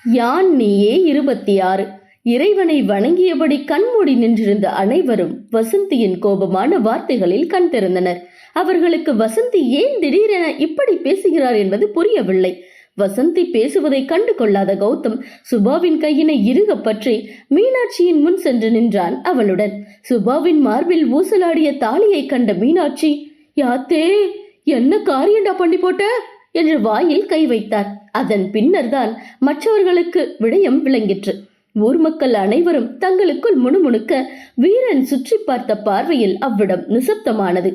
யான் நீயே 26. இறைவனை வணங்கியபடி கண்மூடி நின்றிருந்த அனைவரும் வசந்தியின் கோபமான வார்த்தைகளில் கண் திறந்தனர். அவர்களுக்கு வசந்தி ஏன் திடீரென இப்படி பேசுகிறார் என்பது புரியவில்லை. வசந்தி பேசுவதை கண்டு கொள்ளாத கௌதம் சுபாவின் கையினை இறுக பற்றி மீனாட்சியின் முன் சென்று நின்றான் அவளுடன். சுபாவின் மார்பில் ஊசலாடிய தாலியை கண்ட மீனாட்சி, யாத்தே, என்ன காரியண்டா பண்ணி போட்ட என்று வாயில் கை வைத்தார். அதன் பின்னர் தான் மற்றவர்களுக்கு விடயம் விளங்கிற்று. ஊர் மக்கள் அனைவரும் தங்களுக்குள் முணுமுணுக்க வீரன் சுற்றி பார்த்த பார்வையில் அவ்விடம் நிசப்தமானது.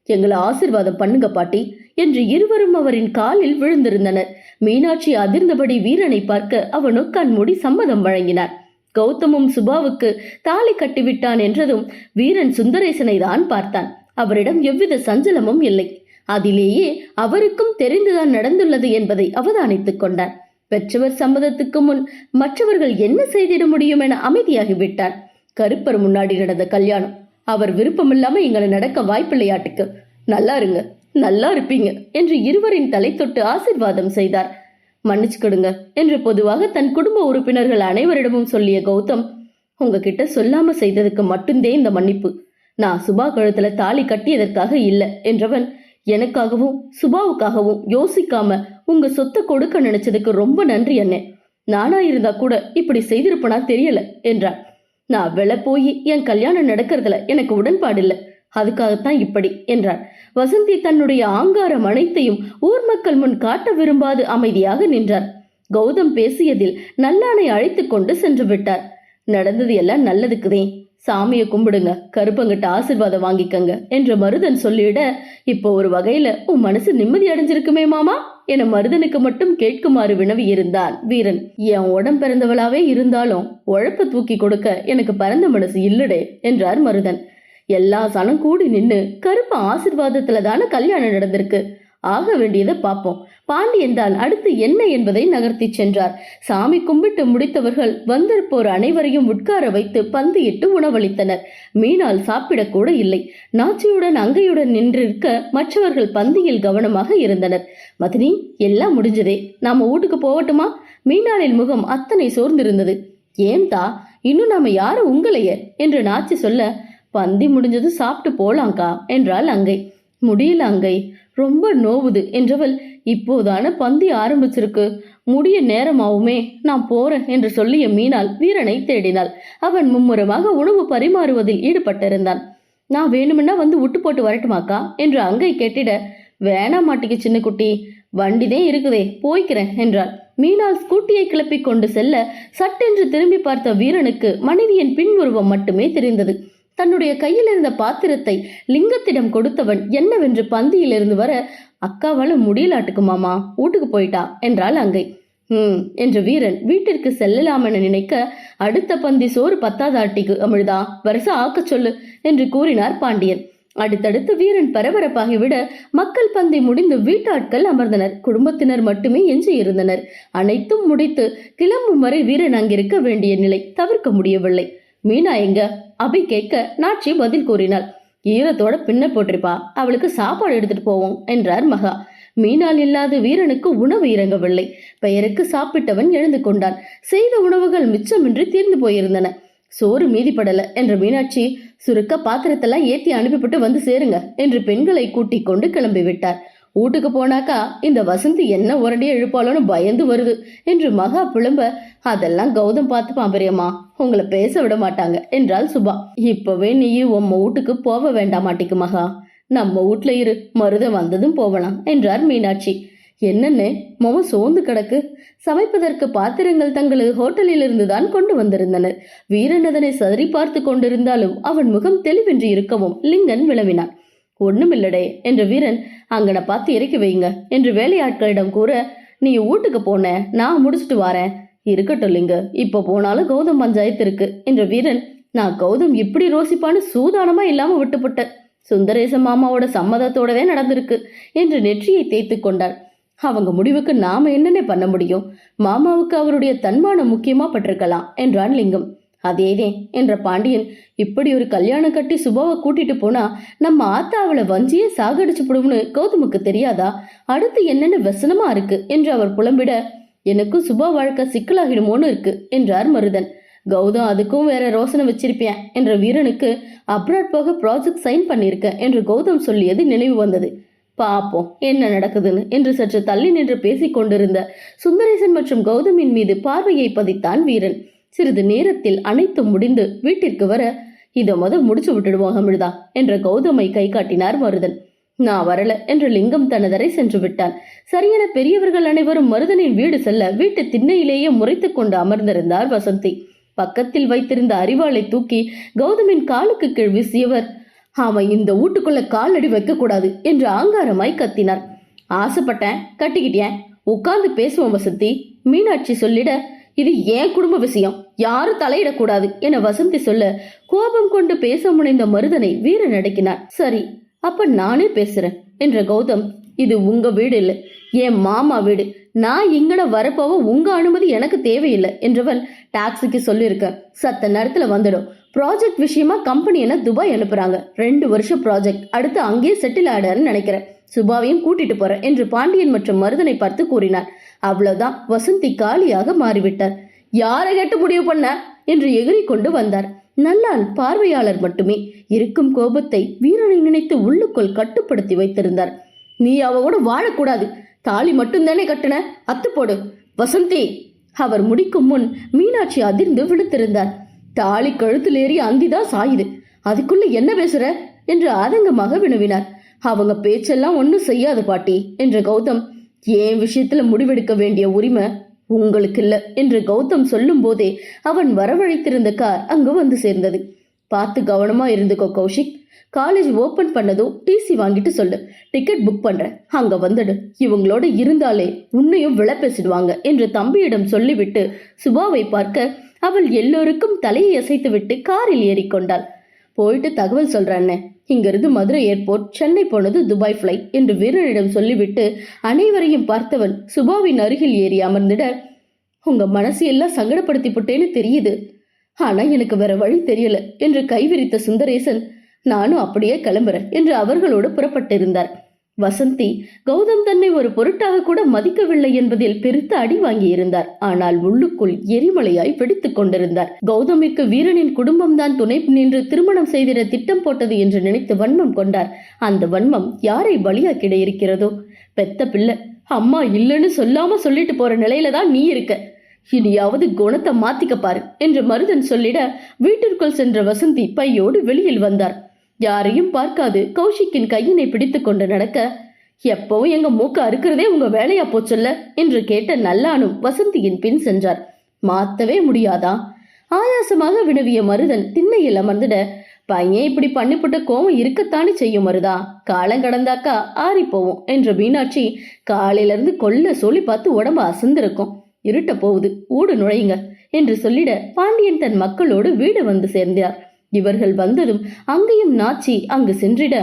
எங்களை ஆசிர்வாதம் பண்ணுங்க பாட்டி என்று இருவரும் அவரின் காலில் விழுந்திருந்தனர். மீனாட்சி அதிர்ந்தபடி வீரனை பார்க்க அவனோ கண்மூடி சம்மதம் வழங்கினார். கௌதமும் சுபாவுக்கு தாலி கட்டிவிட்டான் என்றதும் வீரன் சுந்தரேசனை தான் பார்த்தான். அவரிடம் எவ்வித சஞ்சலமும் இல்லை. அதிலேயே அவருக்கும் தெரிந்துதான் நடந்துள்ளது என்பதை அவதானித்துக் கொண்டார். பெற்றவர் சம்மதத்துக்கு முன் மற்றவர்கள் என்ன செய்திட முடியும் என அமைதியாகிவிட்டார். கருப்பர் முன்னாடி நடந்த கல்யாணம். அவர் விருப்பமில்லாம எங்களை நடக்க வாய்ப்பில்லையாட்டுக்கு. நல்லா இருங்க, நல்லா இருப்பீங்க என்று இருவரின் தலை தொட்டு ஆசிர்வாதம் செய்தார். மன்னிச்சுக்கிடுங்க என்று பொதுவாக தன் குடும்ப உறுப்பினர்கள் அனைவரிடமும் சொல்லிய கௌதம், உங்ககிட்ட சொல்லாம செய்ததுக்கு மட்டும்தே இந்த மன்னிப்பு. நான் சுபா கழுத்துல தாலி கட்டியதற்காக இல்ல என்றவன், எனக்காகவும் சுபாவுக்காகவும் யோசிக்காம உங்க சொத்தை கொடுக்க நினைச்சதுக்கு ரொம்ப நன்றி அண்ணே. நானா இருந்தா கூட இப்படி செய்திருப்பனா தெரியல என்றார். நான் வெள போய் என் கல்யாணம் நடக்கிறதுல எனக்கு உடன்பாடு இல்லை, அதுக்காகத்தான் இப்படி என்றார். வசந்தி தன்னுடைய ஆங்காரம் அனைத்தையும் ஊர் மக்கள் முன் காட்ட விரும்பாது அமைதியாக நின்றார். கௌதம் பேசியதில் நல்லானை அழைத்து கொண்டு சென்று விட்டார். நடந்தது எல்லாம் நல்லதுக்குதே, சாமியை கும்பிடுங்க, கருப்பங்கிட்ட ஆசிர்வாதம் வாங்கிக்கங்க என்று மருதன் சொல்லிட, இப்போ ஒரு வகையில உன் மனசு நிம்மதி அடைஞ்சிருக்குமே மாமா என மருதனுக்கு மட்டும் கேட்குமாறு வினவி இருந்தான் வீரன். என் உடம் பிறந்தவளாவே இருந்தாலும் உழைப்ப தூக்கி கொடுக்க எனக்கு பரந்த மனசு இல்லடே என்றார் மருதன். எல்லா சனம் கூடி நின்னு கருப்ப ஆசிர்வாதத்துல தானே கல்யாணம் நடந்திருக்கு, ஆக வேண்டியதை பார்ப்போம். பாண்டியன் தான் அடுத்து என்ன என்பதை நகர்த்தி சென்றார். சாமி கும்பிட்டு முடித்தவர்கள் வந்திருப்போர் அனைவரையும் உட்கார வைத்து பந்தியிட்டு உணவளித்தனர். மீனால் சாப்பிடக்கூட இல்லை. நாச்சியுடன் அங்கையுடன் நின்றிருக்க மற்றவர்கள் பந்தியில் கவனமாக இருந்தனர். மதினி, எல்லாம் முடிஞ்சதே, நாம வீட்டுக்கு போகட்டுமா? மீனாளின் முகம் அத்தனை சோர்ந்திருந்தது. ஏன் தா, இன்னும் நாம யாரும் உங்களைய என்று நாச்சி சொல்ல, பந்தி முடிஞ்சது சாப்பிட்டு போலாங்கா என்றாள் அங்கை. முடியல அங்கை, ரொம்ப நோவுது என்றவள், இப்போதான பந்தி ஆரம்பிச்சிருக்கு, முடிய நேரமாவுமே, நான் போறேன் என்று சொல்லிய மீனால் வீரனை தேடினாள். அவன் மும்முரமாக உணவு பரிமாறுவதில் ஈடுபட்டிருந்தான். நான் வேணுமென்னா வந்து விட்டு போட்டு வரட்டுமாக்கா என்று அங்கை கேட்டிட, வேணா மாட்டிக்கு சின்ன குட்டி, வண்டிதே இருக்குதே, போய்க்கிறேன் என்றாள். மீனால் ஸ்கூட்டியை கிளப்பி கொண்டு செல்ல சட்டென்று திரும்பி பார்த்த வீரனுக்கு மனைவியின் பின்உருவம் மட்டுமே தெரிந்தது. தன்னுடைய கையில் இருந்த பாத்திரத்தை லிங்கத்திடம் கொடுத்தவன் என்னவென்று பந்தியிலிருந்து வர, அக்காவால முடியலாட்டுக்கு மாமா, வீட்டுக்கு போயிட்டா என்றாள் அங்கை. என்று வீரன் வீட்டிற்கு செல்லலாம் என நினைக்க, அடுத்த பந்தி சோறு பத்தாதாட்டிக்கு அமிழ்தா, வருஷம் ஆக்க சொல்லு என்று கூறினார் பாண்டியன். அடுத்தடுத்து வீரன் பரபரப்பாகிவிட மக்கள் பந்தி முடிந்து வீட்டாட்கள் அமர்ந்தனர். குடும்பத்தினர் மட்டுமே எஞ்சி இருந்தனர். அனைத்தும் முடித்து கிளம்பும் வரை வீரன் அங்கிருக்க வேண்டிய நிலை தவிர்க்க முடியவில்லை. மீனா எங்க அபி கேட்க நாச்சி பதில் கூறினாள். ஈரத்தோட பின்ன போட்டிருப்பா, அவளுக்கு சாப்பாடு எடுத்துட்டு போவோம் என்றார் மகா. மீனால் இல்லாத வீரனுக்கு உணவு இறங்கவில்லை. பெயருக்கு சாப்பிட்டவன் எழுந்து கொண்டான். செய்த உணவுகள் மிச்சமின்றி தீர்ந்து போயிருந்தன. சோறு மீதிப்படல என்ற மீனாட்சி, சுருக்க பாத்திரத்தெல்லாம் ஏத்தி அனுப்பிவிட்டு வந்து சேருங்க என்று பெண்களை கூட்டிக் கொண்டு கிளம்பி விட்டார். வீட்டுக்கு போனாக்கா இந்த வசந்தி என்ன உரண்டிய எழுப்பாளோன்னு பயந்து வருது என்று மகா புலம்ப, அதெல்லாம் கௌதம் பார்த்துப்பான் பெரியம்மா, உங்களை பேச விட மாட்டாங்க என்றாள் சுபா. இப்பவே நீ உம்ம வீட்டுக்கு போக வேண்டாமாட்டிக்கு மகா, நம்ம வீட்டுல இரு, மருதம் வந்ததும் போகலாம் என்றார் மீனாட்சி. என்னன்னு மொம சோர்ந்து கிடக்கு. சமைப்பதற்கு பாத்திரங்கள் தங்களது ஹோட்டலில் இருந்துதான் கொண்டு வந்திருந்தனர். வீரன் அதனை சரி பார்த்து கொண்டிருந்தாலும் அவன் முகம் தெளிவின்றி இருக்கவும் லிங்கன் விளவினான். ஒண்ணுமில்லடே என்ற வீரன், அங்கன பார்த்து இறக்கி வைங்க என்று வேலையாட்களிடம் கூற, நீ வீட்டுக்கு போன, நான் முடிச்சுட்டு வாரேன். இருக்கட்டும் லிங்க, இப்ப போனாலும் கௌதம் பஞ்சாயத்து இருக்கு என்ற வீரன், நான் கௌதம் இப்படி ரோசிப்பான்னு சூதானமா இல்லாம விட்டுப்பட்ட, சுந்தரேச மாமாவோட சம்மதத்தோடவே நடந்திருக்கு என்று நெற்றியை தேய்த்து கொண்டார். அவங்க முடிவுக்கு நாம என்னென்ன பண்ண முடியும்? மாமாவுக்கு அவருடைய தன்மானம் முக்கியமா பட்டிருக்கலாம் என்றான் லிங்கம். அதேதே என்ற பாண்டியன், இப்படி ஒரு கல்யாணம் கட்டி சுபாவை கூட்டிட்டு போனா நம்ம ஆத்தா அவளை வஞ்சியே சாகடிச்சு போடும்னு கௌதமுக்கு தெரியாதா? அடுத்து என்னென்ன வசனமா இருக்கு என்று அவர் புலம்பிட, எனக்கும் சுபா வாழ்க்கை சிக்கலாகிடுமோன்னு இருக்கு என்றார் மருதன். கௌதம் அதுக்கும் வேற ரோசனை வச்சிருப்பேன் என்ற வீரனுக்கு அப்ராட் போக ப்ராஜெக்ட் சைன் பண்ணிருக்க என்று கௌதம் சொல்லியது நினைவு வந்தது. பாப்போம் என்ன நடக்குதுன்னு என்று சற்று தள்ளி நின்று பேசிக் கொண்டிருந்த சுந்தரேசன் மற்றும் கௌதமின் மீது பார்வையை பதித்தான் வீரன். சிறிது நேரத்தில் அனைத்தும் முடிந்து வீட்டிற்கு வர, இதை முடிச்சு விட்டுடுவோம் அமிழ்தா என்ற கௌதமை கை காட்டினார் மருதன். நான் வரல என்று லிங்கம் தனதரை சென்று விட்டான். சரியென பெரியவர்கள் அனைவரும் மருதனின் வீடு செல்ல வீட்டு திண்ணையிலேயே முறைத்துக் கொண்டு அமர்ந்திருந்தார் வசந்தி. பக்கத்தில் வைத்திருந்த அரிவாளை தூக்கி கௌதமின் காலுக்கு கீழ் வீசியவர், அவன் இந்த வீட்டுக்குள்ள காலடி வைக்க கூடாது என்று ஆங்காரமாய் கத்தினார். ஆசைப்பட்டேன், கட்டிக்கிட்டேன், உட்கார்ந்து பேசுவோம் வசந்தி மீனாட்சி சொல்லிட, இது ஏன் குடும்ப விஷயம், யாரும் தலையிடக்கூடாது என வசந்தி சொல்ல, கோபம் கொண்டு பேச முனைந்த மருதனை வீரன் அடக்கினார். சரி, அப்ப நானே பேசுறேன் என்ற கௌதம், இது உங்க வீடு இல்லை, என் மாமா வீடு, நான் இங்கட வரப்போவ உங்க அனுமதி எனக்கு தேவையில்லை என்றவன் டாக்ஸிக்கு சொல்லியிருக்க, சத்த நேரத்துல வந்துடும். ப்ராஜெக்ட் விஷயமா கம்பெனி என்ன துபாய் அனுப்புறாங்க, 2 வருஷம் ப்ராஜெக்ட், அடுத்து அங்கேயே செட்டில் ஆடாருன்னு நினைக்கிறேன், சுபாவையும் கூட்டிட்டு போறேன் என்று பாண்டியன் மற்றும் மருதனை பார்த்து கூறினார். அவ்வளவுதான், வசந்தி காலியாக மாறிவிட்டார். யாரை கேட்டு முடிவு பண்ண என்று எகிரி கொண்டு வந்தார். நல்லால் பார்வையாளர் மட்டுமே. இருக்கும் கோபத்தை வீரனை நினைத்து உள்ளுக்குள் கட்டுப்படுத்தி வைத்திருந்தார். நீ அவவோட வாழக்கூடாது, தாலி மட்டும்தானே கட்டுன, அத்து போடு வசந்தி. அவர் முடிக்கும் முன் மீனாட்சி அதிர்ந்து விழுத்திருந்தார். தாலி கழுத்தில் ஏறி அந்திதான் சாயுது, அதுக்குள்ள என்ன பேசுற என்று ஆதங்கமாக வினவினார். அவங்க பேச்செல்லாம் ஒன்னும் செய்யாது பாட்டி என்ற கௌதம், ஏன் விஷயத்துல முடிவெடுக்க வேண்டிய உரிமை உங்களுக்கு இல்ல என்று கௌதம் சொல்லும் போதே அவன் வரவழைத்திருந்த கார் அங்கு வந்து சேர்ந்தது. பார்த்து கவனமா இருந்துக்கோ கௌஷிக், காலேஜ் ஓபன் பண்ணதும் டிசி வாங்கிட்டு சொல்லு, டிக்கெட் புக் பண்றேன், அங்க வந்துடு, இவங்களோட இருந்தாலே உன்னையும் விளை பேசிடுவாங்க என்று தம்பியிடம் சொல்லிவிட்டு சுபாவை பார்க்க அவள் எல்லோருக்கும் தலையை அசைத்து விட்டு காரில் ஏறிக்கொண்டாள். போயிட்டு தகவல் சொல்றான்னு, இங்கிருந்து மதுரை ஏர்போர்ட், சென்னை போனது துபாய் பிளைட் என்று வீரனிடம் சொல்லிவிட்டு அனைவரையும் பார்த்தவன் சுபாவின் அருகில் ஏறி அமர்ந்திட, உங்க மனசு எல்லாம் சங்கடப்படுத்தி போட்டேன்னு தெரியுது, ஆனா எனக்கு வேற வழி தெரியல என்று கைவிரித்த சுந்தரேசன், நானும் அப்படியே கிளம்புறேன் என்று அவர்களோடு புறப்பட்டிருந்தார். வசந்தி கௌதம் தன்னை ஒரு பொருட்டாக கூட மதிக்கவில்லை என்பதில் பெருத்த அடி வாங்கி இருந்தார். ஆனால் உள்ளுக்குள் எரிமலையாய் வெடித்துக் கொண்டிருந்தார். கௌதமிற்கு வீரனின் குடும்பம்தான் துணை நின்று திருமணம் செய்திட திட்டம் போட்டது என்று நினைத்து வன்மம் கொண்டார். அந்த வன்மம் யாரை பலியாக்கிட இருக்கிறதோ? பெத்த பிள்ளை அம்மா இல்லைன்னு சொல்லாம சொல்லிட்டு போற நிலையில தான் நீ இருக்க, இனியாவது குணத்தை மாத்திக்க பாரு என்று மருதன் சொல்லிட வீட்டிற்குள் சென்ற வசந்தி பையோடு வெளியில் வந்தார். யாரையும் பார்க்காது கௌஷிக்கின் கையினை பிடித்து கொண்டு நடக்க, எப்பவும் எங்க மூக்க அறுக்கிறதே உங்க வேலையா போச்சல்ல என்று கேட்ட நல்லானும் வசந்தியின் பின் சென்றார். மாத்தவே முடியாதா? ஆயாசமாக வினவிய மருதன் திண்ணையில் அமர்ந்திட, பையன் இப்படி பண்ணிப்புட்ட கோவம் இருக்கத்தானே செய்யும் மருதா, காலம் கடந்தாக்கா ஆறி போவோம் என்ற மீனாட்சி, காலையிலிருந்து கொல்ல சொல்லி பார்த்து உடம்பு அசந்திருக்கும், இருட்ட போகுது, ஊடு நுழையுங்க என்று சொல்லிட பாண்டியன் தன் மக்களோடு வீடு வந்து சேர்ந்தார். இவர்கள் வந்ததும் அங்கேயும் நாச்சி அங்கு சென்றிட,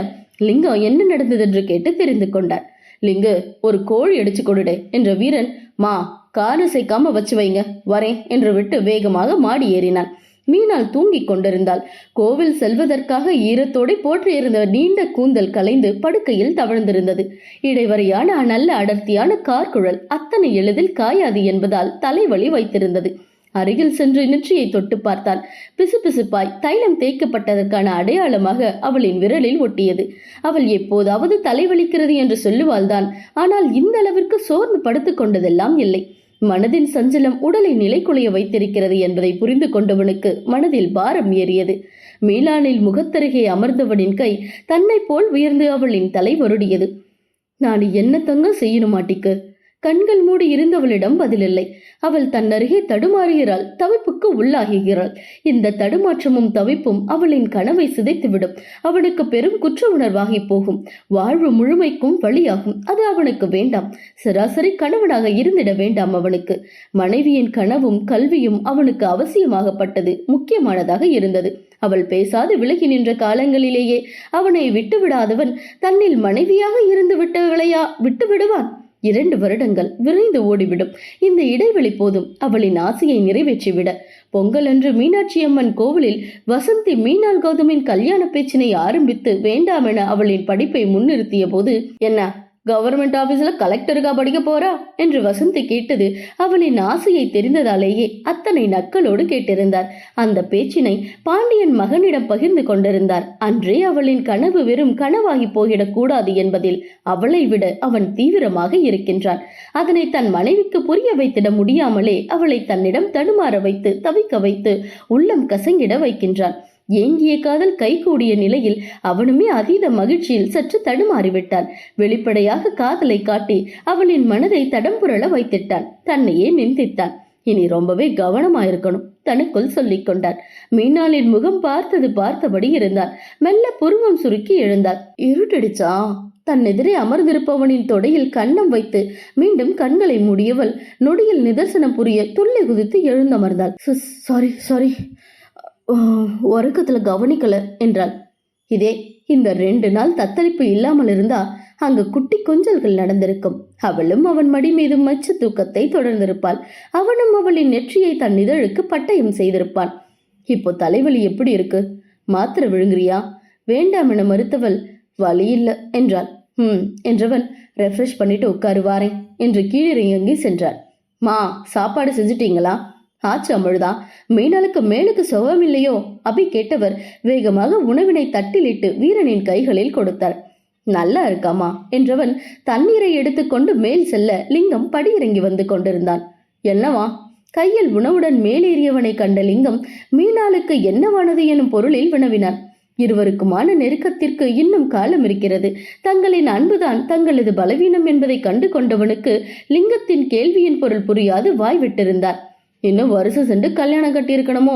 லிங்கம் என்ன நடந்தது என்று கேட்டு தெரிந்து கொண்டார். லிங்கு, ஒரு கோழி அடிச்சு கொடுடே என்ற வீரன், மா காரை சேர்க்காம வச்சு வைங்க, வரேன் என்று விட்டு வேகமாக மாடி ஏறினான். மீனால் தூங்கிக் கொண்டிருந்தாள். கோவில் செல்வதற்காக ஈரத்தோடு போற்றியிருந்த நீண்ட கூந்தல் கலைந்து படுக்கையில் தவழ்ந்திருந்தது. இடைவரையான நல்ல அடர்த்தியான கார்குழல் அத்தனை எளிதில் காயாது என்பதால் தலைவலி வைத்திருந்தது. அருகில் சென்று நெற்றியை தொட்டு பார்த்தாள். பிசுபிசுப்பாய் தைலம் தேய்க்கப்பட்டதற்கான அடையாளமாக அவளின் விரலில் ஒட்டியது. அவள் எப்போதாவது தலைவலிக்கிறது என்று சொல்லுவாள்தான். ஆனால் இந்த அளவிற்கு சோர்ந்து படுத்துக் கொண்டதெல்லாம் இல்லை. மனதின் சஞ்சலம் உடலை நிலைக்குலைய வைத்திருக்கிறது என்பதை புரிந்து கொண்டவனுக்கு மனதில் பாரம் ஏறியது. மீளானில் முகத்தருகே அமர்ந்தவனின் கை தன்னை போல் உயர்ந்து அவளின் தலை வருடியது. நான் என்ன தங்க செய்யணும் மாட்டிக்கு? கண்கள் மூடி இருந்தவளிடம் பதிலில்லை. அவள் தன்னருகே தடுமாறுகிறாள், தவிப்புக்கு உள்ளாகுகிறாள். இந்த தடுமாற்றமும் தவிப்பும் அவளின் கனவை சிதைத்துவிடும். அவனுக்கு பெரும் குற்ற உணர்வாகி போகும். வாழ்வு முழுமைக்கும் வழியாகும். அது அவனுக்கு வேண்டாம். சராசரி கணவனாக இருந்திட வேண்டாம் அவனுக்கு. மனைவியின் கனவும் கல்வியும் அவனுக்கு அவசியமாகப்பட்டது, முக்கியமானதாக இருந்தது. அவள் பேசாது விலகி நின்ற காலங்களிலேயே அவனை விட்டுவிடாதவன் தன்னில் மனைவியாக இருந்து விட்டவளையா விட்டு விடுவான்? 2 வருடங்கள் விரைந்து ஓடிவிடும். இந்த இடைவெளி போதும் அவளின் ஆசையை நிறைவேற்றிவிட. பொங்கல் அன்று மீனாட்சி அம்மன் கோவிலில் வசந்தி மீனால் கௌதமின் கல்யாண பேச்சினை ஆரம்பித்து வேண்டாம் என அவளின் படிப்பை முன்னிறுத்திய போது, என்ன கவர்மெண்ட் ஆபீஸ்ல கலெக்டருக்கா படிக்க போறா என்று வசந்தி கேட்டது அவளின் ஆசையை தெரிந்ததாலேயே அத்தனை நக்களோடு கேட்டிருந்தார். அந்த பேச்சினை பாண்டியன் மகனிடம் பகிர்ந்து கொண்டிருந்தார். அன்றே அவளின் கனவு வெறும் கனவாகி போயிடக் கூடாது என்பதில் அவளை விட அவன் தீவிரமாக இருக்கின்றான். அதனை தன் மனைவிக்கு புரிய வைத்திட முடியாமலே அவளை தன்னிடம் தடுமாற வைத்து தவிக்க வைத்து உள்ளம் கசங்கிட வைக்கின்றான். ஏங்கிய காதல் கைகூடிய நிலையில் அவனுமே அதீத மகிழ்ச்சியில் சற்று தடுமாறிவிட்டான். வெளிப்படையாக காதலை காட்டி அவளின் மனதை தடம்புரள வைத்திட்டான். தன்னையே நிந்தித்தான். இனி ரொம்பவே கவனமாயிருக்கணும் தனக்குள் சொல்லிக் கொண்டான். மீனாளின் முகம் பார்த்தபடி இருந்தான். மெல்ல புருவம் சுருக்கி எழுந்தார். இருட்டடிச்சா? தன் எதிரே அமர்ந்திருப்பவனின் தொடையில் கன்னம் வைத்து மீண்டும் கண்களை மூடியவள் நொடியில் நிதர்சனம் புரிய துள்ளி குதித்து எழுந்தமர்ந்தாள். சாரி உறக்கத்துல கவனிக்கல என்றாள். இந்த 2 நாள் தத்தளிப்பு இல்லாமல் இருந்தா அங்கு குட்டி கொஞ்சல்கள் நடந்திருக்கும். அவளும் அவன் மடி மீது மச்ச தூக்கத்தை தொடர்ந்திருப்பாள். அவனும் அவளின் நெற்றியை தன் இதழுக்கு பட்டயம் செய்திருப்பான். இப்போ தலைவலி எப்படி இருக்கு? மாத்திரை விழுங்குறியா? வேண்டாம் என மறுத்தவள் வலி இல்ல என்றாள். என்றவன் ரெஃப்ரெஷ் பண்ணிட்டு உட்காரு வாரேன் என்று கீழிறங்கி சென்றாள். மா, சாப்பாடு செஞ்சுட்டீங்களா? ஆச்சு அமிழ்தா. மீனாளுக்கு மேலுக்கு சுகமில்லையோ? அபி கேட்டவர் வேகமாக உணவினை தட்டிலிட்டு வீரனின் கைகளில் கொடுத்தார். நல்லா இருக்காமா என்றவன் தண்ணீரை எடுத்துக்கொண்டு மேல் செல்ல லிங்கம் படியிறங்கி வந்து கொண்டிருந்தான். என்னவா? கையில் உணவுடன் மேலேறியவனை கண்ட லிங்கம் மீனாளுக்கு என்னவானது எனும் பொருளில் வினவினான். இருவருக்குமான நெருக்கத்திற்கு இன்னும் காலம் இருக்கிறது. தங்களின் அன்புதான் தங்களது பலவீனம் என்பதை கண்டு கொண்டவனுக்கு லிங்கத்தின் கேள்வியின் பொருள் புரியாது வாய் விட்டிருந்தார். இன்னும் வருஷம் சென்று கல்யாணம் கட்டியிருக்கணுமோ?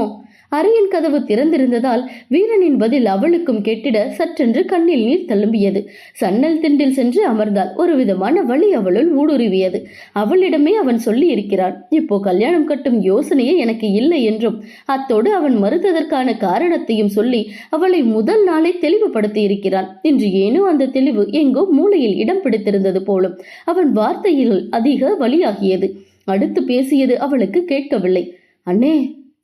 அறையின் கதவு திறந்திருந்ததால் வீரனின் பதில் அவளுக்கும் கேட்டிட சற்றென்று கண்ணில் நீர் தழும்பியது. சன்னல் திண்டில் சென்று அமர்ந்தாள். ஒரு விதமான வழி அவளுள் ஊடுருவியது. அவளிடமே அவன் சொல்லி இருக்கிறான், இப்போ கல்யாணம் கட்டும் யோசனையே எனக்கு இல்லை என்றும் அத்தோடு அவன் மறுத்ததற்கான காரணத்தையும் சொல்லி அவளை முதல் நாளை தெளிவுபடுத்தி இருக்கிறான். இன்று ஏனோ அந்த தெளிவு எங்கோ மூளையில் இடம் பிடித்திருந்தது போலும். அவன் வார்த்தையில் அதிக வலியாகியது. அடுத்து பேசியது அவளுக்கு கேட்கவில்லை. அண்ணே,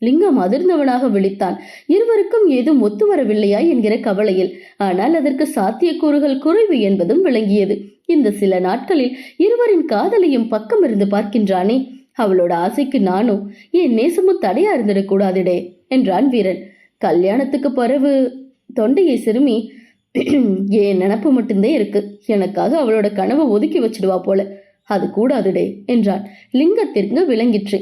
லிங்கம் அதிர்ந்தவனாக விழித்தான். இருவருக்கும் ஏதும் ஒத்து வரவில்லையா என்கிற கவலையில். ஆனால் அதற்கு சாத்தியக்கூறுகள் குறைவு என்பதும் விளங்கியது. இந்த சில நாட்களில் இருவரின் காதலையும் பக்கம் இருந்து பார்க்கின்றானே, அவளோட ஆசைக்கு நானும் என் நேசமும் தடையா இருந்துடக்கூடாதுடே என்றான் வீரன். கல்யாணத்துக்கு பிறகு தொண்டையை சிறுமி என் நினப்பு மட்டும்தான் இருக்கு. எனக்காக அவளோட கனவை ஒதுக்கி வச்சிடுவா போல. அது கூடாதுடே என்றான். லிங்கத்திற்கு விளங்கிற்று.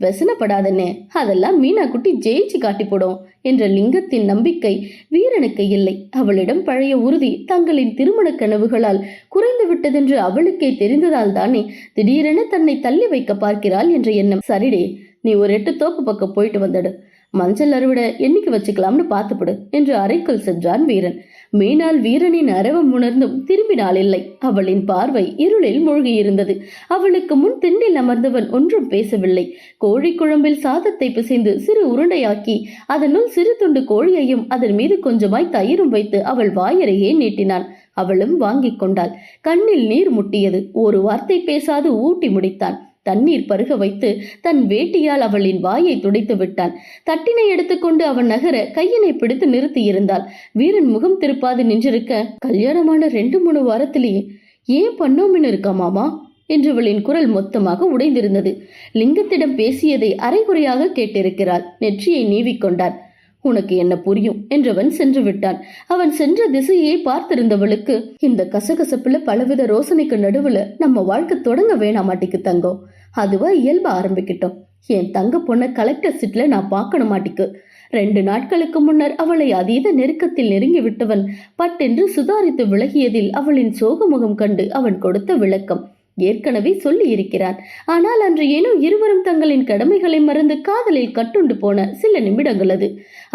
வெசனப்படாதன்னே, அதெல்லாம் மீனா குட்டி ஜெயிச்சு காட்டி போடும் என்ற லிங்கத்தின் நம்பிக்கை வீரனுக்கு இல்லை. அவளிடம் பழைய உறுதி தங்களின் திருமண கனவுகளால் குறைந்து விட்டதென்று அவளுக்கே தெரிந்ததால் தானே திடீரென தன்னை தள்ளி வைக்க பார்க்கிறாள் என்ற எண்ணம். சரிடே, நீ ஒரு 8 தோப்பு பக்கம் போயிட்டு வந்துடு. மஞ்சள் அறுவடை என்னைக்கு வச்சுக்கலாம்னு பார்த்துப்படு என்று அறைக்குள் சென்றான் வீரன். மீனால் வீரனின் அரவம் உணர்ந்தும் திரும்பினாள் இல்லை. அவளின் பார்வை இருளில் மூழ்கியிருந்தது. அவளுக்கு முன் திண்டில் அமர்ந்தவன் ஒன்றும் பேசவில்லை. கோழி குழம்பில் சாதத்தை பிசைந்து சிறு உருண்டையாக்கி அதனுள் சிறு துண்டு கோழியையும் அதன் மீது கொஞ்சமாய் தயிரும் வைத்து அவள் வாயறையே நீட்டினான். அவளும் வாங்கிக் கொண்டாள். கண்ணில் நீர் முட்டியது. ஒரு வார்த்தை பேசாது ஊட்டி முடித்தான். தண்ணீர் பருக வைத்து தன் வேட்டியால் அவளின் வாயை துடைத்து விட்டான். தட்டினை எடுத்துக்கொண்டு அவன் நகர கையினை பிடித்து நிறுத்தி இருந்தாள். வீரன் முகம் திருப்பாது நின்றிருக்க, கல்யாணமான 2-3 வாரத்திலேயே ஏன் பண்ணோமின்னு இருக்கா மாமா என்றவளின் குரல் மொத்தமாக உடைந்திருந்தது. லிங்கத்திடம் பேசியதை அரைகுறையாக கேட்டிருக்கிறாள். நெற்றியை நீவிக்கொண்டான். உனக்கு என்ன புரியும் என்றவன் சென்று விட்டான். அவன் சென்ற திசையை பார்த்திருந்தவளுக்கு இந்த கசகசப்புல பலவித ரோசனைக்கு நடுவுல நம்ம வாழ்க்கை தொடங்க வேணாமாட்டிக்கு தங்கம். அதுவா இயல்பா ஆரம்பிக்கிட்டோம். என் தங்க பொண்ண கலெக்டர் சீட்ல நான் பார்க்கணும் மாட்டிக்கு. 2 நாட்களுக்கு முன்னர் அவளை அதீத நெருக்கத்தில் நெருங்கி விட்டவன் பட்டென்று சுதாரித்து விலகியதில் அவளின் சோகமுகம் கண்டு அவன் கொடுத்த விளக்கம் ஏற்கனவே சொல்லி இருக்கிறான். ஆனால் அன்று ஏனோ இருவரும் தங்களின் கடமைகளை மறந்து காதலில் கட்டுண்டு போன சில நிமிடங்கள் அது.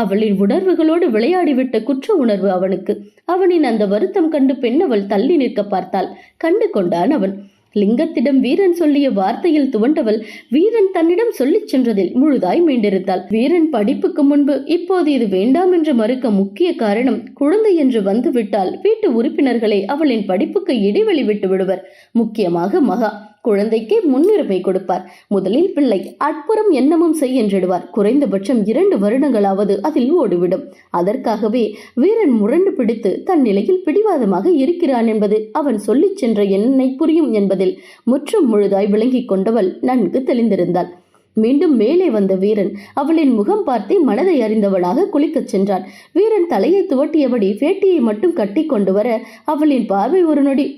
அவளின் உணர்வுகளோடு விளையாடிவிட்ட குற்ற உணர்வு அவனுக்கு. அவனின் அந்த வருத்தம் கண்டு பெண்ணவள் தள்ளி நிற்க பார்த்தாள். கண்டு கொண்டான் அவன். லிங்கத்திடம் வீரன் சொல்லிய வார்த்தையில் துவண்டவள் வீரன் தன்னிடம் சொல்லிச் சென்றதில் முழுதாய் மீண்டிருந்தாள். வீரன் படிப்புக்கு முன்பு இப்போது இது வேண்டாம் என்று மறுக்க முக்கிய காரணம், குழந்தை என்று வந்துவிட்டால் வீட்டு உறுப்பினர்களை அவளின் படிப்புக்கு இடைவெளி விட்டு விடுவர். முக்கியமாக மகா. குழந்தைக்கே முன்னுரிமை கொடுப்பார். முதலில் பிள்ளை, அற்புறம் எண்ணமும் செய் என்றிடுவார். குறைந்தபட்சம் 2 வருடங்களாவது அதில் ஓடிவிடும். அதற்காகவே வீரன் முரண்டு பிடித்து தன் நிலையில் பிடிவாதமாக இருக்கிறான் என்பது அவன் சொல்லிச் சென்ற என்னை புரியும் என்பதில் முற்றும் முழுதாய் விளங்கிக் கொண்டவள் நன்கு தெளிந்திருந்தாள். மீண்டும் மேலே வந்த வீரன் அவளின் முகம் பார்த்தே மனதை அறிந்தவனாக குளிக்கச் சென்றான். வீரன் தலையை துவட்டியபடி வேட்டியை மட்டும் கட்டி கொண்டு வர அவளின் பார்வை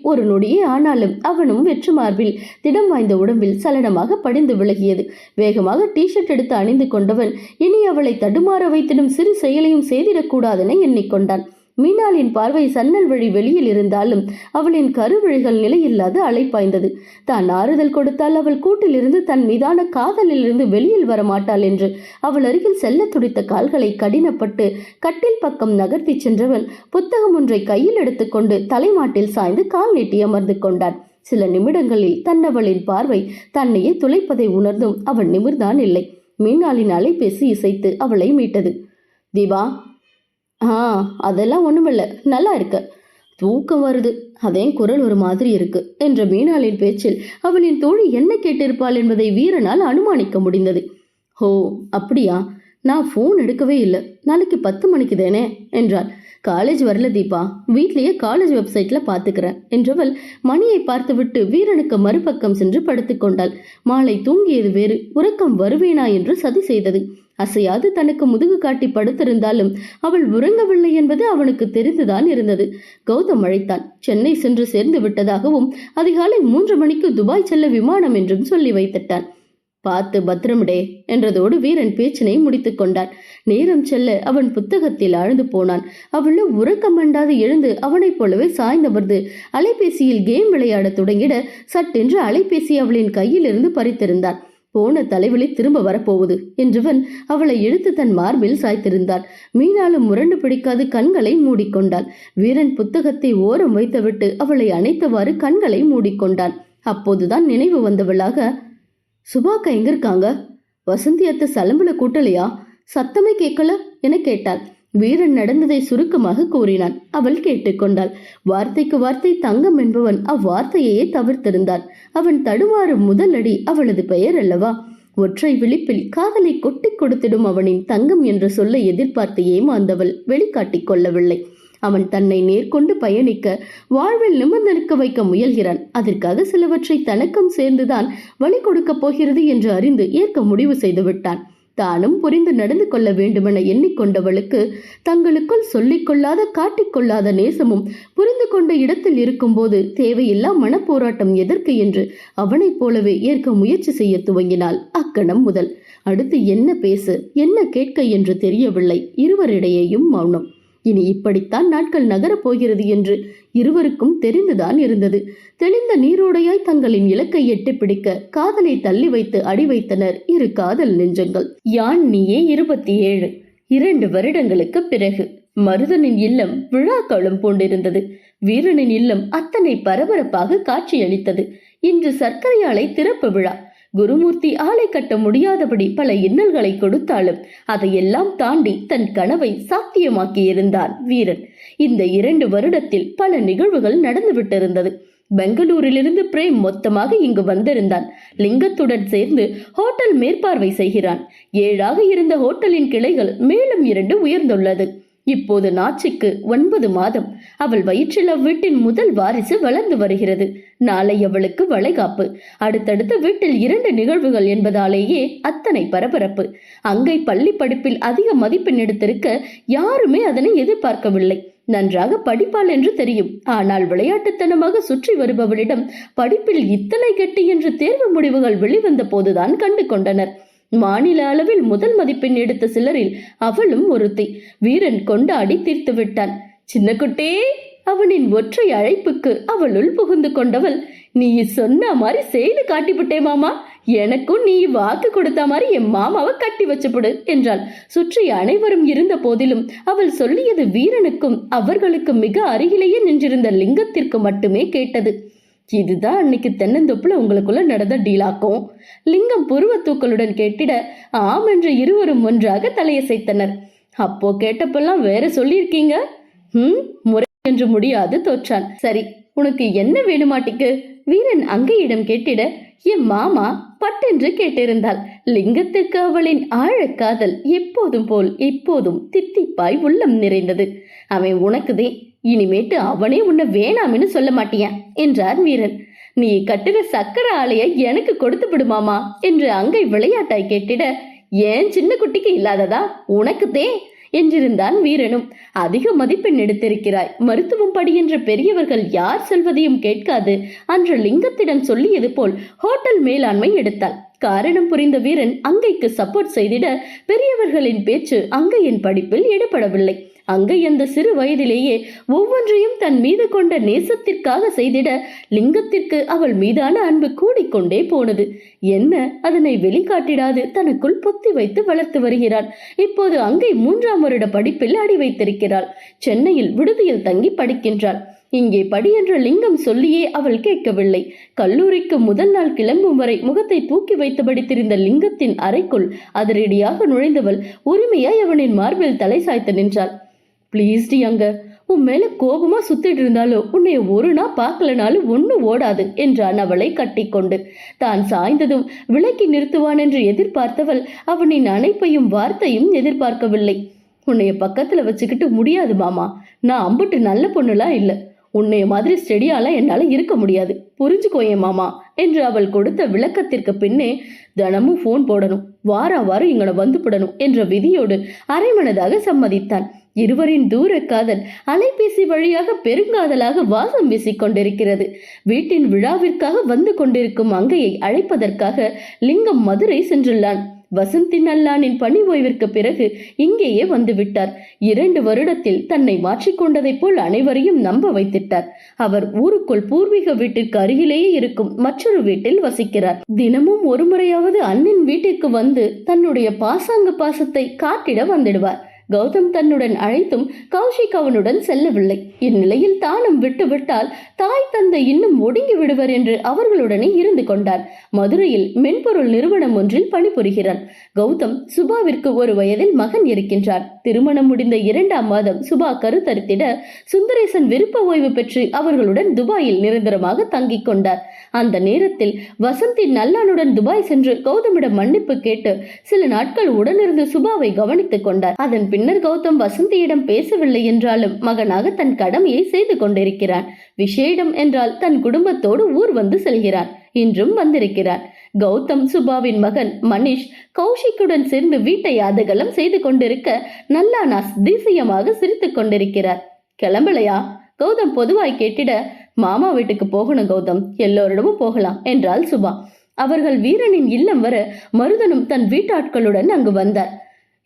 ஒரு நொடியே ஆனாலும் அவனும் வெற்று மார்பில் திடம் வாய்ந்த உடம்பில் சலனமாக படிந்து விலகியது. வேகமாக டிஷர்ட் எடுத்து அணிந்து கொண்டவன் இனி அவளை தடுமாற வைத்திடும் சிறு செயலையும் செய்திடக்கூடாதென எண்ணிக்கொண்டான். மீனாளின் பார்வை சன்னல் வழி வெளியில் இருந்தாலும் அவளின் கருவிழிகள் நிலையில்லாது அலைப்பாய்ந்தது. தான் ஆறுதல் கொடுத்தால் அவள் கூட்டிலிருந்து தன் மீதான காதலிலிருந்து வெளியில் வரமாட்டாள் என்று அவள் அருகில் செல்ல துடித்த கால்களை கடினப்பட்டு கட்டில் பக்கம் நகர்த்தி சென்றவன் புத்தகம் ஒன்றை கையில் எடுத்துக்கொண்டு தலைமாட்டில் சாய்ந்து கால் நீட்டி அமர்ந்து கொண்டான். சில நிமிடங்களில் தன்னவளின் பார்வை தன்னையே துளைப்பதை உணர்ந்தும் அவள் நிமிர்தான் இல்லை. மீனாளின் அலைபேசி இசைத்து அவளை மீட்டது. தீபா, அதெல்லாம் ஒண்ணுமில்ல, நல்லா இருக்க. தூக்கம் வருது, அதே குரல் ஒரு மாதிரி இருக்கு என்ற மீனாளின் பேச்சில் அவளின் தோழி என்ன கேட்டிருப்பாள் என்பதை வீரனால் அனுமானிக்க முடிந்தது. ஓ அப்படியா, நான் போன் எடுக்கவே இல்லை, நாளைக்கு 10 மணிக்கு தானே என்றாள். காலேஜ் வரல தீபா, வீட்லயே காலேஜ் வெப்சைட்ல பாத்துக்கிறேன் என்றவள் மணியை பார்த்துவிட்டு வீரனுக்கு மறுபக்கம் சென்று படுத்துக்கொண்டாள். மாலை தூங்கியது வேறு, உறக்கம் வருவேனா என்று சதி செய்தது. அசையாது தனக்கு முதுகு காட்டி படுத்திருந்தாலும் அவள் உறங்கவில்லை என்பது அவனுக்கு தெரிந்துதான் இருந்தது. கௌதம் அழைத்தான். சென்னை சென்று சேர்ந்து விட்டதாகவும் அதிகாலை 3 மணிக்கு துபாய் செல்ல விமானம் என்றும் சொல்லி வைத்திட்டான். பார்த்து பத்திரமிடே என்றதோடு வீரன் பேச்சினை முடித்துக் கொண்டான். நேரம் செல்ல அவன் புத்தகத்தில் ஆழ்ந்து போனான். அவளோ உறக்கம் மண்டாது எழுந்து அவனைப் போலவே சாய்ந்தமர்ந்து அலைபேசியில் கேம் விளையாட தொடங்கிட சட்டென்று அலைபேசி அவளின் கையில் இருந்து பறித்திருந்தான். போன தலைவலி திரும்ப வரப்போகுது என்றவன் அவளை எடுத்து தன் மார்பில் சாய்த்திருந்தான். மீனாலும் முரண்டு பிடிக்காது கண்களை மூடிக்கொண்டாள். வீரன் புத்தகத்தை ஓரம் வைத்துவிட்டு அவளை அணைத்தவாறு கண்களை மூடிக்கொண்டான். அப்போதுதான் நினைவு வந்தவளாக, சுபாக்கா எங்க இருக்காங்க? வசந்தி அத்தை சலம்புல கூட்டலையா? சத்தமே கேட்கல என கேட்டாள். வீரன் நடந்ததை சுருக்கமாக கூறினான். அவள் கேட்டுக்கொண்டாள். வார்த்தைக்கு வார்த்தை தங்கம் என்பவன் அவ்வார்த்தையே தவிர்த்திருந்தான். அவன் தடுமாறும் முதல் அடி அவளது பெயர் அல்லவா? ஒற்றை விழிப்பில் காதலை கொட்டி கொடுத்திடும் அவனின் தங்கம் என்ற சொல்லை எதிர்பார்த்து ஏமாந்தவள் வெளிக்காட்டிக் கொள்ளவில்லை. அவன் தன்னை நேர்கொண்டு பயணிக்க, வாழ்வில் நிமிர்ந்து நிற்க வைக்க முயல்கிறான். அதற்காக சிலவற்றை தனக்கும் சேர்ந்துதான் வழி கொடுக்கப் போகிறது என்று அறிந்து ஏற்க முடிவு செய்து விட்டான். தானும் புரிந்து நடந்து கொள்ள வேண்டுமென எண்ணிக்கொண்டவளுக்கு தங்களுக்குள் சொல்லிக்கொள்ளாத காட்டிக்கொள்ளாத நேசமும் புரிந்து கொண்ட இடத்தில் இருக்கும்போது தேவையில்லா மனப்போராட்டம் எதற்கு என்று அவனைப் போலவே ஏற்க முயற்சி செய்ய துவங்கினாள். அக்கணம் முதல் அடுத்து என்ன பேச என்ன கேட்க என்று தெரியவில்லை. இருவரிடையேயும் மௌனம். இனி இப்படித்தான் நாட்கள் நகரப் போகிறது என்று இருவருக்கும் தெரிந்துதான் இருந்தது. தெளிந்த நீரோடையாய் தங்களின் இலக்கை எட்டி பிடிக்க காதலை தள்ளி வைத்து அடி வைத்தனர் இரு காதல் நெஞ்சங்கள். யான் நீயே 27. 2 வருடங்களுக்கு பிறகு மருதனின் இல்லம் விழாக்களும் பூண்டிருந்தது. வீரனின் இல்லம் அத்தனை பரபரப்பாக காட்சியளித்தது. இன்று சர்க்கரை ஆலை திறப்பு விழா. குருமூர்த்தி ஆலை கட்ட முடியாதபடி பல இன்னல்களை கொடுத்தாலும் அதையெல்லாம் தாண்டி தன் கனவை சாத்தியமாக்கியிருந்தான் வீரன். இந்த 2 வருடத்தில் பல நிகழ்வுகள் நடந்துவிட்டிருந்தது. பெங்களூரிலிருந்து பிரேம் மொத்தமாக இங்கு வந்திருந்தான். லிங்கத்துடன் சேர்ந்து ஹோட்டல் மேற்பார்வை செய்கிறான். 7ஆக இருந்த ஹோட்டலின் கிளைகள் மேலும் 2 உயர்ந்துள்ளது. இப்போது நாச்சிக்கு 9 மாதம். அவள் வயிற்றில் அவ்வீட்டின் முதல் வாரிசு வளர்ந்து வருகிறது. நாளை அவளுக்கு வளைகாப்பு. அடுத்தடுத்த வீட்டில் 2 நிகழ்வுகள் என்பதாலேயே அத்தனை பரபரப்பு. அங்கை பள்ளி படிப்பில் அதிக மதிப்பெண் எடுத்திருக்க யாருமே அதனை எதிர்பார்க்கவில்லை. நன்றாக படிப்பாள் என்று தெரியும். ஆனால் விளையாட்டுத்தனமாக சுற்றி வருபவளிடம் படிப்பில் இத்தனை கெட்டி என்று தேர்வு முடிவுகள் வெளிவந்த போதுதான் கண்டு கொண்டனர். மாநில அளவில் முதல் மதிப்பெண் எடுத்த சிலரில் அவளும் ஒருத்தி. வீரன் கொண்டாடி தீர்த்து விட்டான். சின்ன குட்டே, அவனின் ஒற்றை அழைப்புக்கு அவளுள் புகுந்து கொண்டவள், நீ சொன்ன மாதிரி செய்து காட்டிவிட்டே மாமா, எனக்கும் நீ வாக்கு கொடுத்த மாதிரி என் மாமாவை கட்டி வச்சுப்படு என்றாள். சுற்றி அனைவரும் இருந்த போதிலும் அவள் சொல்லியது வீரனுக்கும் அவர்களுக்கு மிக அருகிலேயே நின்றிருந்த லிங்கத்திற்கு மட்டுமே கேட்டது. இதுதான் அன்னைக்கு தென்னந்தோப்புல உங்களுக்குள்ள நடந்த டீலாக்கும். லிங்கம் புருவ தூக்கலுடன் கேட்டிட ஆம் என்று இருவரும் ஒன்றாக தலையசைத்தனர். அப்போ கேட்டப்பெல்லாம் வேற சொல்லியிருக்கீங்க. முறை என்று முடியாது தோற்றான். சரி, உனக்கு என்ன வேணுமாட்டிக்கு வீரன் அங்கையிடம் கேட்டிட, என் மாமா பட்டென்று கேட்டிருந்தாள். லிங்கத்திற்கு அவளின் ஆழக்காதல் எப்போதும் போல் எப்போதும் தித்திப்பாய் உள்ளம் நிறைந்தது. அவன் உனக்குதே, இனிமேட்டு அவனே உன்னை வேணாம்னு சொல்ல மாட்டியா என்றார் வீரன். நீ கட்டுற சக்கர ஆலையை எனக்கு கொடுத்து விடுமாமா என்று அங்கை விளையாட்டாய் கேட்டிட, ஏன் சின்ன குட்டிக்கு இல்லாததா, உனக்குதே என்றிருந்தான் வீரனும். அதிக மதிப்பெண் எடுத்திருக்கிறாய், மருத்துவம் படிக்கின்ற பெரியவர்கள் யார் சொல்வதையும் கேட்காது அன்று லிங்கத்திடம் சொல்லியது போல் ஹோட்டல் மேலாண்மை எடுத்தாள். காரணம் புரிந்த வீரன் அங்கைக்கு சப்போர்ட் செய்திட, பெரியவர்களின் பேச்சு அங்கையின் படிப்பில் எடுபடவில்லை. அங்கை அந்த சிறு வயதிலேயே ஒவ்வொன்றையும் தன் மீது கொண்ட நேசத்திற்காக செய்திட லிங்கத்திற்கு அவள் மீதான அன்பு கூடிக்கொண்டே போனது. என்ன அதனை வெளிக்காட்டிடாது தனக்குள் பொத்தி வைத்து வளர்த்து வருகிறாள். இப்போது அங்கை 3ஆம் வருட படிப்பில் அடி வைத்திருக்கிறாள். சென்னையில் விடுதியில் தங்கி படிக்கின்றாள். இங்கே படி என்ற லிங்கம் சொல்லியே அவள் கேட்கவில்லை. கல்லூரிக்கு முதல் நாள் கிளம்பும் வரை முகத்தை தூக்கி வைத்தபடி திரிந்த லிங்கத்தின் அறைக்குள் அதிரடியாக நுழைந்தவள் உரிமையாய் அவனின் மார்பில் தலை சாய்த்து நின்றாள். பிளீஸ் டி அங்க, உன் மேல கோபமா சுத்திட்டு இருந்தாலும் உன்னை ஒரு நாள் பார்க்கலனாலும் ஒண்ணு ஓடாது என்றான் அவளை கட்டி கொண்டு. தான் சாய்ந்ததும் விலக்கி நிறுத்துவான் என்று எதிர்பார்த்தவள் அவனின் அணைப்பையும் வார்த்தையும் எதிர்பார்க்கவில்லை. உன்னைய பக்கத்துல வச்சுக்கிட்டு முடியாது மாமா, நான் அம்புட்டு நல்ல பொண்ணுலாம் இல்ல, உன்னைய மாதிரி ஸ்டெடியாலாம் என்னால இருக்க முடியாது, புரிஞ்சுக்கோயே மாமா என்று அவள் கொடுத்த விளக்கத்திற்கு பின்னே, தினமும் போன் போடணும், வாரம் இங்கட வந்துவிடணும் என்ற விதியோடு அரைமனதாக சம்மதித்தான். இருவரின் தூர காதல் அலைபேசி வழியாக பெருங்காதலாக வாசம் வீசிக் கொண்டிருக்கிறது. வீட்டின் விழாவிற்காக வந்து கொண்டிருக்கும் அங்கையை அழைப்பதற்காக லிங்கம் மதுரை சென்றுள்ளான். வசந்தி நல்லானின் பணி ஓய்விற்கு பிறகு இங்கேயே வந்து விட்டார். 2 வருடத்தில் தன்னை மாற்றிக்கொண்டதை போல் அனைவரையும் நம்ப வைத்திட்டார். அவர் ஊருக்குள் பூர்வீக வீட்டிற்கு அருகிலேயே இருக்கும் மற்றொரு வீட்டில் வசிக்கிறார். தினமும் ஒரு முறையாவது அண்ணன் வீட்டிற்கு வந்து தன்னுடைய பாசாங்க பாசத்தை காட்டிட வந்துடுவார். கௌதம் தன்னுடன் அழைத்தும் கௌஷிக் அவனுடன் செல்லவில்லை. இந்நிலையில் தானும் விட்டுவிட்டால் தாய் தந்தை இன்னும் ஒடுங்கி விடுவர் என்று அவர்களுடனே இருந்து கொண்டார். மதுரையில் மென்பொருள் நிறுவனம் ஒன்றில் பணிபுரிகிறார். கௌதம் சுபாவிற்கு 1 வயதில் மகன் இருக்கின்றார். திருமணம் முடிந்த 2ஆம் மாதம் சுபா கருத்தரித்திட சுந்தரேசன் விருப்ப ஓய்வு பெற்று அவர்களுடன் துபாயில் நிரந்தரமாக தங்கிக் கொண்டார். அந்த நேரத்தில் வசந்தி நல்லானுடன் துபாய் சென்று கௌதமிடம் மன்னிப்பு கேட்டு சில நாட்கள் உடனிருந்து சுபாவை கவனித்துக் கொண்டார். அதன் பின்னர் கௌதம் வசந்தியிடம் பேசவில்லை என்றாலும் மகனாக தன் கடமையை செய்து கொண்டிருக்கிறான். விசேடம் என்றால் தன் குடும்பத்தோடு ஊர் வந்து செல்கிறான். இன்றும் வந்திருக்கிறான். கௌதம் சுபாவின் மகன் மனிஷ் கௌஷிக்குடன் சேர்ந்து வீட்டை அதகலம் செய்து கொண்டிருக்க நல்லானா அதிசயமாக சிரித்துக் கொண்டிருக்கிறார். கிளம்பலையா? கௌதம் பொதுவாய் கேட்டிட, மாமா வீட்டுக்கு போகணும் கௌதம், எல்லோரிடமும் போகலாம் என்றாள் சுபா. அவர்கள் வீரனின் இல்லம் வர மருதனும் தன் வீட்டாட்களுடன் அங்கு வந்தார்.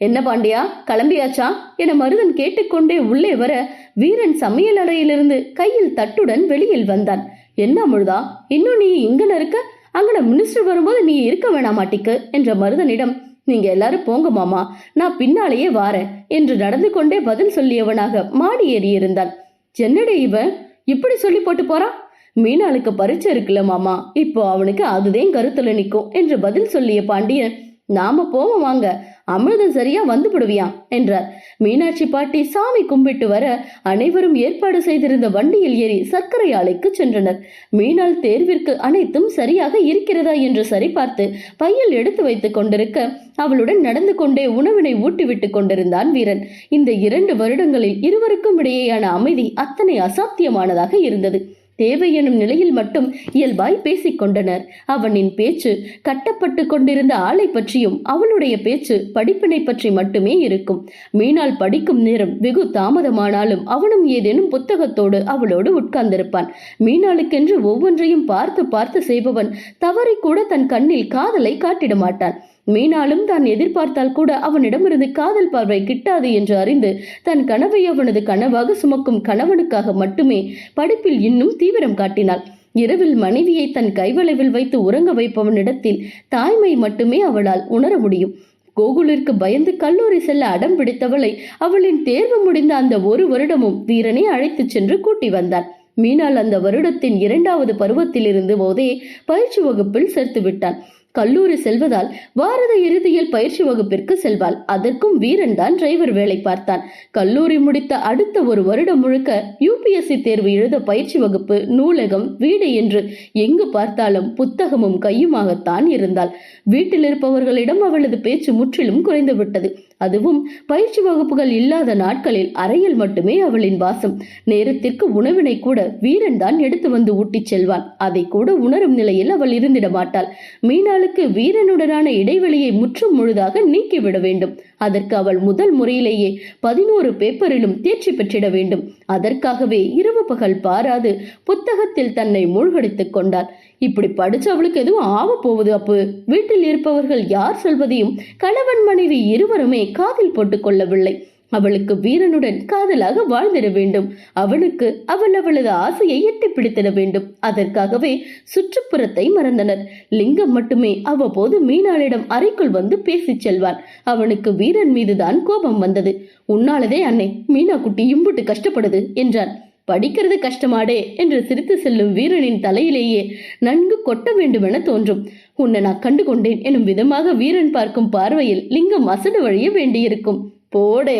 என்ன பாண்டியா, கிளம்பியாச்சா என மருதன் கேட்டுக்கொண்டே உள்ளே வர வீரன் சமையல் அறையிலிருந்து கையில் தட்டுடன் வெளியில் வந்தான். என்ன அமுதா, இன்னும் நீ இங்கன இருக்க? அங்கன மினிஸ்டர் வரும்போது நீ இருக்க வேணாமாட்டிக்கு என்ற மருதனிடம், நீங்க எல்லாரும் போங்க மாமா, நான் பின்னாலேயே வாரேன் என்று நடந்து கொண்டே பதில் சொல்லியவனாக மாடி ஏறி இருந்தான். என்னடே இவன் இப்படி சொல்லி போட்டு போறான்? மீனாளுக்கு பரீட்சை இருக்குல்ல மாமா, இப்போ அவனுக்கு அதுதான் கருத்துல நிற்கும் என்று பதில் சொல்லிய பாண்டியன், நாம போவோம் வாங்க, அமிர்தம் சரியா வந்து விடுவியான் என்றார். மீனாட்சி பாட்டி சாமி கும்பிட்டு வர அனைவரும் ஏற்பாடு செய்திருந்த வண்டியில் ஏறி சர்க்கரை ஆலைக்கு சென்றனர். மீனாள் தேர்விற்கு அனைத்தும் சரியாக இருக்கிறதா என்று சரிபார்த்து பையில் எடுத்து வைத்துக் கொண்டிருக்க அவளுடன் நடந்து கொண்டே உணவினை ஊட்டிவிட்டு கொண்டிருந்தான் வீரன். இந்த 2 வருடங்களில் இருவருக்கும் இடையேயான அமைதி அத்தனை அசாத்தியமானதாக இருந்தது. தேவை எனும் நிலையில் மட்டும் இயல்பாய் பேசிக் கொண்டனர். அவனின் பேச்சு கட்டப்பட்டு கொண்டிருந்த ஆளை பற்றியும் அவளுடைய பேச்சு படிப்பினை பற்றி மட்டுமே இருக்கும். மீனாள் படிக்கும் நேரம் வெகு தாமதமானாலும் அவனும் ஏதேனும் புத்தகத்தோடு அவளோடு உட்கார்ந்திருப்பான். மீனாளுக்கென்று ஒவ்வொன்றையும் பார்த்து பார்த்து செய்பவன் தவறி கூட தன் கண்ணில் காதலை காட்டிட மாட்டான். மீனாலும் தான் எதிர்பார்த்தால் கூட அவனிடமிருந்து காதல் பார்வை கிட்டாது என்று அறிந்து தன் கனவை அவனது கனவாக சுமக்கும் கணவனுக்காக மட்டுமே படிப்பில் இன்னும் தீவிரம் காட்டினாள். இரவில் மனைவியை தன் கைவளைவில் வைத்து உறங்க வைப்பவனிடத்தில் தாய்மை மட்டுமே அவளால் உணர முடியும். கோகுலிற்கு பயந்து கல்லூரி செல்ல அடம் பிடித்தவளை அவளின் தேர்வு முடிந்த அந்த 1 வருடமும் வீரனை அழைத்து சென்று கூட்டி வந்தான். மீனாள் அந்த வருடத்தின் 2வது பருவத்தில் இருந்து போதே பயிற்சி வகுப்பில் சேர்த்து விட்டான். கல்லூரி செல்வதால் வாரத இறுதியில் பயிற்சி வகுப்பிற்கு செல்வாள். அதற்கும் வீரன் தான் டிரைவர் வேலை பார்த்தான். கல்லூரி முடித்த அடுத்த ஒரு வருடம் முழுக்க யூபிஎஸ்சி தேர்வு எழுத பயிற்சி வகுப்பு, நூலகம், வீடு என்று எங்கு பார்த்தாலும் புத்தகமும் கையுமாகத்தான் இருந்தாள். வீட்டில் இருப்பவர்களிடம் அவளது பேச்சு முற்றிலும் குறைந்து விட்டது. அதுவும் பயிற்சி வகுப்புகள் இல்லாத நாட்களில் அறையில் மட்டுமே அவளின் வாசம். நேரத்திற்கு உணவினை கூட வீரன் தான் எடுத்து வந்து ஊட்டிச் செல்வான். அதை கூட உணரும் நிலையில் அவள் இருந்திட மாட்டாள். மீனாளுக்கு வீரனுடனான இடைவெளியை முற்றும் முழுதாக நீக்கிவிட வேண்டும். அதற்கு அவள் முதல் முறையிலேயே 11 பேப்பரிலும் தேர்ச்சி பெற்றிட வேண்டும். அதற்காகவே இரவு பகல் பாராது புத்தகத்தில் தன்னை மூழ்கடித்துக் கொண்டாள். இப்படி படிச்சு அவளுக்கு எதுவும் ஆக போகுது அப்பு. வீட்டில் இருப்பவர்கள் யார் சொல்வதையும் கணவன் மனைவி இருவருமே காதில் போட்டுக் கொள்ளவில்லை. அவளுக்கு வீரனுடன் காதலாக வாழ்ந்திட வேண்டும். அவனுக்கு அவளது ஆசையை எட்டி பிடித்திட வேண்டும். அதற்காகவே சுற்றுப்புறத்தை மறந்தனர். லிங்கம் மட்டுமே அவ்வப்போது மீனாளிடம் அறைக்குள் வந்து பேசிச் செல்வான். அவனுக்கு வீரன் மீதுதான் கோபம் வந்தது. உன்னாலதே அன்னை மீனா குட்டி இம்புட்டு கஷ்டப்படுது என்றான். படிக்கிறது கஷ்டமாடே என்று சிரித்து செல்லும் வீரனின் தலையிலேயே நன்கு கொட்ட வேண்டுமென தோன்றும். உன்னை நான் கண்டு கொண்டேன் எனும் விதமாக வீரன் பார்க்கும் பார்வையில் லிங்கம் அசடு வழிய வேண்டியிருக்கும். போடே,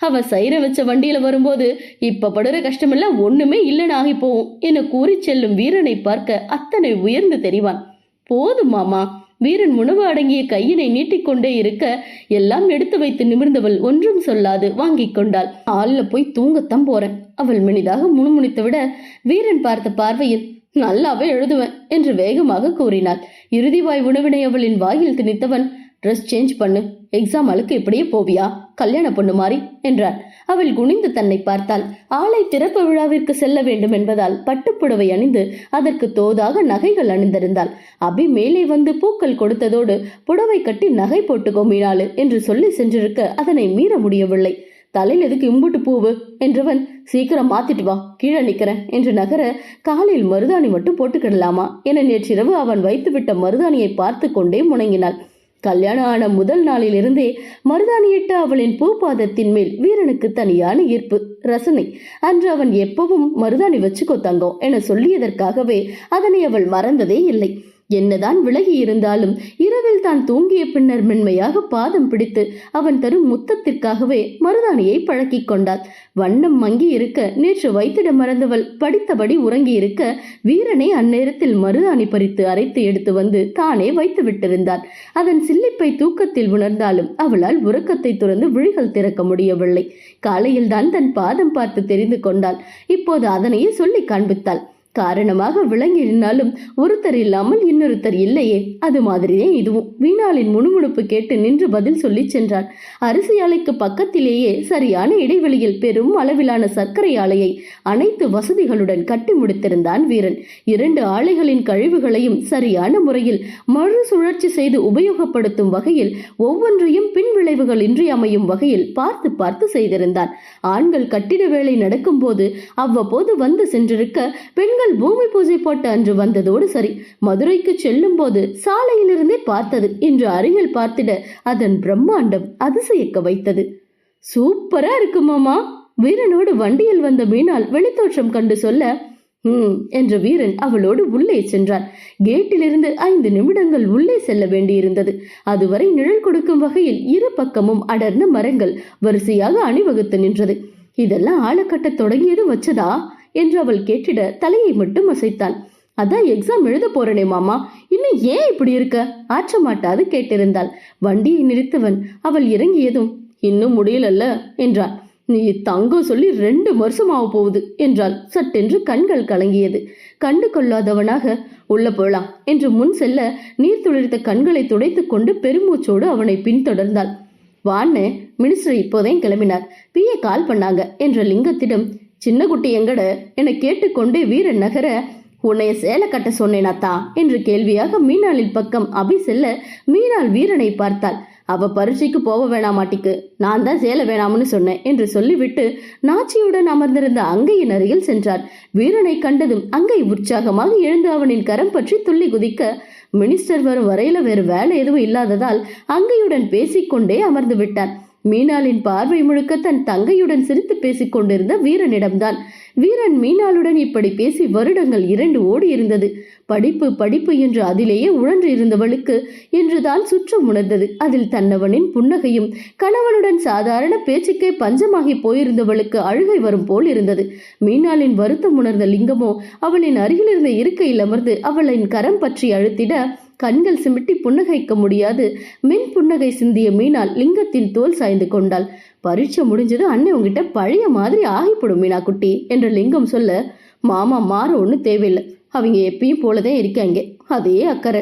அவ சைர வச்ச வண்டியில வரும்போது இப்ப படுற கஷ்டமெல்லாம் ஒண்ணுமே இல்லைன்னு ஆகி போவும் என கூறி செல்லும் வீரனை பார்க்க அத்தனை உயர்ந்து தெரிவான். போதும் மாமா. வீரன் உணவு அடங்கிய கையினை நீட்டிக்கொண்டே இருக்க எல்லாம் எடுத்து வைத்து நிமிர்ந்தவள் ஒன்றும் சொல்லாது வாங்கி கொண்டாள். ஆள்ல போய் தூங்கத்தான் போறேன் அவள் மெனிதாக முணுமுணித்து விட வீரன் பார்த்த பார்வையில் நல்லாவே எழுதுவேன் என்று வேகமாக கூறினாள். இறுதிவாய் உணவினை அவளின் வாயில் திணித்தவன், ட்ரெஸ் சேஞ்ச் பண்ணு, எக்ஸாம் அழுக்கு இப்படியே போவியா, கல்யாண பொண்ணு மாறி என்றாள். அவள் குனிந்து தன்னை பார்த்தாள். ஆலை திறப்பு விழாவிற்கு செல்ல வேண்டும் என்பதால் பட்டுப்புடவை அணிந்து அதற்கு தோதாக நகைகள் அணிந்திருந்தாள். அபி மேலே வந்து பூக்கள் கொடுத்ததோடு புடவை கட்டி நகை போட்டுக்கோ மீனாளு என்று சொல்லி சென்றிருக்க அதனை மீற முடியவில்லை. தலையில் எதுக்கு இம்புட்டு பூவு என்றவன், சீக்கிரம் மாத்திட்டு வா, கீழே நிக்கிறேன் என்று நகர காலில் மருதாணி மட்டும் போட்டுக்கிடலாமா என நேற்றிரவு அவன் வைத்துவிட்ட மருதாணியை பார்த்து கொண்டே முணங்கினாள். கல்யாணம் ஆன முதல் நாளிலிருந்தே மருதாணியிட்ட அவளின் பூபாதத்தின் மேல் வீரனுக்கு தனியான ஈர்ப்பு, ரசனை. அன்று அவன் எப்பவும் மருதாணி வச்சுக்கோ தங்கம் என சொல்லியதற்காகவே அதனை அவள் மறந்ததே இல்லை. என்னதான் விலகி இருந்தாலும் இரவில் தான் தூங்கிய பின்னர் மென்மையாக பாதம் பிடித்து அவன் தரும் முத்தத்திற்காகவே மருதாணியை பழக்கி கொண்டாள். வண்ணம் மங்கி இருக்க நேற்று வைத்திட மறந்தவள் படித்தபடி உறங்கி இருக்க வீரனை அந்நேரத்தில் மருதாணி பறித்து அரைத்து எடுத்து வந்து தானே வைத்து விட்டிருந்தான். அதன் சில்லிப்பை தூக்கத்தில் உணர்ந்தாலும் அவளால் உறக்கத்தை துறந்து விழிகள் திறக்க முடியவில்லை. காலையில் தான் தன் பாதம் பார்த்து தெரிந்து கொண்டாள். இப்போது அதனையே சொல்லி காண்பித்தாள். காரணமாக விளங்கினாலும் ஒருத்தர் இல்லாமல் இன்னொருத்தர் இல்லையே, அது மாதிரியே இதுவும். வீணாளின் முணுமுணுப்பு கேட்டு நின்று பதில் சொல்லி சென்றான். அரிசி ஆலைக்கு பக்கத்திலேயே சரியான இடைவெளியில் பெரும் அளவிலான சர்க்கரை ஆலையை அனைத்து வசதிகளுடன் கட்டி முடித்திருந்தான் வீரன். 2 ஆலைகளின் கழிவுகளையும் சரியான முறையில் மறு சுழற்சி செய்து உபயோகப்படுத்தும் வகையில் ஒவ்வொன்றையும் பின் விளைவுகள் இன்றி அமையும் வகையில் பார்த்து பார்த்து செய்திருந்தான். ஆண்கள் கட்டிட வேலை நடக்கும் போது அவ்வப்போது வந்து சென்றிருக்க பெண்கள் பூமி பூஜை போட்ட அன்று வந்ததோடு சரி, மதுரைக்கு செல்லும் போது சாலையிலிருந்தே பார்த்தது இன்று அருகில் பார்த்திட அதன் பிரம்மாண்டம் அதிசயிக்க வைத்தது. சூப்பரா இருக்கு மாமா. வீரனோடு வண்டியில் வந்த மீனாள் வெளித்தோற்றம் கண்டு சொல்ல என்ற வீரன் அவளோடு உள்ளே சென்றான். கேட்டிலிருந்து 5 நிமிடங்கள் உள்ளே செல்ல வேண்டியிருந்தது. அதுவரை நிழல் கொடுக்கும் வகையில் இரு பக்கமும் அடர்ந்த மரங்கள் வரிசையாக அணிவகுத்து நின்றது. இதெல்லாம் ஆள கட்ட தொடங்கியது வச்சதா என்று அவள் கேட்டிட தலையை மட்டும் அசைத்தான். அதான் எக்ஸாம் எழுத போறனே மாமா, இன்னும் ஏன் இப்படி இருக்க ஆற்றமாட்டாது கேட்டிருந்தாள். வண்டியை நிறுத்தவன் அவள் இறங்கியதும் இன்னும் முடியலல்ல என்றான். நீ தங்கம் சொல்லி 2 வருஷம் ஆக போகுது என்றாள். சட்டென்று கண்கள் கலங்கியது. கண்டு கொள்ளாதவனாக உள்ள போலாம் என்று முன் செல்ல நீர் துளிர்த்த கண்களை துடைத்துக் கொண்டு பெருமூச்சோடு அவனை பின்தொடர்ந்தாள். வான்னு மினிஸ்டர் இப்போதையும் கிளம்பினார், பிஏ கால் பண்ணாங்க என்ற லிங்கத்திடம் சின்ன குட்டி எங்கட என கேட்டுக்கொண்டே வீரன் நகர, உன்னைய சேலை கட்ட சொன்னேனாத்தா என்று கேள்வியாக மீனாளின் பக்கம் அபி செல்ல மீனாள் வீரனை பார்த்தாள். அவ பரீட்சைக்கு போக வேணாமாட்டிக்கு, நான் தான் சேலை வேணாம்னு சொன்னேன் என்று சொல்லிவிட்டு நாச்சியுடன் அமர்ந்திருந்த அங்கையின் அருகில் சென்றார். வீரனை கண்டதும் அங்கை உற்சாகமாக எழுந்து அவனின் கரம் பற்றி துள்ளி குதிக்க, மினிஸ்டர் வரும் வரையில வேறு வேலை எதுவும் இல்லாததால் அங்கையுடன் பேசிக்கொண்டே அமர்ந்து விட்டான். மீனாளின் பார்வை முழுக்க தன் தங்கையுடன் சிரித்து பேசிக் கொண்டிருந்த வீரனிடம்தான். வீரன் மீனாளுடன் இப்படி பேசி வருடங்கள் 2 ஓடி இருந்தது. படிப்பு படிப்பு என்று அதிலேயே உழன்று இருந்தவளுக்கு என்றுதான் சுற்றம் உணர்ந்தது. அதில் தன்னவனின் புன்னகையும் கணவனுடன் சாதாரண பேச்சுக்கே பஞ்சமாகி போயிருந்தவளுக்கு அழுகை வரும் போல் இருந்தது. மீனாளின் வருத்தம் உணர்ந்த லிங்கமோ அவளின் அருகில் இருந்த இருக்கையில் அமர்ந்து அவளின் கரம் பற்றி அழுத்திட கண்கள் சிமிட்டி புன்னகைக்க முடியாது மின் புன்னகை சிந்திய மீனாள் லிங்கத்தின் தோல் சாய்ந்து கொண்டாள். பரீட்சை முடிஞ்சது, அண்ணன் உங்ககிட்ட பழைய மாதிரி ஆகிப்படும் மீனா குட்டி என்று லிங்கம் சொல்ல, மாமா மாற ஒன்றும் தேவையில்லை, அவங்க எப்பயும் போலதான் இருக்காங்க, அதே அக்கறை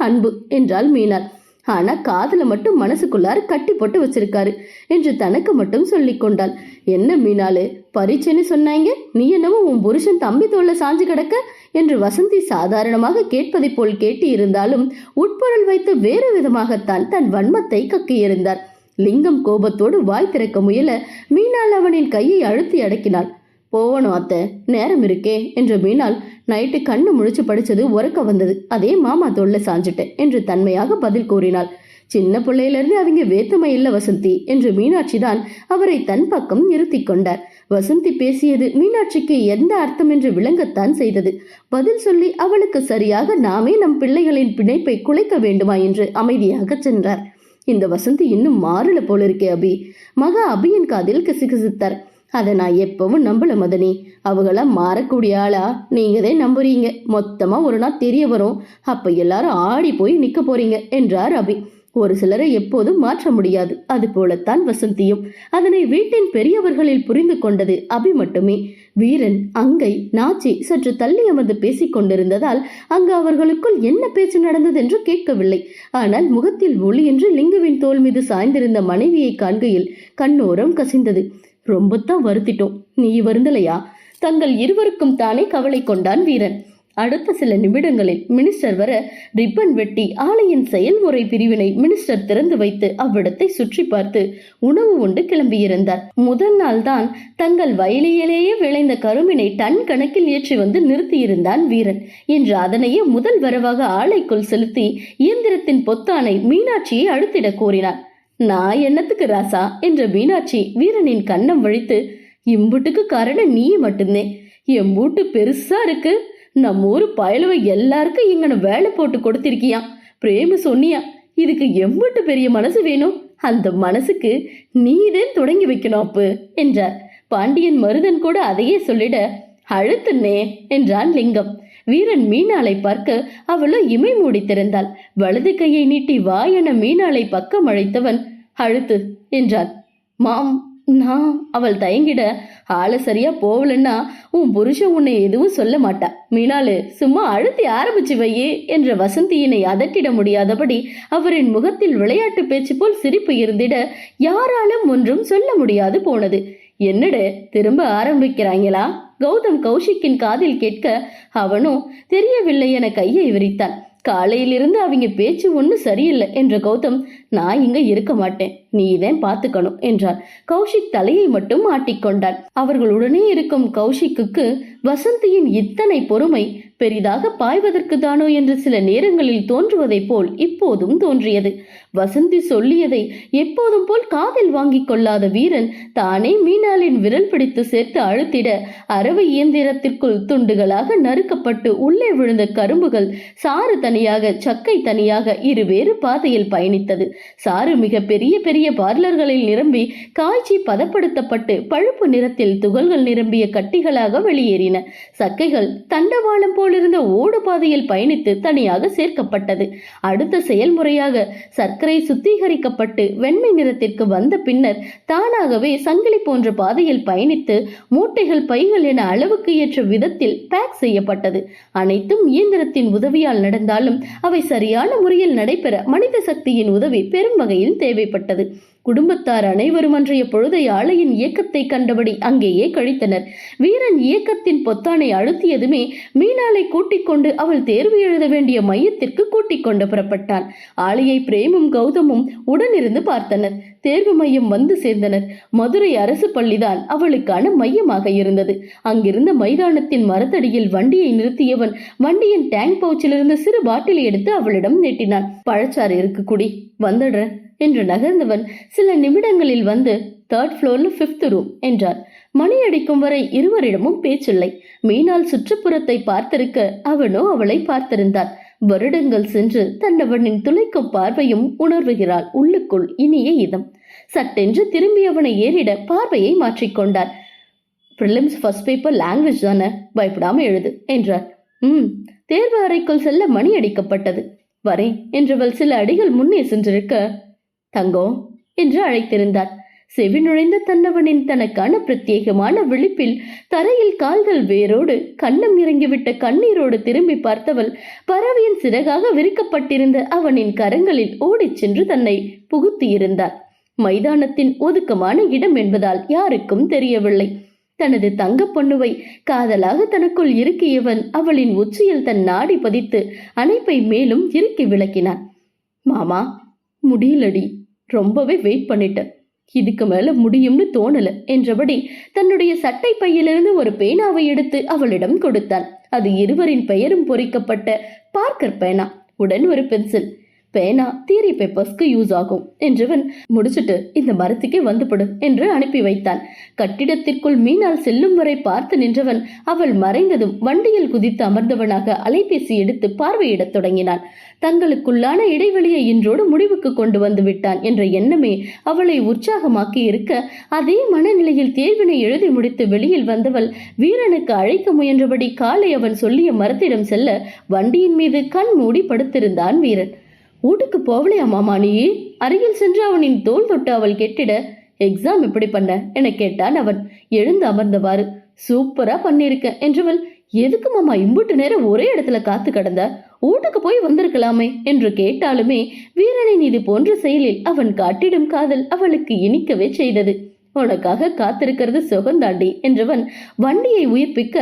அன்பு என்றாள் மீனாள். ஆனா காதுல மட்டும் மனசுக்குள்ளார கட்டி போட்டு வச்சிருக்காரு என்று தனக்கு மட்டும் சொல்லி கொண்டாள். என்ன மீனாளு, பரீட்சைன்னு சொன்னாங்க, நீ என்னவோ உன் புருஷன் தம்பி தோல்ல சாஞ்சு கிடக்க என்று வசந்தி சாதாரணமாக கேட்பதை போல் கேட்டு இருந்தாலும் உட்பொருள் வைத்து வேறு விதமாகத்தான் தன் வன்மத்தை கக்கியிருந்தார். லிங்கம் கோபத்தோடு வாய் திறக்க முயல மீனாள் அவனின் கையை அழுத்தி அடக்கினாள். போவணும் அத்தை, நேரம் இருக்கே என்ற மீனாள் நைட்டு கண்ணு முழிச்சு படிச்சது உறக்க வந்தது, அதே மாமா தோல்ல சாஞ்சிட்டேன் என்று தன்மையாக பதில் கூறினாள். சின்ன பிள்ளையிலிருந்து அவங்க வேத்துமை இல்ல வசந்தி என்று மீனாட்சி தான் அவரை தன் பக்கம் நிறுத்தி கொண்டார். வசந்தி பேசியது மீனாட்சிக்கு எந்த அர்த்தம் என்று விளங்கத்தான் செய்தது. பதில் சொல்லி அவளுக்கு சரியாக நாமே நம் பிள்ளைகளின் பிணைப்பை குலைக்க வேண்டுமா என்று அமைதியாக சென்றார். இந்த வசந்தி இன்னும் மாறல போல இருக்கே அபி, மகா அபியின் காதில் கிசுகிசுத்தார். அதை நான் எப்பவும் நம்பல மதனி, அவங்கள மாறக்கூடிய ஆளா நீங்கதே நம்புறீங்க, மொத்தமா ஒரு நாள் தெரிய வரும், அப்ப எல்லாரும் ஆடி போய் நிக்க போறீங்க என்றார் அபி. ஒரு சிலரை எப்போதும் மாற்ற முடியாது, அது போலத்தான் வசந்தியும். அதனை வீட்டின் பெரியவர்களில் புரிந்து கொண்டது அபி மட்டுமே. வீரன், அங்கை, நாச்சி சற்று தள்ளி அமர்ந்து பேசிக் கொண்டிருந்ததால் அங்கு அவர்களுக்குள் என்ன பேச்சு நடந்தது என்று கேட்கவில்லை. ஆனால் முகத்தில் ஒளி என்று லிங்குவின் தோல் மீது சாய்ந்திருந்த மனைவியை காண்கையில் கண்ணோரம் கசிந்தது. ரொம்பத்தான் வருத்திட்டோம், நீ வருந்தலையா? தங்கள் இருவருக்கும் தானே கவலை கொண்டான் வீரன். அடுத்த சில நிமிடங்களில் மினிஸ்டர் வர ரிப்பன் வெட்டி ஆலையின் செயல்முறை பிரிவினை மினிஸ்டர் திறந்து வைத்து அவ்விடத்தை சுற்றி பார்த்து உணவு உண்டு கிளம்பியிருந்தார். முதல் நாள் தான் தங்கள் வயலிலேயே விளைந்த கரும்பினை டன் கணக்கில் ஏற்றி வந்து நிறுத்தியிருந்தான் வீரன். இன்று அதனையே முதல் வரவாக ஆலைக்குள் செலுத்தி இயந்திரத்தின் பொத்தானை மீனாட்சியை அடுத்திட கோரினார். நான் என்னத்துக்கு ராசா என்ற மீனாட்சி வீரனின் கன்னம் வழித்து, இம்புட்டுக்கு காரணம் நீ மட்டும்தே, என் மூட்டு பெருசா இருக்கு, நம்ம ஊரு பயலுவை எல்லாருக்கும் இங்கன வேலை போட்டு கொடுத்திருக்கியா, பிரேம சொன்னியா, இதுக்கு எம்பட்டு பெரிய மனசு வேணும், அந்த மனசுக்கு நீதான் தொடங்கி வைக்கணும் அப்பு என்றார். பாண்டியன் மருதன் கூட அதையே சொல்லிட, அழுத்துனே என்றான் லிங்கம். வீரன் மீனாளை பார்க்க அவளோ இமை மூடி திறந்தாள். வலது கையை நீட்டி வா என மீனாளை பக்கம் அழைத்தவன் அழுத்து என்றான். மாம் நான் அவள் தயங்கிட, ஆள சரியா போவலன்னா உன் புருஷன் உன்னை எதுவும் சொல்ல மாட்டா, மீனாளு சும்மா அழுத்தி ஆரம்பிச்சு வையே என்ற வசந்தியினை அதட்டிட முடியாதபடி அவரின் முகத்தில் விளையாட்டு பேச்சு போல் சிரிப்பு இருந்திட யாராலும் ஒன்றும் சொல்ல முடியாது போனது. என்னட திரும்ப ஆரம்பிக்கிறாங்களா? கௌதம் கௌஷிக்கின் காதில் கேட்க அவனும் தெரியவில்லை என கையை விரித்தான். காலையிலிருந்து அவங்க பேச்சு ஒன்னும் சரியில்லை என்ற கௌதம், நான் இங்க இருக்க மாட்டேன், நீ இதான் பாத்துக்கணும் என்றார். கௌஷிக் தலையை மட்டும் ஆட்டிக்கொண்டான். அவர்களுடனே இருக்கும் கௌஷிக்கு வசந்தியின் இத்தனை பொறுமை பெரிதாக பாய்வதற்கு தானோ என்று சில நேரங்களில் தோன்றுவதை போல் இப்போதும் தோன்றியது. வசந்தி சொல்லியதை எப்போதும் போல் காதில் வாங்கிக் கொள்ளாத வீரன் தானே மீனாளின் விரல் பிடித்து சேர்த்து அழுத்திட அரவை இயந்திரத்திற்குள் துண்டுகளாக நறுக்கப்பட்டு உள்ளே விழுந்த கரும்புகள் சாறு தனியாக சக்கை தனியாக இருவேறு பாதையில் பயணித்தது. சாறு மிக பெரிய பெரிய பார்லர்களில் நிரம்பி காய்ச்சி பதப்படுத்தப்பட்டு பழுப்பு நிறத்தில் துகள்கள் நிரம்பிய கட்டிகளாக வெளியேறின. சக்கைகள் தண்டவாளம் போலிருந்த ஓடு பாதையில் பயணித்து தனியாக சேர்க்கப்பட்டது. அடுத்த செயல்முறையாக சர்க்கரை சுத்திகரிக்கப்பட்டு வெண்மை நிறத்திற்கு வந்த பின்னர் தானாகவே சங்கிலி போன்ற பாதையில் பயணித்து மூட்டைகள் பைகள் என அளவுக்கு ஏற்ற விதத்தில் பேக் செய்யப்பட்டது. அனைத்தும் இயந்திரத்தின் உதவியால் நடந்தாலும் அவை சரியான முறையில் நடைபெற மனித சக்தியின் உதவி பெரும் வகையில் தேவைப்பட்டது. குடும்பத்தார் அனைவரும் அன்றைய பொழுதை ஆலையின் இயக்கத்தை கண்டபடி அங்கேயே கழித்தனர். வீரன் இயக்கத்தின் பொத்தானை அழுத்தியதுமே மீனாளை கூட்டிக் கொண்டு அவள் தேர்வு எழுத வேண்டிய மையத்திற்கு கூட்டிக் கொண்டு புறப்பட்டான். ஆலையை பிரேமும் கௌதமும் உடனிருந்து பார்த்தனர். தேர்வு மையம் வந்து சேர்ந்தனர். மதுரை அரசு பள்ளிதான் அவளுக்கான மையமாக இருந்தது. அங்கிருந்த மைதானத்தின் மரத்தடியில் வண்டியை நிறுத்தியவன் வண்டியின் டேங்க் பவுச்சிலிருந்து சிறு பாட்டிலை எடுத்து அவளிடம் நீட்டினான். பழச்சாறு இருக்கு குடி, வந்துடுறேன் என்று நகர்ந்தவன் சில நிமிடங்களில் வந்து 3rd ஃப்ளோர்ல 5th ரூம் என்றார். மணி அடிக்கும் வரை இருவரிடமும் பேச்சில்லை. மீனால் சுற்றுப்புறத்தை பார்த்திருக்க அவனோ அவளை பார்த்திருந்தார். வருடங்கள் சென்று தன்னவனின் துளைக்கும் பார்வையும் உணர்வுகிறாள் உள்ளுக்குள் இனிய இதம். சட்டென்று திரும்பி அவனை ஏறிட பார்வையை மாற்றிக்கொண்டார். பிரிலிம்ஸ் ஃபர்ஸ்ட் பேப்பர் லாங்குவேஜ் தானே, பயப்படாம எழுது என்றார். தேர்வு அறைக்குள் செல்ல மணி அடிக்கப்பட்டது. வரேன் என்றவள் சில அடிகள் முன்னே சென்றிருக்க, தங்கம் என்று அழைத்திருந்தார். செவி நுழைந்த தன்னவனின் தனக்கான பிரத்யேகமான விழிப்பில் தரையில் கால்கள் வேரோடு கண்ணம் இறங்கிவிட்ட கண்ணீரோடு திரும்பி பார்த்தவள் பறவையின் சிறகாக விரிக்கப்பட்டிருந்த அவனின் கரங்களில் ஓடிச் சென்று தன்னை புகுத்தியிருந்தார். மைதானத்தின் ஒதுக்கமான இடம் என்பதால் யாருக்கும் தெரியவில்லை. தனது தங்க பொண்ணுவை காதலாக தனக்குள் இருக்கியவன் அவளின் உச்சியில் தன் நாடி பதித்து அணைப்பை மேலும் இறுக்கி விளக்கினான். மாமா, முடியலடி, ரொம்பவே வெயிட் பண்ணிட்ட, இதுக்கு மேல முடியும்னு தோணல என்றபடி தன்னுடைய சட்டை பையிலிருந்து ஒரு பேனாவை எடுத்து அவளிடம் கொடுத்தான். அது இருவரின் பெயரும் பொறிக்கப்பட்ட பார்க்கர் பேனா, உடன் ஒரு பென்சில். பேனா தியரி பேப்பர்ஸ்க்கு யூஸ் ஆகும் என்றவன் முடிச்சுட்டு இந்த மரத்துக்கே வந்துபடு என்று அனுப்பி வைத்தான். கட்டிடத்திற்குள் மீனால் செல்லும் வரை பார்த்து நின்றவன் அவள் மறைந்ததும் வண்டியில் குதித்து அமர்ந்தவனாக அலைபேசி எடுத்து பார்வையிடத் தொடங்கினான். தங்களுக்குள்ளான இடைவெளியை இன்றோடு முடிவுக்கு கொண்டு வந்து விட்டான் என்ற எண்ணமே அவளை உற்சாகமாக்கி இருக்க, அதே மனநிலையில் தேர்வினை எழுதி முடித்து வெளியில் வந்தவள் வீரனுக்கு அழைக்க முயன்றபடி காலை அவன் சொல்லிய மரத்திடம் செல்ல வண்டியின் மீது கண் மூடி படுத்திருந்தான் வீரன். வீட்டுக்கு போவலையா மாமா நீ? அருகில் சென்று அவனின் தோள் தொட்டு அவள் கேட்டிட, எக்ஸாம் எப்படி பண்ண என கேட்டான் அவன் எழுந்து அமர்ந்தவாறு. சூப்பரா பண்ணிருக்க என்றவள், எதுக்கு மாமா இம்புட்டு நேரம் ஒரே இடத்துல காத்து கடந்த, வீட்டுக்கு போய் வந்திருக்கலாமே என்று கேட்டாலுமே வீரனின் இது போன்ற செயலில் அவன் காட்டிடும் காதல் அவளுக்கு இனிக்கவே செய்தது. உனக்காக காத்திருக்கிறது சுகந்தாண்டி என்றவன் வண்டியை உயிர்ப்பிக்க,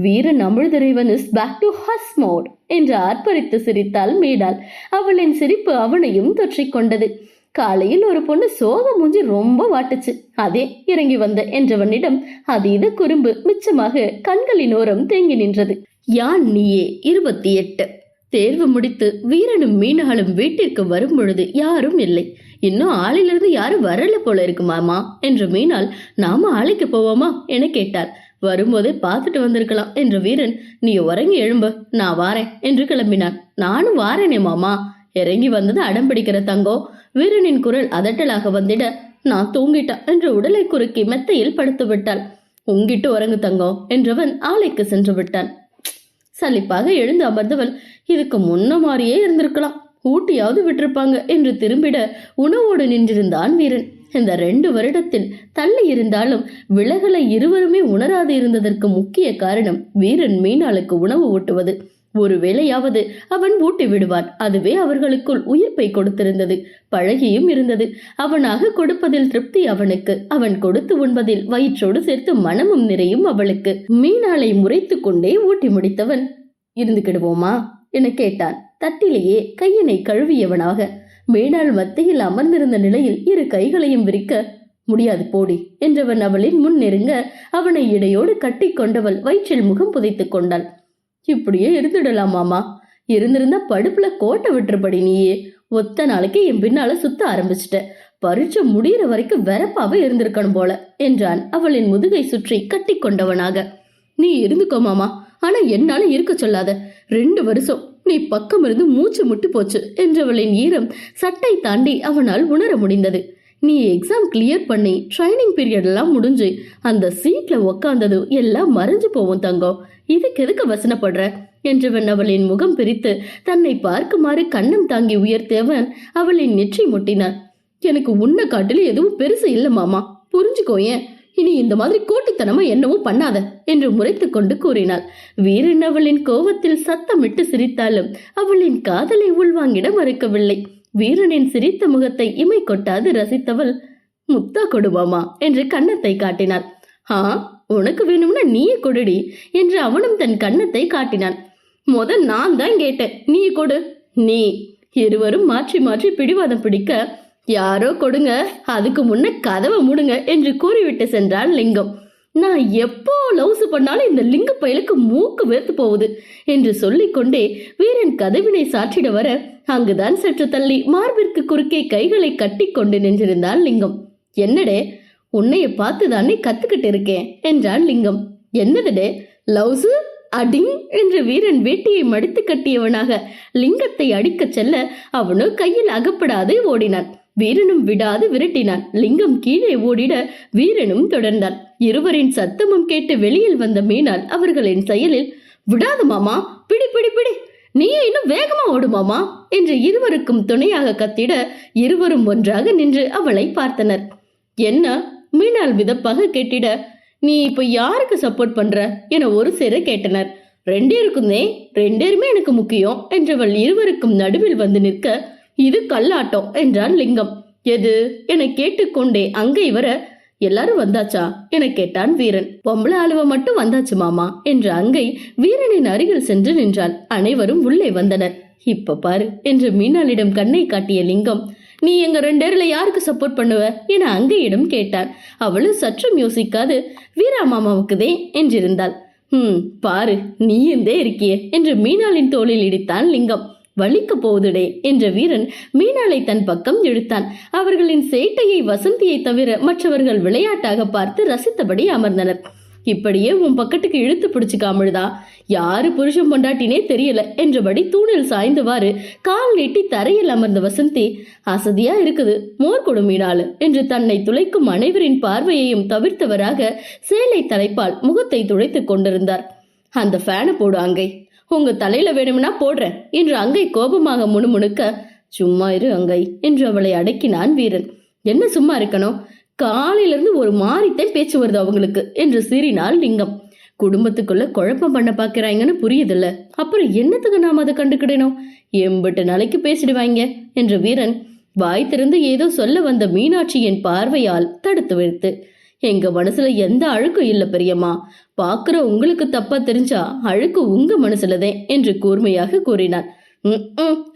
வீரன் அமிழ்தறைவன் is back to his mode என்று ஆர்ப்பரித்து சிரித்தாள் மீனாள். அவளின் சிரிப்பு அவனையும் தொற்றிக் கொண்டது. காலையில் ஒரு பொண்ணு சோக மூஞ்சி ரொம்ப வாட்டுச்சு, அதே இறங்கி வந்த என்றவனிடம் அதீத குறும்பு மிச்சமாக கண்களின் ஓரம் தேங்கி நின்றது. யான் நீயே 28. தேர்வு முடித்து வீரனும் மீனாளும் வீட்டிற்கு வரும் பொழுது யாரும் இல்லை. இன்னும் ஆளிலிருந்து யாரும் வரல போல இருக்கு மாமா என்று மீனாள், நாம ஆலைக்கு போவோமா என கேட்டாள். வரும்போதே பார்த்துட்டு வந்திருக்கலாம் என்ற வீரன், நீ உறங்கி எழும்ப, நான் வாரேன் என்று கிளம்பினான். நானும் வாரேனே மாமா. இறங்கி வந்தது அடம் பிடிக்கிற தங்கோ. வீரனின் குரல் அதட்டலாக வந்திட, நான் தூங்கிட்டான் என்று உடலை குறுக்கி மெத்தையில் படுத்து விட்டாள். உங்கிட்டு உறங்கு தங்கம் என்றவன் ஆலைக்கு சென்று விட்டான். சலிப்பாக எழுந்து அமர்ந்தவள், இதுக்கு முன்ன மாதிரியே இருந்திருக்கலாம், ஊட்டியாவது விட்டிருப்பாங்க என்று திரும்பிட உணவோடு நின்றிருந்தான் வீரன். இந்த 2 வருடத்தில் தள்ளி இருந்தாலும் விலகலை இருவருமே உணராது இருந்ததற்கு முக்கிய காரணம் வீரன் மீனாளுக்கு உணவு ஊட்டுவது. ஒருவேளையாவது அவன் ஊட்டி விடுவான். அதுவே அவர்களுக்குள் உயிர்ப்பை கொடுத்திருந்தது, பழகியும் இருந்தது. அவனாக கொடுப்பதில் திருப்தி அவனுக்கு, அவன் கொடுத்து உண்பதில் வயிற்றோடு சேர்த்து மனமும் நிறையும் அவளுக்கு. மீனாளை முறைத்து கொண்டே ஊட்டி முடித்தவன், இருந்துக்கிடுவோமா என கேட்டான். தட்டிலேயே கையினை கழுவியவனாக. மீனாள் மத்தியில் அமர்ந்திருந்த நிலையில் 2 கைகளையும் விரிக்க, முடியாது போடி என்றவன் அவளின் முன் நெருங்க அவனை இடையோடு கட்டி கொண்டவள் வயிற்றில் முகம் புதைத்துக் கொண்டாள். இப்படியே இருந்துடலாம் மாமா, இருந்திருந்தா படுப்புல கோட்டை விட்டுருபடி, நீயே ஒத்த நாளைக்கு என் பின்னால சுத்த ஆரம்பிச்சிட்ட, பரீட்சை முடிகிற வரைக்கும் வெறப்பாவே இருந்திருக்கணும் போல என்றான் அவளின் முதுகை சுற்றி கட்டி கொண்டவனாக. நீ இருந்துக்கோ மாமா, ஆனா என்னால இருக்க சொல்லாத, 2 வருஷம் நீ பக்கம் இருந்து மூச்சு முட்டி போச்சு என்றவளின் ஈரம் சட்டை தாண்டி அவனால் உணர முடிந்தது. நீ எக்ஸாம் கிளியர் பண்ணி ட்ரைனிங் பீரியட் எல்லாம் முடிஞ்சு அந்த சீட்ல உக்காந்தது எல்லாம் மறைஞ்சு போவோம் தங்கம், இதுக்கு எதுக்கு வசனப்படுற என்றவன் அவளின் முகம் பிரித்து தன்னை பார்க்குமாறு கண்ணம் தாங்கி உயர்த்தியவன் அவளின் நெற்றி முட்டினான். எனக்கு உன்னை காட்டிலும் எதுவும் பெருசு இல்ல மாமா, புரிஞ்சுக்கோ, ஏன் இனி இந்த மாதிரி கோட்டித்தனமா என்னவோ பண்ணாத என்று முறைத்து கொண்டு கூறினாள். வீரன் அவளின் கோவத்தில் சத்தமிட்டு சிரித்தாலும் அவளின் காதலை உள்வாங்கிட மறுக்கவில்லை. வீரனின் சிரித்த முகத்தை இமை கொட்டாது ரசித்தவள், முத்தா கொடுவாமா என்று கன்னத்தை காட்டினாள். உனக்கு வேணும்னா நீயே கொடுடி என்று அவனும் தன் கன்னத்தை காட்டினான். முதல் நான் தான் கேட்டேன், நீ கொடு. நீ. இருவரும் மாற்றி மாற்றி பிடிவாதம் பிடிக்க, யாரோ கொடுங்க, அதுக்கு முன்ன கதவை மூடுங்க என்று கூறிவிட்டு சென்றான் லிங்கம். நான் எப்போ லவ்ஸ் பண்ணாலும் இந்த லிங்க பயலுக்கு மூக்கு வேர்த்து போகுது என்று சொல்லிக்கொண்டே வீரன் கதவினை சாற்றிட வர அங்குதான் சற்று தள்ளி மார்பிற்கு குறுக்கே கைகளை கட்டி கொண்டு நின்றிருந்தான் லிங்கம். என்னடே, உன்னைய பார்த்து தானே கத்துக்கிட்டு இருக்கேன் என்றான் லிங்கம். என்னதுடே லவ்ஸ் அடிங் என்று வீரன் வேட்டியை மடித்து கட்டியவனாக லிங்கத்தை அடிக்கச் செல்ல அவனோ கையில் அகப்படாது ஓடினான். வீரனும் விடாது விரட்டினான். லிங்கம் கீழே ஓடிட வீரனும் தொடர்ந்தான். இருவரின் சத்தமும் கேட்டு வெளியில் வந்த மீனாள் அவர்களின் செயலில், விடாது மாமா, பிடி பிடி பிடி, நீ இன்னும் வேகமா ஓடு மாமா என்று இருவருக்கும் துணையாக கத்திட இருவரும் ஒன்றாக நின்று அவளை பார்த்தனர். என்ன? மீனாள் விதப்பாக கேட்டிட, நீ இப்ப யாருக்கு சப்போர்ட் பண்ற என ஒரு சேர கேட்டனர். ரெண்டேருக்குந்தே, ரெண்டேருமே எனக்கு முக்கியம் என்றவள் இருவருக்கும் நடுவில் வந்து நிற்க, இது கல்லாட்டம் என்றான் லிங்கம். எது என கேட்டுக்கொண்டே அங்கை வர, எல்லாரும் வந்தாச்சா என கேட்டான் வீரன். பொம்பளை ஆளுவ மட்டும் வந்தாச்சு மாமா என்ற அங்கை வீரனின் அருகில் சென்று நின்றாள். அனைவரும் உள்ளே வந்தனர். இப்ப பாரு என்று மீனாளிடம் கண்ணை காட்டிய லிங்கம், நீ எங்க ரெண்டேர்ல யாருக்கு சப்போர்ட் பண்ணுவ என அங்கையிடம் கேட்டான். அவளும் சற்றும் யோசிக்காது, வீரா மாமாவுக்குதே என்றிருந்தாள். பாரு நீயுந்தே இருக்கியே என்று மீனாளின் தோளில் இடித்தான் லிங்கம். வலிக்க போகுதுடே என்ற வீரன் மீனாளை தன் பக்கம் இழுத்தான். அவர்களின் சேட்டையை வசந்தியை தவிர மற்றவர்கள் விளையாட்டாக பார்த்து ரசித்தபடி அமர்ந்தனர். இப்படியே உன் பக்கத்துக்கு இழுத்து பிடிச்சுக்காமழுதா, யாரு புருஷன் பொண்டாட்டினே தெரியல என்றபடி தூணில் சாய்ந்தவாறு கால் நீட்டி தரையில் அமர்ந்த வசந்தி, அசதியா இருக்குது, மோர் கொடு மீனாளு என்று தன்னை துளைக்கும் அனைவரின் பார்வையையும் தவிர்த்தவராக சேலை தலைப்பால் முகத்தை துடைத்துக் கொண்டிருந்தார். அந்த ஃபேனை போடு அங்கை, உங்க தலையில வேணும்னா போடுறேன் என்று அங்கை கோபமாக முணுமுணுக்க, சும்மா இரு அங்கை என்று அவளை அடக்கினான் வீரன். என்ன சும்மா இருக்கணும், காலையிலிருந்து ஒரு மாறித்தான் பேச்சு வருது அவங்களுக்கு என்று சீறினாள் லிங்கம். குடும்பத்துக்குள்ள குழப்பம் பண்ண பாக்குறாங்கன்னு புரியுதுல்ல, அப்புறம் என்னத்துக்கு நாம அதை கண்டுக்கிடணும், எம்பிட்டு நாளைக்கு பேசிடுவாங்க என்று வீரன் வாய் திறந்து ஏதோ சொல்ல வந்த மீனாட்சியின் பார்வையால் தடுத்து வைத்து, எங்க மனசுல எந்த அழுக்கும் இல்ல பெரியம்மா, பாக்குற உங்களுக்கு தப்பா தெரிஞ்சா அழுக்கு உங்க மனசுலதே என்று கூர்மையாக கூறினார்.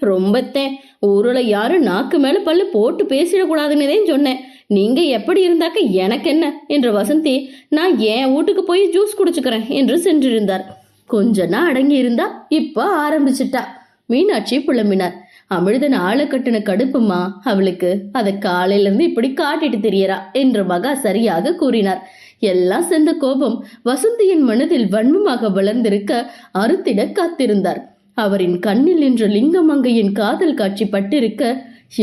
ரொம்பத்தேன், ஊருல யாரும் நாக்கு மேல பல்லு போட்டு பேசிடக்கூடாதுன்னதே சொன்னேன், நீங்க எப்படி இருந்தாக்க எனக்கு என்ன என்ற வசந்தி, நான் என் வீட்டுக்கு போய் ஜூஸ் குடிச்சுக்கிறேன் என்று சென்றிருந்தார். கொஞ்ச நாள் அடங்கி இருந்தா இப்ப ஆரம்பிச்சுட்டா மீனாட்சி புலம்பினார். அமிழ்தன் ஆளை கட்டின கடுப்புமா அவளுக்கு, அதை காலையில இருந்து இப்படி காட்டிட்டு தெரியறா என்று மகா சரியாக கூறினார். எல்லாம் சேர்ந்த கோபம் வசந்தியின் மனதில் வன்மமாக வளர்ந்திருக்க அறுத்திட காத்திருந்தார். அவரின் கண்ணில் நின்ற லிங்கமங்கையின் காதல் காட்சி பட்டிருக்க,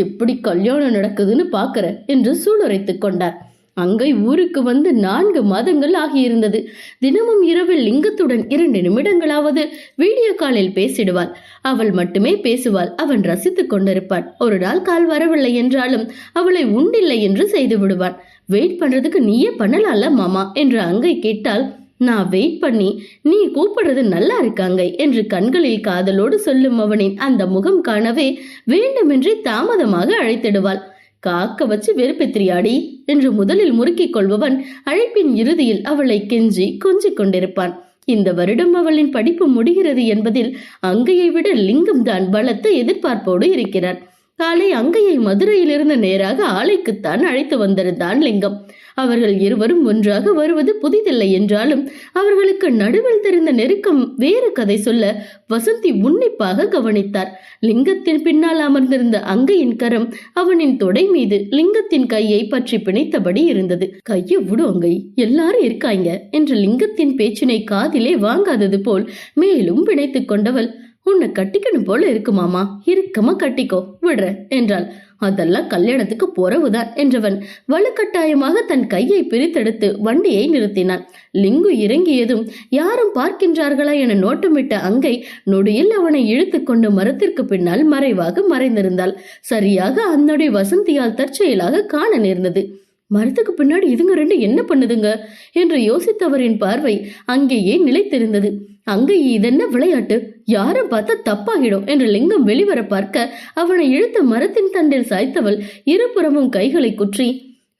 எப்படி கல்யாணம் நடக்குதுன்னு பாக்குற என்று சூளுரைத்துக் கொண்டார். அங்கை ஊருக்கு வந்து 4 மாதங்கள் ஆகியிருந்தது. தினமும் இரவில் லிங்கத்துடன் 2 நிமிடங்களாவது வீடியோ காலில் பேசிடுவாள். அவள் மட்டுமே பேசுவாள். அவன் ரசித்துக் கொண்டிருப்பான். ஒரு நாள் கால் வரவில்லை என்றாலும் அவளை உண்டில்லை என்று செய்து விடுவான். வெயிட் பண்றதுக்கு நீயே பண்ணலாம்ல மாமா என்று அங்கை கேட்டால், நான் வெயிட் பண்ணி நீ கூப்பிடுறது நல்லா இருக்காங்கை என்று கண்களில் காதலோடு சொல்லும் அவனின் அந்த முகம் காணவே வேண்டுமென்றே தாமதமாக அழைத்திடுவாள். காக்க வச்சு வெறுப்பெத்திரியாடி என்று முதலில் முறுக்கிக் கொள்பவன் அழைப்பின் இறுதியில் அவளை கெஞ்சி கொஞ்சிக் கொண்டிருப்பான். இந்த வருடம் அவளின் படிப்பு முடிகிறது என்பதில் அங்கையை விட லிங்கம் தான் பலத்த எதிர்பார்ப்போடு இருக்கிறார். காலை அங்கையை மதுரையிலிருந்து நேராக ஆலைக்குத்தான் அழைத்து வந்திருந்தான் லிங்கம். அவர்கள் இருவரும் ஒன்றாக வருவது புதிதில்லை என்றாலும் அவர்களுக்கு நடுவில் தெரிந்த நெருக்கம் வேறு கதை சொல்ல வசந்தி உன்னிப்பாக கவனித்தார். லிங்கத்தின் பின்னால் அமர்ந்திருந்த அங்கையின் கரம் அவனின் தொடை மீது லிங்கத்தின் கையை பற்றி பிணைத்தபடி இருந்தது. கையை விடு அங்கை, எல்லாரும் இருக்காங்க என்று லிங்கத்தின் பேச்சினை காதிலே வாங்காதது போல் மேலும் பிணைத்துக் கொண்டவள், உன்னை கட்டிக்கணும் போல இருக்குமாமா, இறுக்கமா கட்டிக்கோ விடுற என்றாள். அதெல்லாம் கல்யாணத்துக்கு பொறவுதான் என்றவன் வலுக்கட்டாயமாக தன் கையை பிரித்தெடுத்து வண்டியை நிறுத்தினான். லிங்கு இறங்கியதும் யாரும் பார்க்கின்றார்களா என நோட்டமிட்ட அங்கை நொடியில் அவனை இழுத்து கொண்டு மரத்திற்கு பின்னால் மறைவாக மறைந்திருந்தாள். சரியாக அந்நொடி வசந்தியால் தற்செயலாக காண நேர்ந்தது. மரத்துக்கு பின்னாடி இதுங்க 2 என்ன பண்ணுதுங்க என்று யோசித்தவரின் பார்வை அங்கேயே நிலைத்திருந்தது. அங்கே இதென்ன விளையாட்டு, யாரும் பார்த்தா தப்பாகிடும் என்று லிங்கம் வெளிவர பார்க்க அவனை இழுத்த மரத்தின் தண்டில் சாய்த்தவள் இருபுறமும் கைகளை குற்றி,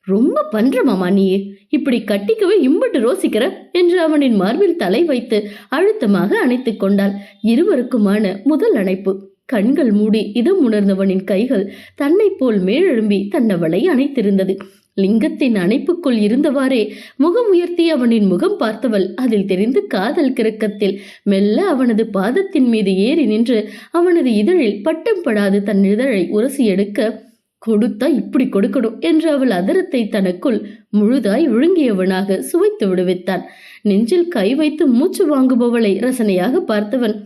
ரொம்ப பண்ற மாமா நீயே, இப்படி கட்டிக்கவே இம்பட்டு ரோசிக்கிற என்று அவனின் மார்பில் தலை வைத்து அழுத்தமாக அணைத்துக் கொண்டாள். இருவருக்குமான முதல் அணைப்பு. கண்கள் மூடி இதம் உணர்ந்தவனின் கைகள் தன்னை போல் மேலெழும்பி தன்னவளை அணைத்திருந்தது. லிங்கத்தின் அணைப்புக்குள் இருந்தவாறே முகம் உயர்த்தி அவனின் முகம் பார்த்தவள் அதில் தெரிந்து காதல் கிறக்கத்தில் மெல்ல அவனது பாதத்தின் மீது ஏறி நின்று அவனது இதழில் பட்டம் படாது தன் இதழை உரசி எடுக்க, கொடுத்தா இப்படி கொடுக்கணும் என்று அவள் அதரத்தை தனக்குள் முழுதாய் விழுங்கியவனாக சுவைத்து விடுவித்தான். நெஞ்சில் கை வைத்து மூச்சு வாங்குபவளை ரசனையாக பார்த்தவன்,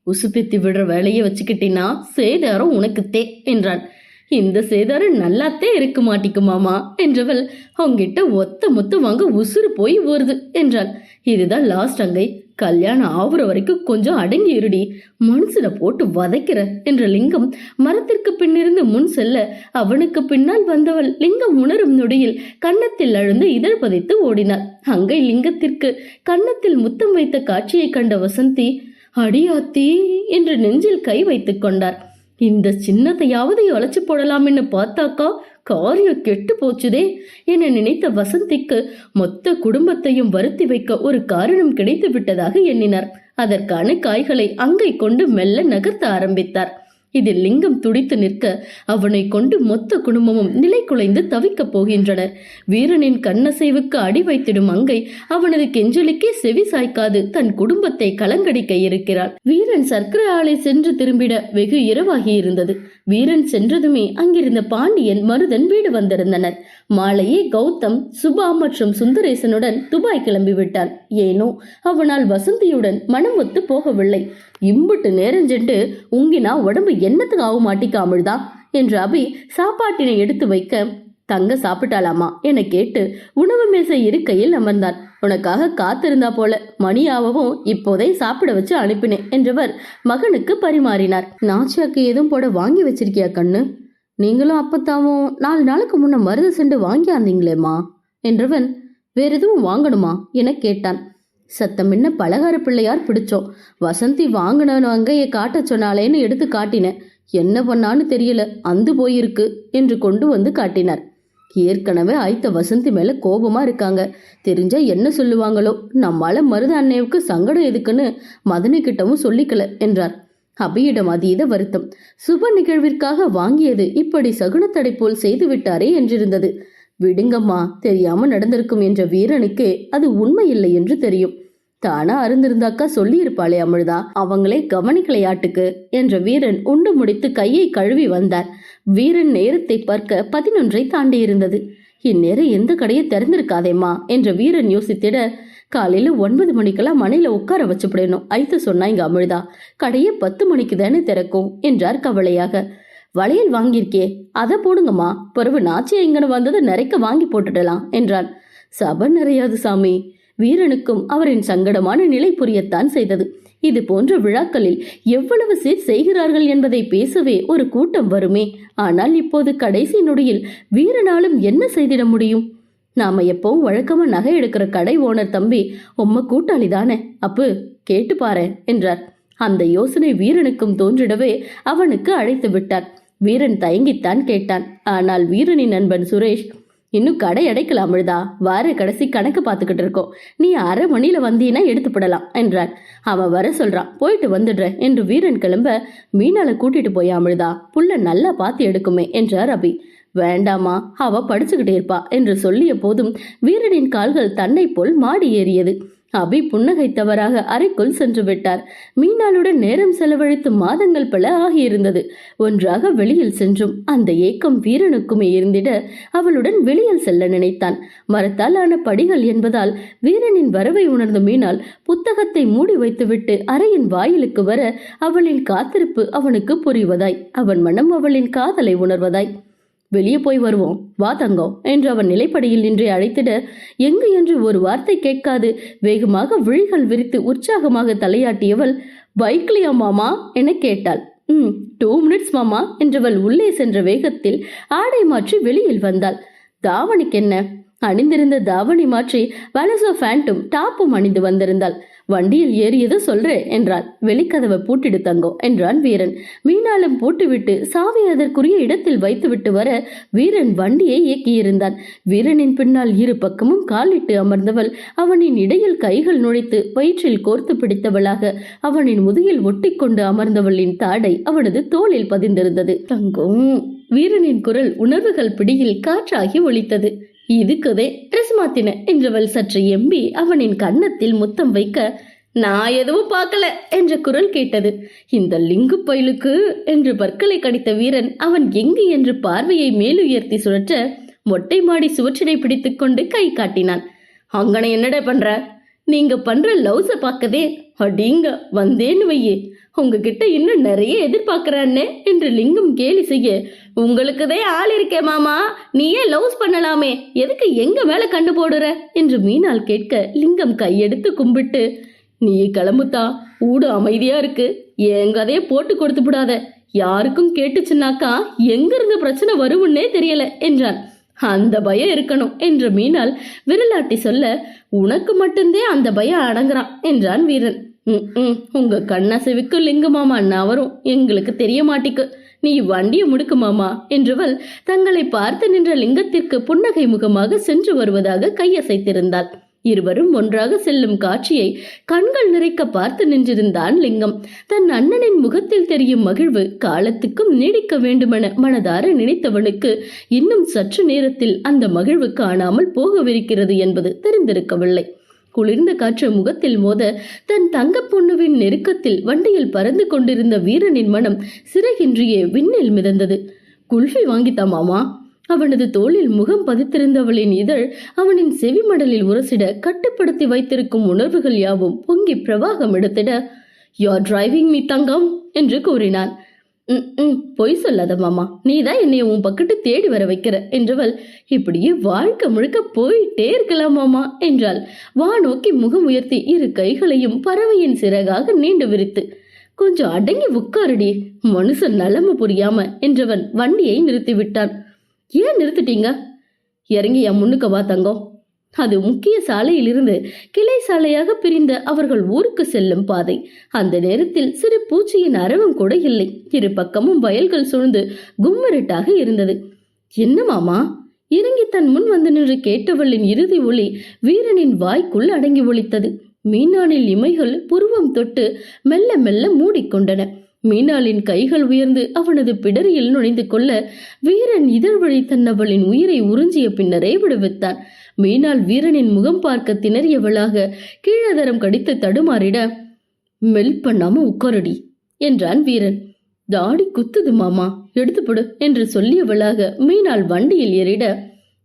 உசுப்பித்தி விடுற வேலையை வச்சுக்கிட்டினா சேதாரம் உனக்குத்தே என்றான். இந்த சேதாரம் நல்லாத்தே இருக்க மாட்டிக்குமாமா என்றவள், அவங்கிட்ட ஒத்த மொத்த வாங்க உசுறு போய் வருது என்றாள். இதுதான் லாஸ்ட் அங்கை, கல்யாணம் ஆகுற வரைக்கும் கொஞ்சம் அடங்கி இருடி, மனுஷனை போட்டு வதைக்கிற என்ற லிங்கம் மரத்திற்கு பின்னிருந்து முன் செல்ல அவனுக்கு பின்னால் வந்தவள் லிங்கம் உணரும் நொடியில் கன்னத்தில் அழுந்து இதழ் பதித்து ஓடினாள். அங்கை லிங்கத்திற்கு கன்னத்தில் முத்தம் வைத்த காட்சியை கண்ட வசந்தி, அடியாத்தீ என்று நெஞ்சில் கை வைத்துக் கொண்டார். இந்த சின்னத்தையாவது அழைச்சு போடலாம்னு பார்த்தாக்கா காரியம் கெட்டு போச்சுதே என நினைத்த வசந்திக்கு மொத்த குடும்பத்தையும் வருத்தி வைக்க ஒரு காரணம் கிடைத்து விட்டதாக எண்ணினார். அதற்கான காய்களை அங்கை கொண்டு மெல்ல நகர்த்த ஆரம்பித்தார். இதில் லிங்கம் துடித்து நிற்க அவனை கொண்டு மொத்த குடும்பமும் நிலை குலைந்து தவிக்கப் போகின்றனர். வீரனின் கண்ணசைவுக்கு அடி வைத்திடும் அங்கை அவனது கெஞ்சலுக்கே செவி சாய்க்காது தன் குடும்பத்தை கலங்கடிக்க இருக்கிறாள். வீரன் சர்க்கரை ஆலை சென்று திரும்பிட வெகு இரவாகி இருந்தது. வீரன் சென்றதுமே அங்கிருந்த பாண்டியன் மருதன் வீடு வந்திருந்தனர். மாலையே கௌதம் சுபா மற்றும் சுந்தரேசனுடன் துபாய் கிளம்பிவிட்டான். ஏனோ அவனால் வசந்தியுடன் மனம் ஒத்து போகவில்லை. இம்புட்டு நேரஞ்சென்று உங்கினா உடம்பு என்னத்துக்கு ஆக மாட்டிக்காமல்தான் என்று அபி சாப்பாட்டினை எடுத்து வைக்க, தங்க சாப்பிட்டாலாமா என கேட்டு உணவு மேசை இருக்கையில் அமர்ந்தான். உனக்காக காத்திருந்தா போல, மணியாவும் இப்போதே சாப்பிட வச்சு அனுப்பினேன் என்றவர் மகனுக்கு பரிமாறினார். நாச்சியாக்கு எதுவும் போட வாங்கி வச்சிருக்கியா கண்ணு? நீங்களும் அப்பத்தாவும் 4 நாளுக்கு முன்ன மருது சென்று வாங்கியாந்தீங்களேம்மா என்றவன், வேற எதுவும் வாங்கணுமா என கேட்டான். சத்தமின்ன பலகார பிள்ளையார் பிடிச்சோம். வசந்தி வாங்கின அங்கையை காட்ட சொன்னாலேன்னு எடுத்து காட்டினேன். என்ன பண்ணான்னு தெரியல, அந்து போயிருக்கு என்று கொண்டு வந்து காட்டினார். ஏற்கனவே ஆய்த்த வசந்தி மேல கோபமா இருக்காங்க. தெரிஞ்சா என்ன சொல்லுவாங்களோ. நம்மால மருத அன்னைவுக்கு சங்கடம் எதுக்குன்னு மதனி கிட்டவும் சொல்லிக்கல என்றார். அபியிடம் அதீத வருத்தம். சுப நிகழ்விற்காக வாங்கியது இப்படி சகுனத்தடை போல் செய்து விட்டாரே என்றிருந்தது. விடுங்கம்மா, தெரியாம நடந்திருக்கும் என்ற வீரனுக்கே அது உண்மை இல்லை என்று தெரியும். தானா அருந்திருந்தாக்கா சொல்லி இருப்பாளே அமிழ்தா, அவங்களே கவனிக்கலையாட்டுக்கு என்ற வீரன் உண்டு முடித்து கையை கழுவி வந்தார். வீரன் நேரத்தை பார்க்க 11 தாண்டி இருந்தது. இந்நேரம் எந்த கடையை திறந்திருக்காதேம்மா என்ற வீரன் யோசித்திட, காலையில 9 மணிக்கெல்லாம் மனையில உட்கார வச்சுப்படணும் ஐத்து சொன்னா இங்க அமிழ்தா, கடையை 10 மணிக்கு தானே திறக்கும் என்றார் கவலையாக. வளையல் வாங்கியிருக்கே, அதை போடுங்கம்மா, பிறகு நாச்சியா இங்கன வந்ததை நிறைக்க வாங்கி போட்டுடலாம் என்றான். சபை நிறையாது சாமி. வீரனுக்கும் அவரின் சங்கடமான நிலை புரியத்தான் செய்தது. இது போன்ற விழாக்களில் எவ்வளவு சீர் செய்கிறார்கள் என்பதை பேசவே ஒரு கூட்டம் வருமே. ஆனால் இப்போது கடைசி நொடியில் வீரனாலும் என்ன செய்திட முடியும்? நாம எப்பவும் வழக்கமா நகை எடுக்கிற கடை ஓனர் தம்பி உம்ம கூட்டாளி தானே, அப்பு கேட்டு பாரு என்றார். அந்த யோசனை வீரனுக்கும் தோன்றிடவே அவனுக்கு அழைத்து விட்டார். வீரன் தயங்கித்தான் கேட்டான். ஆனால் வீரனின் நண்பன் சுரேஷ், இன்னும் கடை அடைக்கலாம் அமிழ்தா, வார கடைசி கணக்கு பார்த்துக்கிட்டு இருக்கோம், நீ அரை மணியில வந்தீன்னா எடுத்துப்படலாம் என்றான். அவன் வர சொல்றான், போயிட்டு வந்துடுற என்று வீரன் கிளம்ப, மீனால கூட்டிட்டு போய் அமிழ்தா, புள்ள நல்லா பார்த்து எடுக்குமே என்றார் அபி. வேண்டாமா, அவ படிச்சுக்கிட்டே இருப்பா என்று சொல்லிய போதும் வீரனின் கால்கள் தன்னை போல் மாடி ஏறியது. அபி புன்னகைத்தவராக அறைக்குள் சென்று விட்டார். மீனாளுடன் நேரம் செலவழித்து மாதங்கள் பல ஆகியிருந்தது. ஒன்றாக வெளியில் சென்றும் அந்த ஏக்கம் வீரனுக்குமே இருந்திட அவளுடன் வெளியில் செல்ல நினைத்தான். மரத்தால் ஆன படிகள் என்பதால் வீரனின் வரவை உணர்ந்த மீனாள் புத்தகத்தை மூடி வைத்துவிட்டு அறையின் வாயிலுக்கு வர அவளின் காத்திருப்பு அவனுக்கு புரிவதாய், அவன் மனம் அவளின் காதலை உணர்வதாய். வெளியே போய் வருவோம், வா தங்கம் என்று அவன் நிலைப்படியில் நின்றே அழைத்திட, எங்கு என்று ஒரு வார்த்தை கேட்காது வேகமாக விழிகள் விரித்து உற்சாகமாக தலையாட்டியவள், பைக்லியா மாமா என கேட்டாள். 2 மினிட்ஸ் மாமா என்றவள் உள்ளே சென்ற வேகத்தில் ஆடை மாற்றி வெளியில் வந்தாள். தாவணிக்கு என்ன? அணிந்திருந்த தாவணி மாற்றி வலசோ பேண்டும் டாப்பும் அணிந்து வந்திருந்தாள். வண்டியில் ஏறியது சொல்றேன் என்றாள். வெளிக்கதவை பூட்டிடு தங்கோ என்றான் வீரன். மீனாலும் பூட்டிவிட்டு சாவி அதற்குரிய இடத்தில் வைத்துவிட்டு வர வீரன் வண்டியை இயக்கியிருந்தான். வீரனின் பின்னால் 2 பக்கமும் காலிட்டு அமர்ந்தவள் அவனின் இடையில் கைகள் நுழைத்து வயிற்றில் கோர்த்து பிடித்தவளாக அவனின் முதுகில் ஒட்டி கொண்டு அமர்ந்தவளின் தாடை அவனது தோளில் பதிந்திருந்தது. தங்கம், வீரனின் குரல் உணர்வுகள் பிடியில் காற்றாகி ஒலித்தது. இதுக்குதே ட்ரெஸ் மாத்தின என்றவள் சற்று எம்பி அவனின் கன்னத்தில் முத்தம் வைக்க, நான் எதுவும் பார்க்கல என்ற குரல் கேட்டது. இந்த லிங்கு பயிலுக்கு என்று பற்களை கடித்த வீரன் அவன் எங்கு என்று பார்வையை மேலுயர்த்தி சுழற்ற மொட்டை மாடி சுவற்றினை பிடித்துக் கொண்டு கை காட்டினான். அங்கனை என்னடா பண்ற? நீங்க பண்ற லவ்ஸ பார்க்கதே. அடிங்க வந்தேன்னு வையே, உங்ககிட்ட இன்னும் நிறைய எதிர்பார்க்கறான்னு என்று லிங்கம் கேலி செய்ய, உங்களுக்குதே ஆள் இருக்கே மாமா, நீயே லவ்ஸ் பண்ணலாமே, எதுக்கு எங்க மேல கண்டு போடுற என்று மீனாள் கேட்க, லிங்கம் கையெடுத்து கும்பிட்டு, நீ கிளம்புத்தா, ஊடு அமைதியா இருக்கு, என் கதைய போட்டு கொடுத்து விடாத, யாருக்கும் கேட்டுச்சுன்னாக்கா எங்க இருந்து பிரச்சனை வரும்னே தெரியல என்றான். அந்த பயம் இருக்கணும் என்ற மீனாள் விரலாட்டி சொல்ல, உனக்கு மட்டும்தே அந்த பயம் அடங்குறான் என்றான் வீரன். உங்க கண்ணசைவுக்கு லிங்கு மாமா நவரும் எங்களுக்கு தெரிய மாட்டிக்கு, நீ வண்டியை முடுக்கு மாமா என்றவள் தங்களை பார்த்து நின்ற லிங்கத்திற்கு புன்னகை முகமாக சென்று வருவதாக கையசைத்திருந்தாள். இருவரும் ஒன்றாக செல்லும் காட்சியை கண்கள் நிறைக்க பார்த்து நின்றிருந்தான் லிங்கம். தன் அண்ணனின் முகத்தில் தெரியும் மகிழ்வு காலத்துக்கும் நீடிக்க வேண்டுமென மனதார நினைத்தவனுக்கு இன்னும் சற்று நேரத்தில் அந்த மகிழ்வு காணாமல் போகவிருக்கிறது என்பது தெரிந்திருக்கவில்லை. குளிர்ந்த காற்று முகத்தில் மோத தன் தங்க பொண்ணுவின் நெருக்கத்தில் வண்டியில் பறந்து கொண்டிருந்த வீரனின் மனம் சிறகின்றியே விண்ணில் மிதந்தது. குல்ஃபி வாங்கித்தா மாமா. அவனது தோளில் முகம் பதித்திருந்தவளின் இதழ் அவனின் செவிமடலில் உரசிட கட்டுப்படுத்தி வைத்திருக்கும் உணர்வுகள் யாவும் பொங்கி பிரவாகம் எடுத்திட, யூஆர் டிரைவிங் மீ தங்கம் என்று கூறினான். பொய் சொல்லாத மாமா, நீதான் என்னை உன் பக்கத்து தேடி வர வைக்கிற என்றவள், இப்படியே வாழ்க்கை முழுக்க போயிட்டே இருக்கலாம் மாமா என்றாள். வா நோக்கி முகம் உயர்த்தி இரு கைகளையும் பறவையின் சிறகாக நீண்டு விரித்து, கொஞ்சம் அடங்கி உட்காருடி, மனுஷன் நலமு புரியாம என்றவன் வண்டியை நிறுத்திவிட்டான். ஏன் நிறுத்திட்டீங்க? இறங்கி என் முன்னுக்கு வா தங்கம். அது முக்கிய சாலையிலிருந்து கிளை சாலையாக பிரிந்த அவர்கள் ஊருக்கு செல்லும் பாதை. அந்த நேரத்தில் சிறு பூச்சியின் அரவம் கூட இல்லை. இரு பக்கமும் வயல்கள் சூழ்ந்து கும்மரிட்டாக இருந்தது. என்ன மாமா? இறங்கி தன் முன் வந்து நின்று கேட்டவளின் இறுதி ஒளி வீரனின் வாய்க்குள் அடங்கி ஒலித்தது. மீனாளின் இமைகள் புருவம் தொட்டு மெல்ல மெல்ல மூடிக்கொண்டன. மீனாளின் கைகள் உயர்ந்து அவனது பிடரியில் நுழைந்து கொள்ள வீரன் இதழ் வழி தன்னவளின் உயிரை உறிஞ்சிய பின்னரே விடுவித்தான். மீனாள் வீரனின் முகம் பார்க்க திணறியவளாக கீழதரம் கடித்து தடுமாறிட, மெல் பண்ணாம உட்காரடி என்றான் வீரன். தாடி குத்துது மாமா, எடுத்துப்படு என்று சொல்லியவளாக மீனாள் வண்டியில் ஏறிட,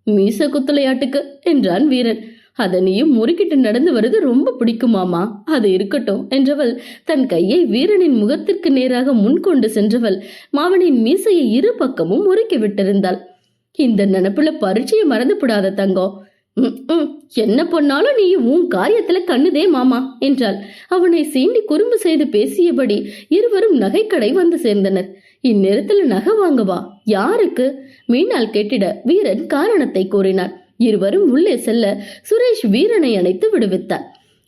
மீச குத்தலையாட்டுக்கு என்றான் வீரன். அதனையும் முறுக்கிட்டு நடந்து வருது ரொம்ப பிடிக்குமாமா, அது இருக்கட்டும் என்றவள் தன் கையை வீரனின் முகத்திற்கு நேராக முன்கொண்டு சென்றவள் மாவனின் மீசையை இரு பக்கமும் முறுக்கி விட்டிருந்தாள். இந்த நினப்புல பரீட்சையை மறந்துவிடாத தங்கம். என்ன பொண்ணாலும் நீ உன் காரியத்துல கண்ணுதே மாமா என்றாள். அவனை சீண்டி குறும்பு செய்து பேசியபடி இருவரும் நகைக்கடை வந்து சேர்ந்தனர். இந்நேரத்துல நகை வாங்கவா? யாருக்கு? மீனாள் கேட்டிட வீரன் காரணத்தை கூறினார். இருவரும் உள்ளே செல்ல சுரேஷ் வீரனை அணைத்து விடுவித்தார்.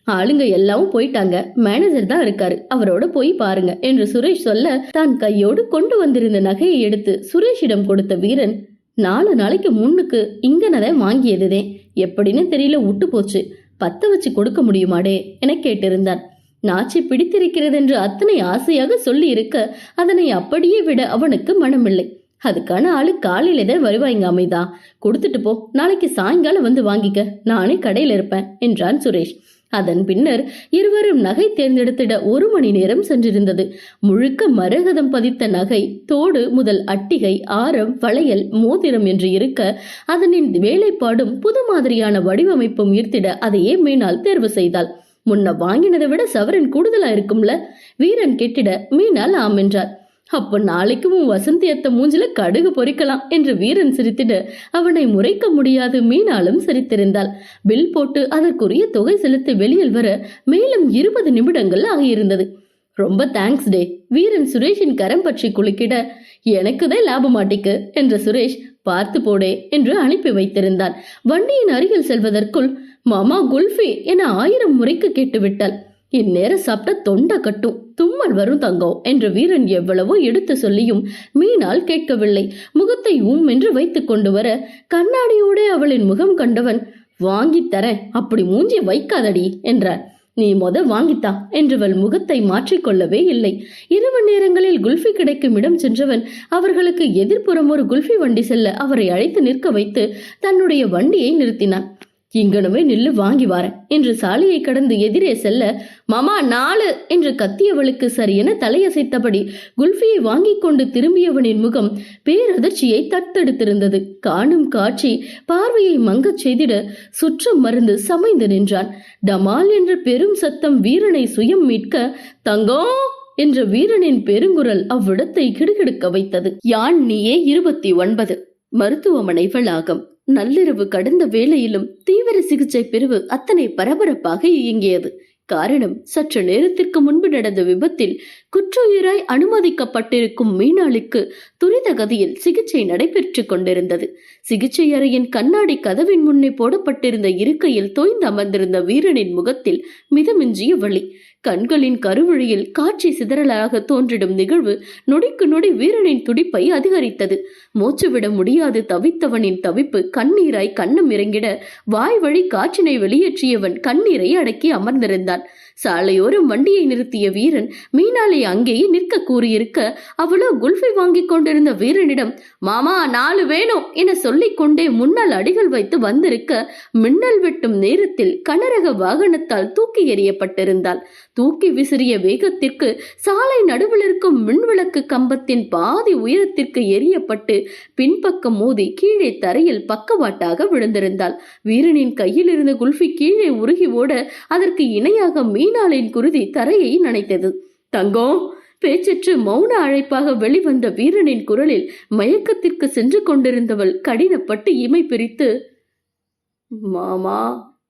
ஆளுங்க எல்லாரும் போயிட்டாங்க, மேனேஜர் தான் இருக்காரு, அவரோட போய் பாருங்க என்று சுரேஷ் சொல்ல தான் கையோடு கொண்டு வந்திருந்த நகையை எடுத்து சுரேஷிடம் கொடுத்த வீரன், 4 நாளைக்கு முன்னுக்கு இங்கனதை வாங்கியதுதே, எப்படின்னு தெரியல விட்டு போச்சு, பத்த வச்சு கொடுக்க முடியுமாடே என கேட்டிருந்தான். நாச்சி பிடித்திருக்கிறது என்று அத்தனை ஆசையாக சொல்லி இருக்க அதனை அப்படியே விட அவனுக்கு மனமில்லை. அதுக்கான ஆளு காலையில தான் வருவாங்க, அமைதா கொடுத்துட்டு போ, நாளைக்கு சாயங்காலம் வந்து வாங்கிக்க, நானே கடையில் இருப்பேன் என்றான் சுரேஷ். அதன் பின்னர் இருவரும் நகை தேர்ந்தெடுத்திட 1 மணி நேரம் சென்றிருந்தது. முழுக்க மரகதம் பதித்த நகை, தோடு முதல் அட்டிகை, ஆரம், வளையல், மோதிரம் என்று இருக்க அதனின் வேலைப்பாடும் புது மாதிரியான வடிவமைப்பும் ஈர்த்திட அதையே மீனாள் தேர்வு செய்தாள். முன்ன வாங்கினதை விட சவரன் கூடுதலா இருக்கும்ல? வீரன் கேட்டிட மீனாள் ஆம் என்றார். அப்போ நாளைக்கு உன் வசந்தியத்த மூஞ்சில கடுகு பொறிக்கலாம் என்று வீரன் சிரித்திட அவனை முறைக்க முடியாது மீனாலும் சிரித்திருந்தாள். பில் போட்டு அதற்குரிய தொகை செலுத்தி வெளியில் வர மேலும் 20 நிமிடங்கள் ஆகியிருந்தது. ரொம்ப தேங்க்ஸ் டே. வீரன் சுரேஷின் கரம் பற்றி குலுக்கிட, எனக்குதான் லாபமாட்டிக்கு என்ற சுரேஷ், பார்த்து போடே என்று அனுப்பி வைத்திருந்தான். வண்டியின் அருகில் செல்வதற்குள் மாமா குல்ஃபி என 1000 முறைக்கு கேட்டுவிட்டாள். இந்நேரம் சாப்பிட்ட தொண்டை கட்டும், தும்மல் வரும் தங்கம் என்று வீரன் எவ்வளவோ எடுத்து சொல்லியும் மீனாள் கேட்கவில்லை. முகத்தை என்று வைத்துக் கொண்டு வர கண்ணாடியோட அவளின் முகம் கண்டவன், வாங்கி தரேன், அப்படி மூஞ்சி வைக்காதடி என்றான். நீ வாங்கித்தா என்றவள் முகத்தை மாற்றிக்கொள்ளவே இல்லை. இரவு நேரங்களில் குல்ஃபி கிடைக்கும் இடம் சென்றவன் அவர்களுக்கு எதிர்ப்புறம் ஒரு குல்ஃபி வண்டி செல்ல அவரை அழைத்து நிற்க வைத்து தன்னுடைய வண்டியை நிறுத்தினான். இங்கனவே நில்லு, வாங்கி வாரேன் என்று சாலையை கடந்து எதிரே செல்ல, மாமா 4 என்று கத்தியவளுக்கு சரியென தலையசைத்தபடி குல்ஃபியை வாங்கி கொண்டு திரும்பியவனின் முகம் பேரதிர்ச்சியை தத்தெடுத்திருந்தது. காணும் காட்சி பார்வையை மங்கச் செய்திட சுற்றம் மருந்து சமைந்து நின்றான். டமால் என்ற பெரும் சத்தம் வீரனை சுயம் மீட்க, தங்கம் என்ற வீரனின் பெருங்குரல் அவ்விடத்தை கிடுகிடுக்க வைத்தது. யான் நீயே 29 மருத்துவமனை வளாகம். நள்ளிரவு கடந்த வேளையிலும் தீவிர சிகிச்சை பிரிவு அத்தனை பரபரப்பாக இயங்கியது. காரணம், சற்று நேரத்திற்கு முன்பு நடந்த விபத்தில் குற்றுயிராய் அனுமதிக்கப்பட்டிருக்கும் மீனாளுக்கு துரித கதியில் சிகிச்சை நடைபெற்று கொண்டிருந்தது. சிகிச்சை அறையின் கண்ணாடி கதவின் முன்னே போடப்பட்டிருந்த இருக்கையில் தோய்ந்து அமர்ந்திருந்த வீரனின் முகத்தில் மிதமிஞ்சிய வலி. கண்களின் கருவழியில் காட்சி சிதறலாக தோன்றிடும் நிகழ்வு நொடிக்கு நொடி வீரனின் துடிப்பை அதிகரித்தது. மூச்சுவிட முடியாது தவித்தவனின் தவிப்பு கண்ணீராய் கண்ணம் இறங்கிட வாய் வழி காற்றினை வெளியேற்றியவன் கண்ணீரை அடக்கி அமர்ந்திருந்தான். சாலையோரம் வண்டியை நிறுத்திய வீரன் மீனாலை அங்கேயே நிற்க கூறியிருக்க, அவளோ குல்ஃபி வாங்கி கொண்டிருந்த வீரனிடம் மாமா 4 வேணும் என சொல்லிக் கொண்டே முன்னால் அடிகள் வைத்து வந்திருக்க, மின்னல் வெட்டும் நேரத்தில் கனரக வாகனத்தால் தூக்கி எறியப்பட்டிருந்தாள். தூக்கி விசிறிய வேகத்திற்கு சாலை நடுவில் இருக்கும் மின்விளக்கு கம்பத்தின் பாதி உயரத்திற்கு எரியப்பட்டு பின்பக்கம் மோதி கீழே தரையில் பக்கவாட்டாக விழுந்திருந்தாள். வீரனின் கையில் இருந்த குல்ஃபி கீழே உருகி ஓட அதற்கு இணையாக மீனாளின் குருதி தரையை நனைத்தது. தங்கம் பேச்சற்று மௌன அழைப்பாக வெளிவந்த வீரனின் குரலில் மயக்கத்திற்கு சென்று கொண்டிருந்தவள் கடினப்பட்டு இமை பிரித்து மாமா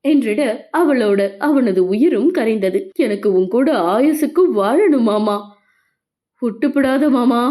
என்றிட அவளோட அவனது உயிரும் கரைந்தது. எனக்கு உன் கூட ஆயுசுக்கு வாழணும் மாமா, விட்டுப்படாத மாமா.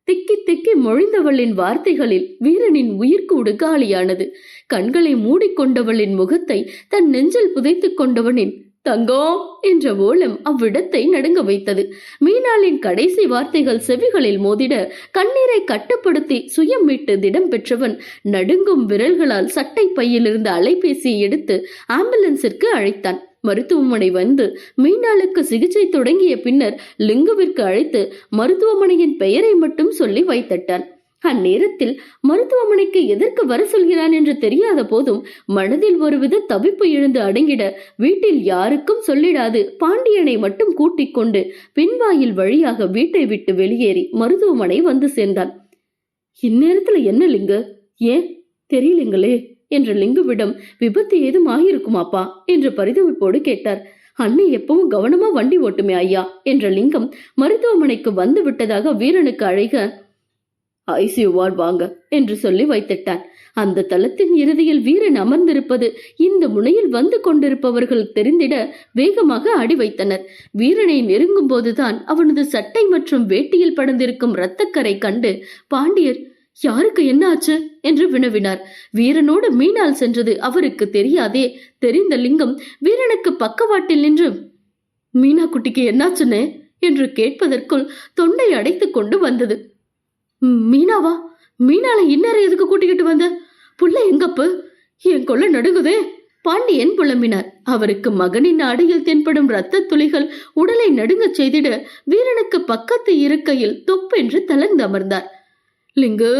திக்கி திக்கி மொழிந்தவளின் வார்த்தைகளில் வீரனின் உயிர்க்கூடு காலியானது. கண்களை மூடிக்கொண்டவளின் முகத்தை தன் நெஞ்சில் புதைத்துக் கொண்டவனின் தங்கம் என்ற ஓலம் அவ்விடத்தை நடுங்க வைத்தது. மீனாளின் கடைசி வார்த்தைகள் செவிகளில் மோதிட கண்ணீரை கட்டுப்படுத்தி சுயம் மீட்டு திடம் பெற்றவன் நடுங்கும் விரல்களால் சட்டை பையில் இருந்த அலைபேசியை எடுத்து ஆம்புலன்ஸிற்கு அழைத்தான். மருத்துவமனை வந்து மீனாளுக்கு சிகிச்சை தொடங்கிய பின்னர் லிங்குவிற்கு அழைத்து மருத்துவமனையின் பெயரை மட்டும் சொல்லி வைத்திட்டான். அந்நேரத்தில் மருத்துவமனைக்கு எதற்கு வர சொல்கிறான் என்று தெரியாத போதும் மனதில் ஒருவித தவிப்பு எழுந்து அடங்கிட வீட்டில் யாருக்கும் சொல்லிடாது பாண்டியனை மட்டும் கூட்டிக் கொண்டு பின்வாயில் வழியாக வீட்டை விட்டு வெளியேறி மருத்துவமனை வந்து சேர்ந்தான். இந்நேரத்துல என்ன லிங்கு, ஏன் தெரியலங்களே என்ற லிங்குவிடம் விபத்து ஏதும் ஆகியிருக்குமாப்பா என்று பரிதவிப்போடு கேட்டார். அன்னை எப்பவும் கவனமா வண்டி ஓட்டுமே ஐயா என்ற லிங்கம் மருத்துவமனைக்கு வந்து விட்டதாக வீரனுக்கு அழைக, ஐசியூ வார்டு வாங்க என்று சொல்லி வைத்திட்டான். அந்த தளத்தின் இறுதியில் வீரன் அமர்ந்திருப்பது இந்த முனையில் வந்து கொண்டிருப்பவர்கள் தெரிந்திட வேகமாக அடி வைத்தனர். வீரனை நெருங்கும் போதுதான் அவனது சட்டை மற்றும் வேட்டியில் படர்ந்திருக்கும் இரத்தக்கரை கண்டு பாண்டியர் யாருக்கு என்ன ஆச்சு என்று வினவினார். வீரனோடு மீனால் சென்றது அவருக்கு தெரியாதே. தெரிந்த லிங்கம் வீரனுக்கு பக்கவாட்டில் நின்று மீனா குட்டிக்கு என்னாச்சுன்னு என்று கேட்பதற்குள் தொண்டை அடைத்துக் கொண்டு வந்தது. மீனாவா? மீனால இன்னரை எதுக்கு கூட்டிக்கிட்டு வந்த? புள்ள எங்கப்பு? என் கொள்ள நடுங்குதே. பாண்டியன் புலம்பினார். அவருக்கு மகனின் ஆடையில் தென்படும் இரத்த துளிகள் உடலை நடுங்கச் செய்திட வீரனுக்கு பக்கத்து இருக்கையில் தொப்பென்று தளர்ந்து அமர்ந்தார். லிங்கு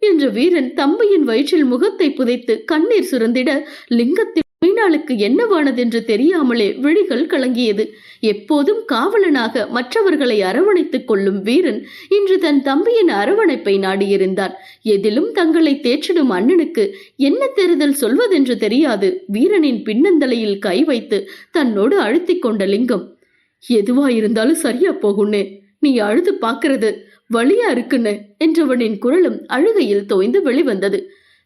என்ற வீரன் தம்பியின் வயிற்றில் முகத்தை புதைத்து கண்ணீர் சுரந்திட லிங்கத்தில் மீனாளுக்கு என்னவானதென்று தெரியாமலே விழிகள் கலங்கியது. எப்போதும் காவலனாக மற்றவர்களை அரவணைத்துக் கொள்ளும் வீரன் இன்று தன் தம்பியின் அரவணைப்பை நாடியிருந்தான். எதிலும் தங்களை தேற்றிடும் அண்ணனுக்கு என்ன தெரிதல் சொல்வதென்று தெரியாது வீரனின் பின்னந்தலையில் கை வைத்து தன்னோடு அழுத்திக் கொண்ட லிங்கம், எதுவா இருந்தாலும் சரியா போகுன்னே, நீ அழுது பாக்குறது வலியா இருக்குன்னு என்றவனின் குரலும் அழுகையில் தோய்ந்து வெளிவந்தது.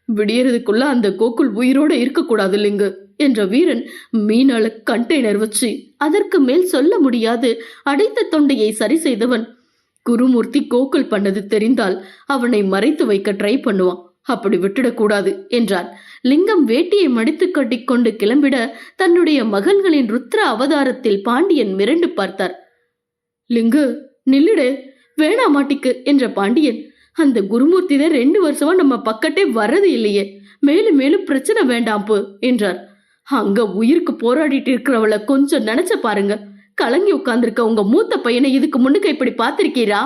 விடியறதுக்குள்ள அந்த கோகுல் உயிரோட இருக்கக்கூடாது லிங்கு என்ற வீரன் மீனாள கண்டெய்னர் வச்சு அதற்கு மேல் சொல்ல முடியாது அடைத்த தொண்டையை சரி செய்தவன், குருமூர்த்தி கோகுல் பண்ணது தெரிந்தால் அவனை மறைத்து வைக்க ட்ரை பண்ணுவான், அப்படி விட்டுடக்கூடாது என்றான். லிங்கம் வேட்டியை மடித்து கட்டிக்கொண்டு கிளம்பிட தன்னுடைய மகன்களின் ருத்ர அவதாரத்தில் பாண்டியன் மிரண்டு பார்த்தார். லிங்கு நில்லுடே, வேணா மாட்டிக்கு என்ற பாண்டியன், அந்த குருமூர்த்தி தான் 2 வருஷமா நம்ம பக்கத்தே வர்றது இல்லையே, மேலும் மேலும் பிரச்சனை வேண்டாம் போ என்றார். அங்க உயிருக்கு போராடிட்டு இருக்கிறவளை கொஞ்சம் நினைச்ச பாருங்க. கலங்கி உட்கார்ந்திருக்க உங்க மூத்த பையனை இதுக்கு முன்னுக்கு இப்படி பாத்திருக்கீரா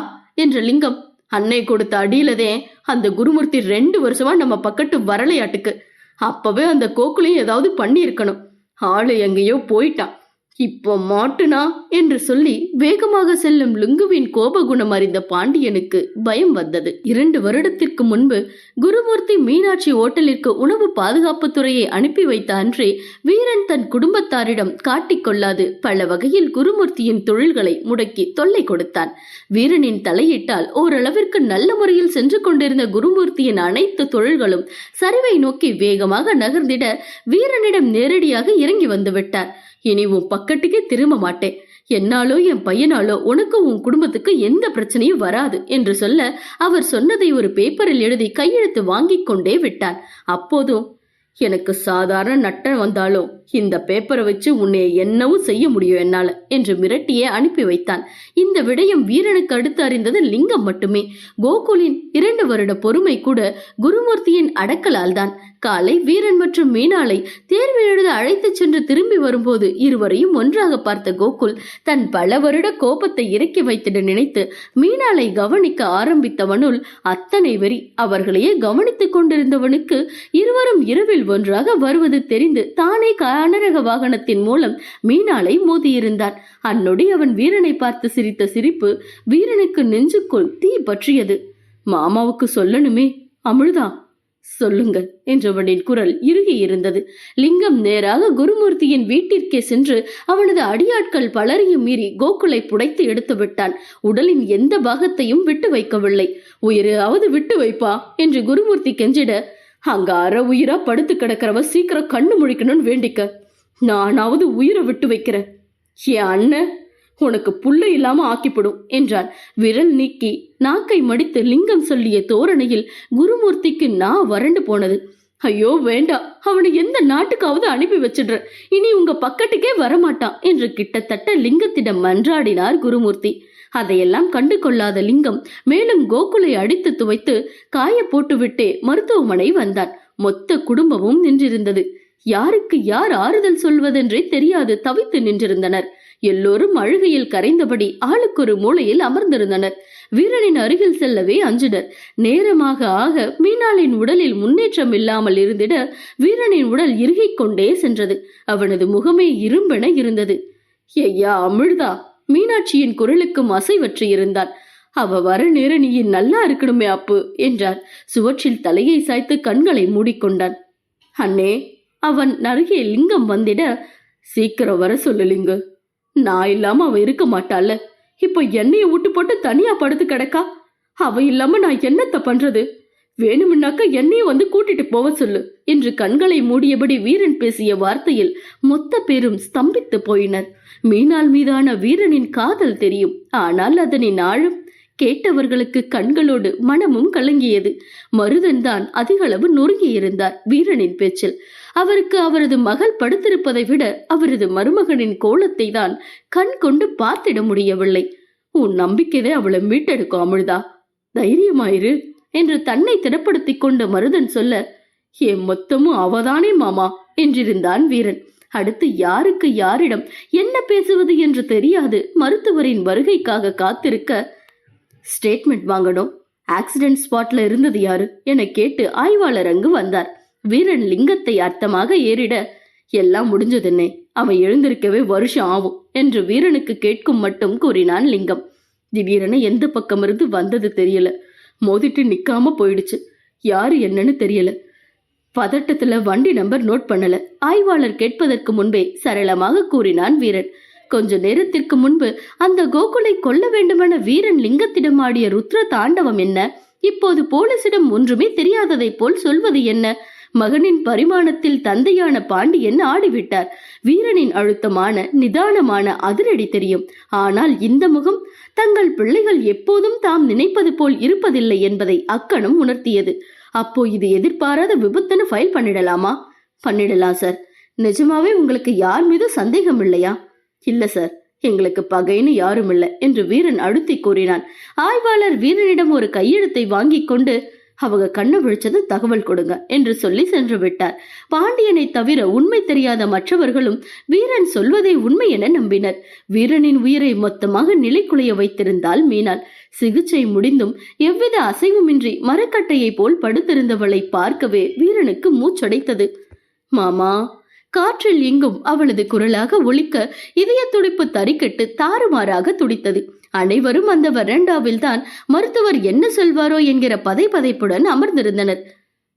என்ற லிங்கம். அன்னை கொடுத்த அடியிலதே அந்த குருமூர்த்தி 2 வருஷமா நம்ம பக்கத்து வரலையாட்டுக்கு. அப்பவே அந்த கோகுலையும் ஏதாவது பண்ணி இருக்கணும். ஆளு எங்கேயோ போயிட்டான், இப்போ மாட்டுனா என்று சொல்லி வேகமாக செல்லும் லுங்குவின் கோபகுணம் அறிந்த பாண்டியனுக்கு பயம் வந்தது. 2 வருடத்திற்கு முன்பு குருமூர்த்தி மீனாட்சி ஓட்டலிற்கு உணவு பாதுகாப்புத்துறையை அனுப்பி வைத்த அன்றே வீரன் தன் குடும்பத்தாரிடம் காட்டிக்கொள்ளாது பல வகையில் குருமூர்த்தியின் தொழில்களை முடக்கி தொல்லை கொடுத்தான். வீரனின் தலையிட்டால் ஓரளவிற்கு நல்ல முறையில் சென்று கொண்டிருந்த குருமூர்த்தியின் அனைத்து தொழில்களும் சரிவை நோக்கி வேகமாக நகர்ந்திட வீரனிடம் நேரடியாக இறங்கி வந்து விட்டார். இனி உன் பக்கத்துக்கே திரும்ப மாட்டேன், என்னாலோ என் பையனாலோ உனக்கும் உன் குடும்பத்துக்கு எந்த பிரச்சனையும் வராது என்று சொல்ல அவர் சொன்னதை ஒரு பேப்பரில் எழுதி கையெழுத்து வாங்கி கொண்டே விட்டான். அப்போதும் எனக்கு சாதாரண நட்டம் வந்தாலும் இந்த பேப்பரை வச்சு உன்னை என்னவும் செய்ய முடியும் என்னால என்று மிரட்டியே அனுப்பி வைத்தான். இந்த விடயம் வீரனுக்கு அடுத்து அறிந்தது லிங்கம் மட்டுமே. கோகுலின் 2 வருட பொறுமை கூட குருமூர்த்தியின் அடக்கலால் தான். காலை வீரன் மற்றும் மீனாளை தேர்வு எழுத அழைத்து சென்று திரும்பி வரும்போது இருவரையும் ஒன்றாக பார்த்த கோகுல் தன் பல வருட கோபத்தை இறக்கி வைத்திட நினைத்து மீனாளை கவனிக்க ஆரம்பித்தவனுள் அத்தனை வெறி. அவர்களையே கவனித்துக் கொண்டிருந்தவனுக்கு இருவரும் இரவில் ஒன்றாக வருவது தெரிந்து தானே கனரக வாகனத்தின் மூலம் மீனாளை மோதியிருந்தான். அந்நொடி அவன் வீரனை பார்த்து சிரித்த சிரிப்பு வீரனுக்கு நெஞ்சுக்குள் தீ பற்றியது. மாமாவுக்கு சொல்லணுமே. அமிழ்தா சொல்லுங்கள் என்றவனின் குரல் இறுகி இருந்தது. லிங்கம் நேராக குருமூர்த்தியின் வீட்டிற்கே சென்று அவனது அடியாட்கள் பலரையும் மீறி கோகுலை புடைத்து எடுத்து விட்டான். உடலின் எந்த பாகத்தையும் விட்டு வைக்கவில்லை. உயிராவது விட்டு வைப்பா என்று குருமூர்த்தி கெஞ்சிட, அங்க அற உயிரா படுத்து கிடக்கிறவ சீக்கிரம் கண்ணு முழிக்கணும்னு வேண்டிக்க, நானாவது உயிரை விட்டு வைக்கிறேன். என் அண்ணன் உனக்கு புள்ள இல்லாம ஆக்கிப்படும் என்றான். விரல் நீக்கி நாக்கை மடித்து லிங்கம் சொல்லிய தோரணையில் குருமூர்த்திக்கு வறண்டு போனது. ஐயோ வேண்டாம், அவனை எந்த நாட்டுக்காவது அனுப்பி வச்சிடுற, இனி உங்க பக்கத்துக்கே வரமாட்டான் என்று கிட்டத்தட்ட லிங்கத்திடம் மன்றாடினார் குருமூர்த்தி. அதையெல்லாம் கண்டு கொள்ளாத லிங்கம் மேலும் கோகுலை அடித்து துவைத்து காய போட்டுவிட்டே மருத்துவமனை வந்தான். மொத்த குடும்பமும் நின்றிருந்தது. யாருக்கு யார் ஆறுதல் சொல்வதென்றே தெரியாது தவித்து நின்றிருந்தனர். எல்லோரும் அழுகையில் கரைந்தபடி ஆளுக்கொரு மூலையில் அமர்ந்திருந்தனர். வீரனின் அருகில் செல்லவே அஞ்சினர். நேரமாக ஆக மீனாளின் உடலில் முன்னேற்றம் இல்லாமல் இருந்திட வீரனின் உடல் இறுகிக் கொண்டே சென்றது. அவனது முகமே இரும்பென இருந்தது. ஐயா அமிழ்தா மீனாட்சியின் குரலுக்கும் அசைவற்று இருந்தான். அவ வர நேர நீ நல்லா இருக்கணுமே அப்பு என்றார். சுவற்றில் தலையை சாய்த்து கண்களை மூடிக்கொண்டான். அண்ணே அவன் அருகே லிங்கம் வந்திட, சீக்கிரம் வர சொல்லு லிங்கு, நான் இல்லாம அவ இருக்க மாட்டாள். இப்ப என்னைய விட்டு போட்டு தனியா படுத்து கிடக்கா. அவ இல்லாம நான் என்னத்த பண்றது? வேணுமுன்னாக்க என்னையும் வந்து கூட்டிட்டு போக சொல்லு என்று கண்களை மூடியபடி வீரன் பேசிய வார்த்தையில் மொத்த பேரும் ஸ்தம்பித்து போயினர். மீனாள் மீதான வீரனின் காதல் தெரியும், ஆனால் அதனின் ஆழம் கேட்டவர்களுக்கு கண்களோடு மனமும் கலங்கியது. மருதன் தான் அதிகளவு நொறுங்கியிருந்தார் வீரனின் பேச்சில். அவருக்கு அவரது மகள் படுத்திருப்பதை விட அவரது மருமகனின் கோலத்தை தான் கண் கொண்டு பார்த்திட முடியவில்லை. உன் நம்பிக்கையை அவளை மீட்டெடுக்கும் அமிழ்தா, தைரியமாயிரு என்று தன்னை திடப்படுத்திக் கொண்ட மருதன் சொல்ல, என் மொத்தமும் அவதானே மாமா என்றிருந்தான் வீரன். அடுத்து யாருக்கு யாரிடம் என்ன பேசுவது என்று தெரியாது மருத்துவரின் வருகைக்காக காத்திருக்க, ஸ்டேட்மெண்ட் வாங்கணும், ஆக்சிடென்ட் ஸ்பாட்ல இருந்தது யாரு என கேட்டு ஆய்வாளர் அங்கு வந்தார். வீரன் லிங்கத்தை அர்த்தமாக ஏறிட, எல்லாம் முடிஞ்சதுன்னே, அவன் எழுந்திருக்கவே வருஷம் ஆகும் என்று வீரனுக்கு கேட்கும் மட்டும் கூறினான் லிங்கம். திடீரென எந்த பக்கம் இருந்து வந்தது தெரியல, மோதிட்டு நிக்காம போயிடுச்சு, யாரு என்னன்னு தெரியல. பதட்டத்துல வண்டி நம்பர் நோட் பண்ணல. ஆய்வாளர் கேட்பதற்கு முன்பே சரளமாக கூறினான் வீரன். கொஞ்ச நேரத்திற்கு முன்பு அந்த கோகுலை கொல்ல வேண்டுமென வீரன் லிங்கத்திடம் ஆடிய ருத்ர தாண்டவம் என்ன? இப்போது போலீசிடம் ஒன்றுமே தெரியாததை போல் சொல்வது என்ன? மகனின் பரிமாணத்தில் தந்தையான பாண்டியன் ஆடிவிட்டார். வீரனின் அழுத்தமான நிதானமான அதிரடி தெரியும். ஆனால் இந்த முகம் தங்கள் பிள்ளைகள் எப்போதும் தாம் நினைப்பது போல் இருப்பதில்லை என்பதை அக்கணம் உணர்த்தியது. அப்போ இது எதிர்பாராத விபத்துன்னு ஃபைல் பண்ணிடலாமா? பண்ணிடலாம் சார். நிஜமாவே உங்களுக்கு யார் மீது சந்தேகம் இல்லையா? இல்ல சார், எங்களுக்கு பகைன்னு யாரும் இல்லை என்று வீரன் அழுத்தி கூறினான். ஆய்வாளர் வீரனிடம் ஒரு கையெழுத்தை வாங்கி கொண்டு, அவங்க கண்ணை விழிச்சது தகவல் கொடுங்க என்று சொல்லி சென்று விட்டார். பாண்டியனை தவிர உண்மை தெரியாத மற்றவர்களும் வீரன் சொல்வதை உண்மை என நம்பினர். வீரனின் உயிரை மொத்தமாக நிலைக்குலைய வைத்திருந்தாள் மீனாள். சிகிச்சை முடிந்தும் எவ்வித அசைவுமின்றி மரக்கட்டையை போல் படுத்திருந்தவளை பார்க்கவே வீரனுக்கு மூச்சடைத்தது. மாமா! காற்றில் எங்கும் அவளது குரலாக ஒலிக்க இதய துடிப்பு தறிக்கெட்டு தாறுமாறாக துடித்தது. அனைவரும் அந்த வராண்டாவில் தான் மருத்துவர் என்ன சொல்வாரோ என்கிற பதைப்புடன் அமர்ந்திருந்தனர்.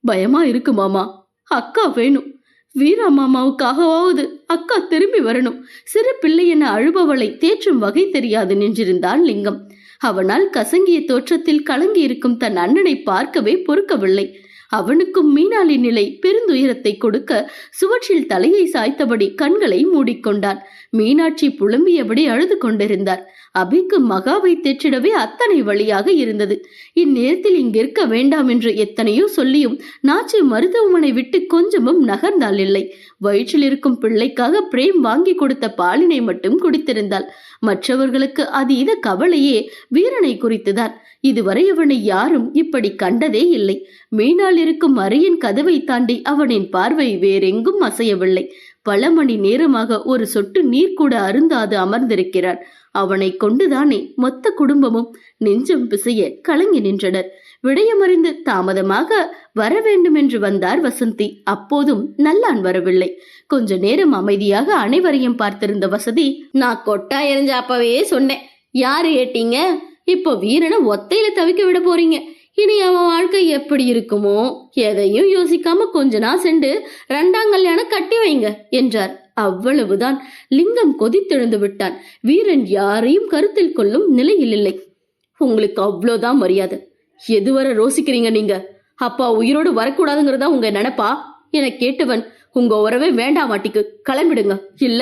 பயமா இருக்கு மாமா, அக்கா வேணும், வீரா மாமாவுக்காகவாவது அக்கா திரும்பி வரணும். சிறு பிள்ளை என அழுபவளை தேற்றும் வகை தெரியாது நின்றிருந்தான் லிங்கம். அவனால் கசங்கிய தோற்றத்தில் கலங்கி இருக்கும் தன் அண்ணனை பார்க்கவே பொறுக்கவில்லை. அவனுக்கும் மீனாளின் நிலை பெருந்துயரத்தை கொடுக்க சுவற்றில் தலையை சாய்த்தபடி கண்களை மூடிக்கொண்டான். மீனாட்சி புலம்பியபடி அழுது கொண்டிருந்தார். அபிக்கு மகாவை தேற்றிடவே அத்தனை வழியாக இருந்தது. இந்நேரத்தில் இங்கிருக்க வேண்டாம் என்று எத்தனையோ சொல்லியும் நாச்சி மருத்துவமனை விட்டு கொஞ்சமும் நகர்ந்தால் இல்லை. வயிற்றில் இருக்கும் பிள்ளைக்காக பிரேம் வாங்கி கொடுத்த பாலினை மட்டும் குடித்திருந்தாள். மற்றவர்களுக்கு அதீத கவலையே வீரனை குறித்துதான். இதுவரை அவனை யாரும் இப்படி கண்டதே இல்லை. மீனாள் இருக்கும் அறையின் கதவை தாண்டி அவனின் பார்வை வேறெங்கும் அசையவில்லை. பல மணி நேரமாக ஒரு சொட்டு நீர் கூட அருந்தாது அமர்ந்திருக்கிறான். அவனை கொண்டுதானே மொத்த குடும்பமும் நெஞ்சம் பிசைய கலங்கி நின்றனர். விடயமறிந்து தாமதமாக வர வேண்டும் என்று வந்தார் வசந்தி. அப்போதும் நல்லான் வரவில்லை. கொஞ்ச நேரம் அமைதியாக அனைவரையும் பார்த்திருந்த வசதி, நான் கொட்டா எறிஞ்ச அப்பவே சொன்னேன், யாரு ஏட்டீங்க? இப்போ வீரனை ஒத்தையில தவிக்க விட போறீங்க. இனி அவன் வாழ்க்கை எப்படி இருக்குமோ எதையும் யோசிக்காம கொஞ்ச நாள் சென்று 2ஆம் கல்யாணம் கட்டி வைங்க என்றார். அவ்வளவுதான். லிங்கம் கொதித்தெழுந்து விட்டான். வீரன் யாரையும் கருத்தில் கொள்ளும் நிலையில் இல்லை. உங்களுக்கு அவ்வளவுதான் மரியாதை. எதுவரை ரோசிக்கிறீங்க நீங்க? அப்பா உயிரோடு வரக்கூடாதுங்கிறதா உங்க நினைப்பா என கேட்டவன், உங்க உறவே வேண்டாம் மாட்டிக்கு, கிளம்பிடுங்க, இல்ல